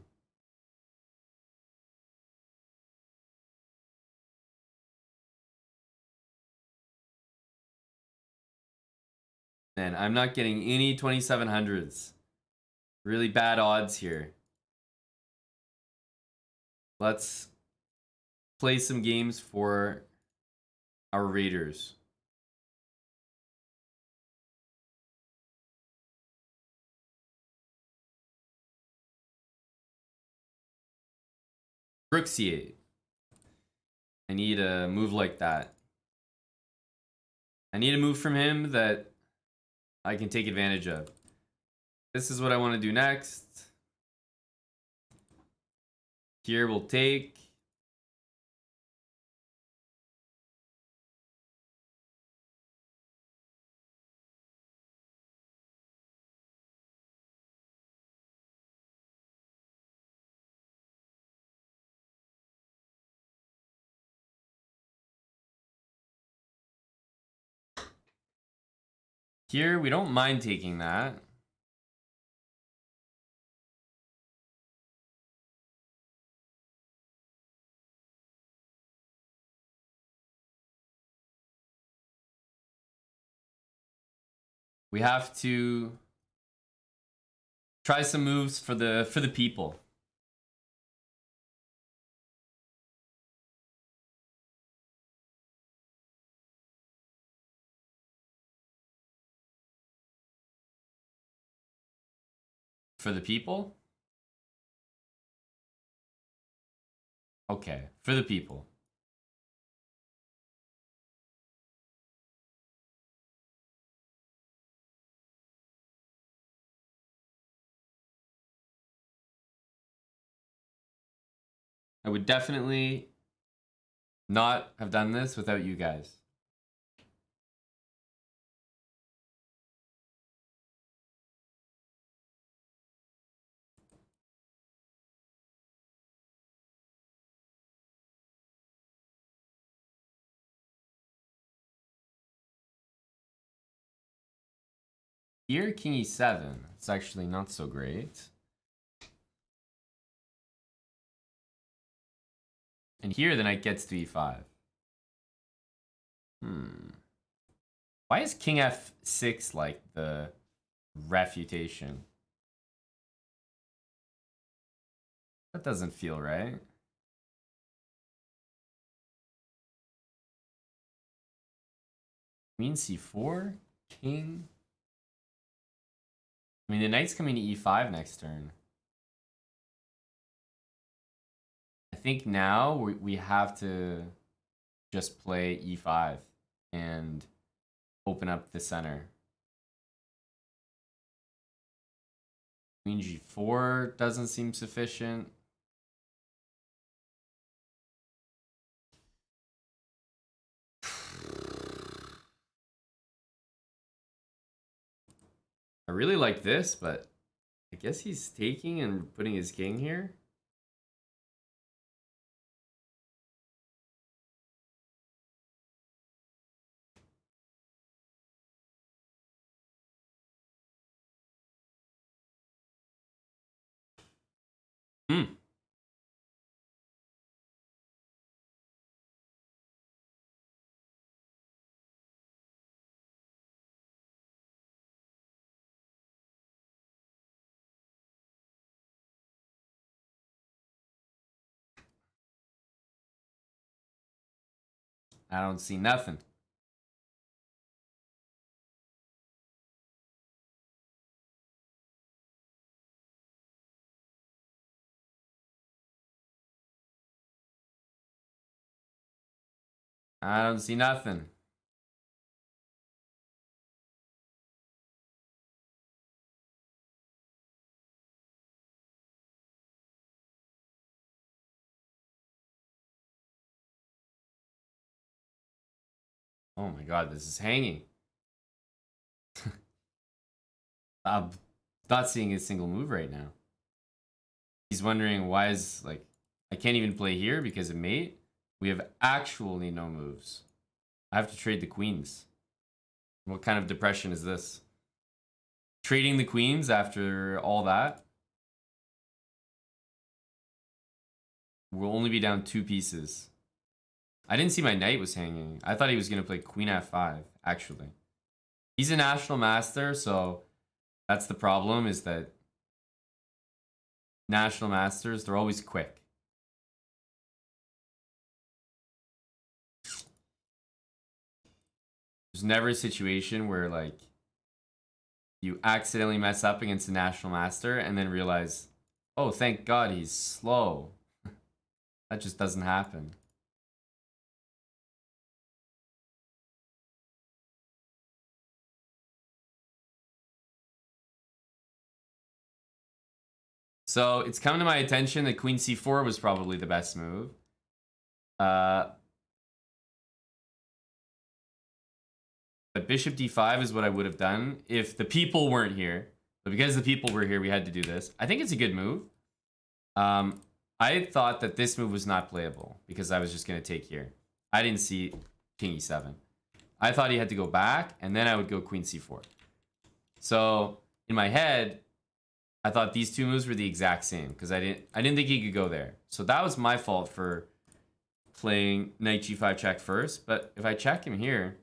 And I'm not getting any 2700s. Really bad odds here. Let's play some games for our Raiders. Brooksier. I need a move like that. I need a move from him that I can take advantage of. This is what I want to do next. Here we'll take. Here, we don't mind taking that. We have to try some moves for the people. For the people? Okay, for the people. I would definitely not have done this without you guys. Here, King E7. It's actually not so great. And here the knight gets to e5. Why is king f6 like the refutation? That doesn't feel right. Queen c4, king. I mean, the knight's coming to e5 next turn. I think now we have to just play e5 and open up the center. Queen g4 doesn't seem sufficient. I really like this, but I guess he's taking and putting his king here. I don't see nothing. I don't see nothing. Oh my god, this is hanging. I'm not seeing a single move right now. He's wondering why is, like, I can't even play here because of mate. We have actually no moves. I have to trade the queens. What kind of depression is this? Trading the queens after all that? We'll only be down 2 pieces. I didn't see my knight was hanging. I thought he was going to play queen f5, actually. He's a national master, so that's the problem, is that national masters, they're always quick. There's never a situation where, like, you accidentally mess up against a national master and then realize, oh, thank God he's slow. That just doesn't happen. So it's come to my attention that queen c4 was probably the best move. But bishop d5 is what I would have done if the people weren't here. But because the people were here, we had to do this. I think it's a good move. I thought that this move was not playable because I was just going to take here. I didn't see king e7. I thought he had to go back, and then I would go queen c4. So in my head, I thought these two moves were the exact same because I didn't think he could go there. So that was my fault for playing knight g5 check first. But if I check him here,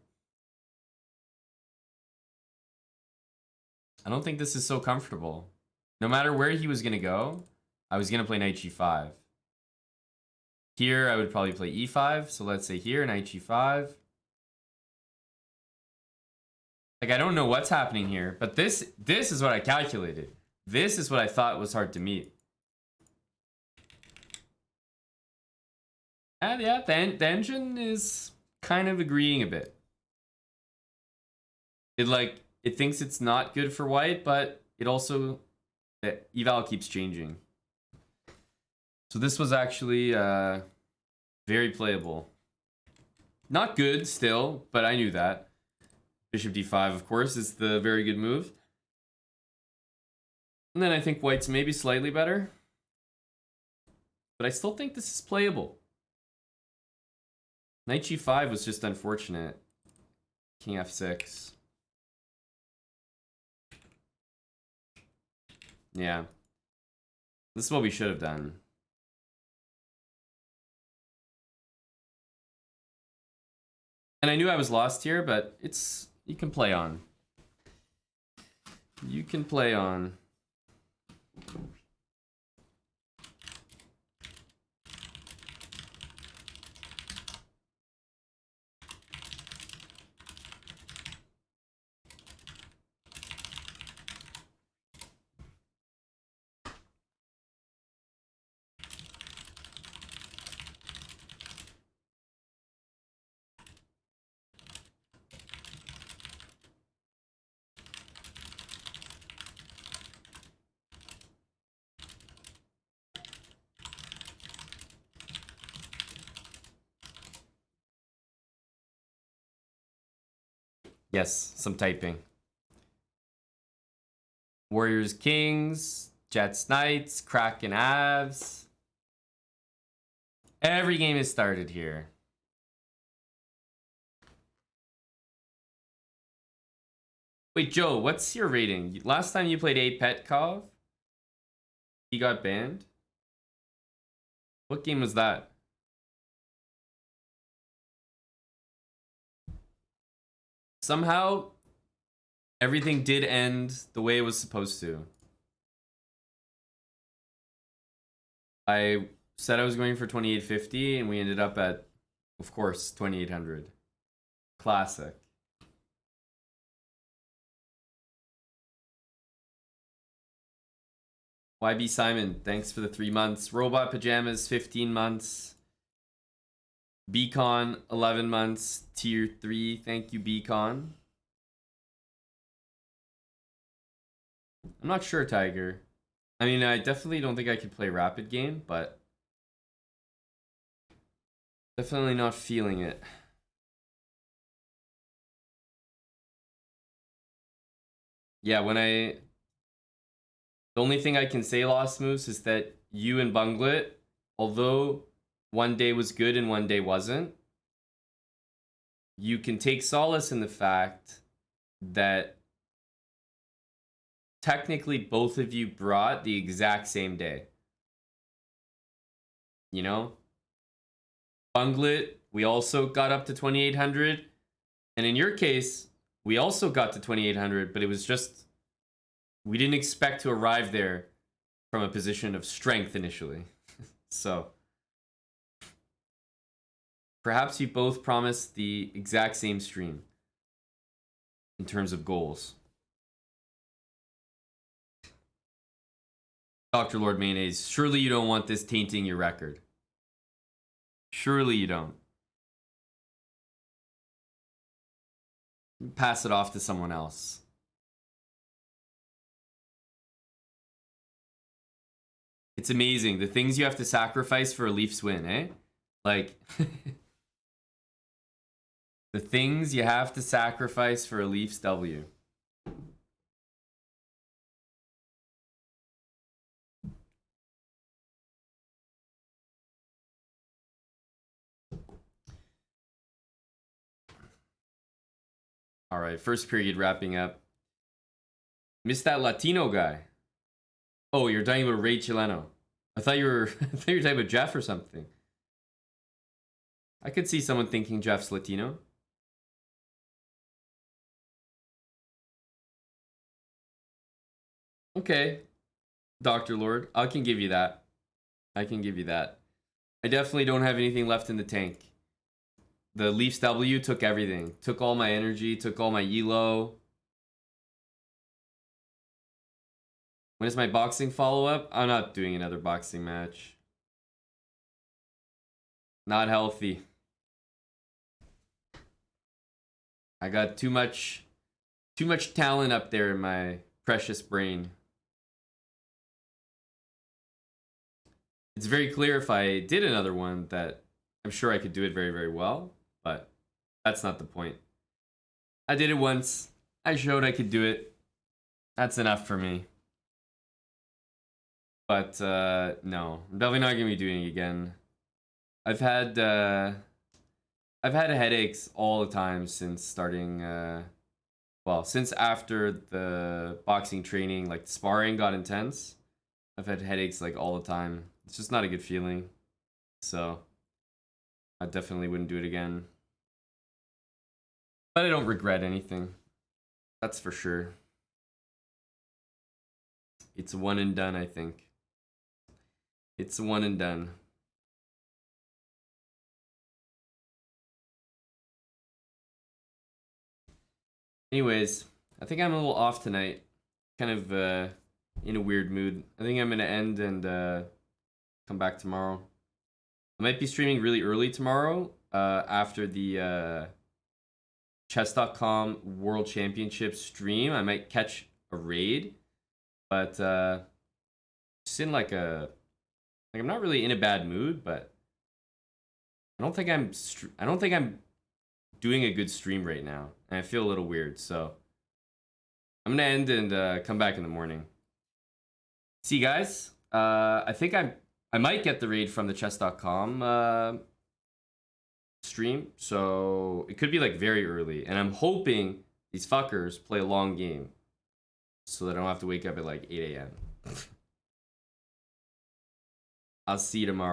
I don't think this is so comfortable. No matter where he was going to go, I was going to play knight g5. Here, I would probably play e5. So let's say here, knight g5. Like, I don't know what's happening here, but this is what I calculated. This is what I thought was hard to meet. And yeah, the engine is kind of agreeing a bit. It thinks it's not good for white, but it also, the eval keeps changing. So this was actually very playable. Not good still, but I knew that. Bishop d5, of course, is the very good move. And then I think white's maybe slightly better. But I still think this is playable. Knight g5 was just unfortunate. King f6. Yeah. This is what we should have done. And I knew I was lost here, but it's... You can play on. You can play on. Yes, some typing. Warriors, Kings, Jets, Knights, Kraken, Avs. Every game is started here. Wait, Joe, what's your rating? Last time you played A Petkov, he got banned. What game was that? Somehow, everything did end the way it was supposed to. I said I was going for 2850, and we ended up at, of course, 2800. Classic. YB Simon, thanks for the 3 months. Robot Pajamas, 15 months. Beacon, 11 months. Tier 3, thank you, Beacon. I'm not sure, Tiger. I mean, I definitely don't think I could play Rapid Game, but definitely not feeling it. Yeah, the only thing I can say, Lost Moose, is that you and Bunglet, although one day was good and one day wasn't, you can take solace in the fact that technically both of you brought the exact same day. You know? Bunglet, we also got up to 2800. And in your case, we also got to 2800, but it was just... We didn't expect to arrive there from a position of strength initially. So... Perhaps you both promised the exact same stream. In terms of goals. Dr. Lord Mayonnaise, surely you don't want this tainting your record. Surely you don't. Pass it off to someone else. It's amazing. The things you have to sacrifice for a Leafs win, eh? Like... the things you have to sacrifice for a Leafs W. All right, first period wrapping up. Missed that Latino guy. Oh, you're talking about Ray Chileno. I thought you were talking about Jeff or something. I could see someone thinking Jeff's Latino. Okay, Dr. Lord, I can give you that. I can give you that. I definitely don't have anything left in the tank. The Leafs W took everything. Took all my energy, took all my elo. When is my boxing follow-up? I'm not doing another boxing match. Not healthy. I got too much talent up there in my precious brain. It's very clear if I did another one that I'm sure I could do it very, very well, but that's not the point. I did it once. I showed I could do it. That's enough for me. But no, I'm definitely not gonna be doing it again. I've had headaches all the time since starting well, since after the boxing training, like sparring got intense, I've had headaches like all the time. It's just not a good feeling. So I definitely wouldn't do it again. But I don't regret anything. That's for sure. It's one and done, I think. It's one and done. Anyways, I think I'm a little off tonight. Kind of in a weird mood. I think I'm gonna end and come back tomorrow. I might be streaming really early tomorrow after the chess.com World Championship stream. I might catch a raid, but just in like I'm not really in a bad mood, but I don't think I'm doing a good stream right now, and I feel a little weird. So I'm gonna end and come back in the morning. See you guys. I think I might get the raid from the chess.com stream, so it could be like very early, and I'm hoping these fuckers play a long game so that I don't have to wake up at like 8 a.m. I'll see you tomorrow.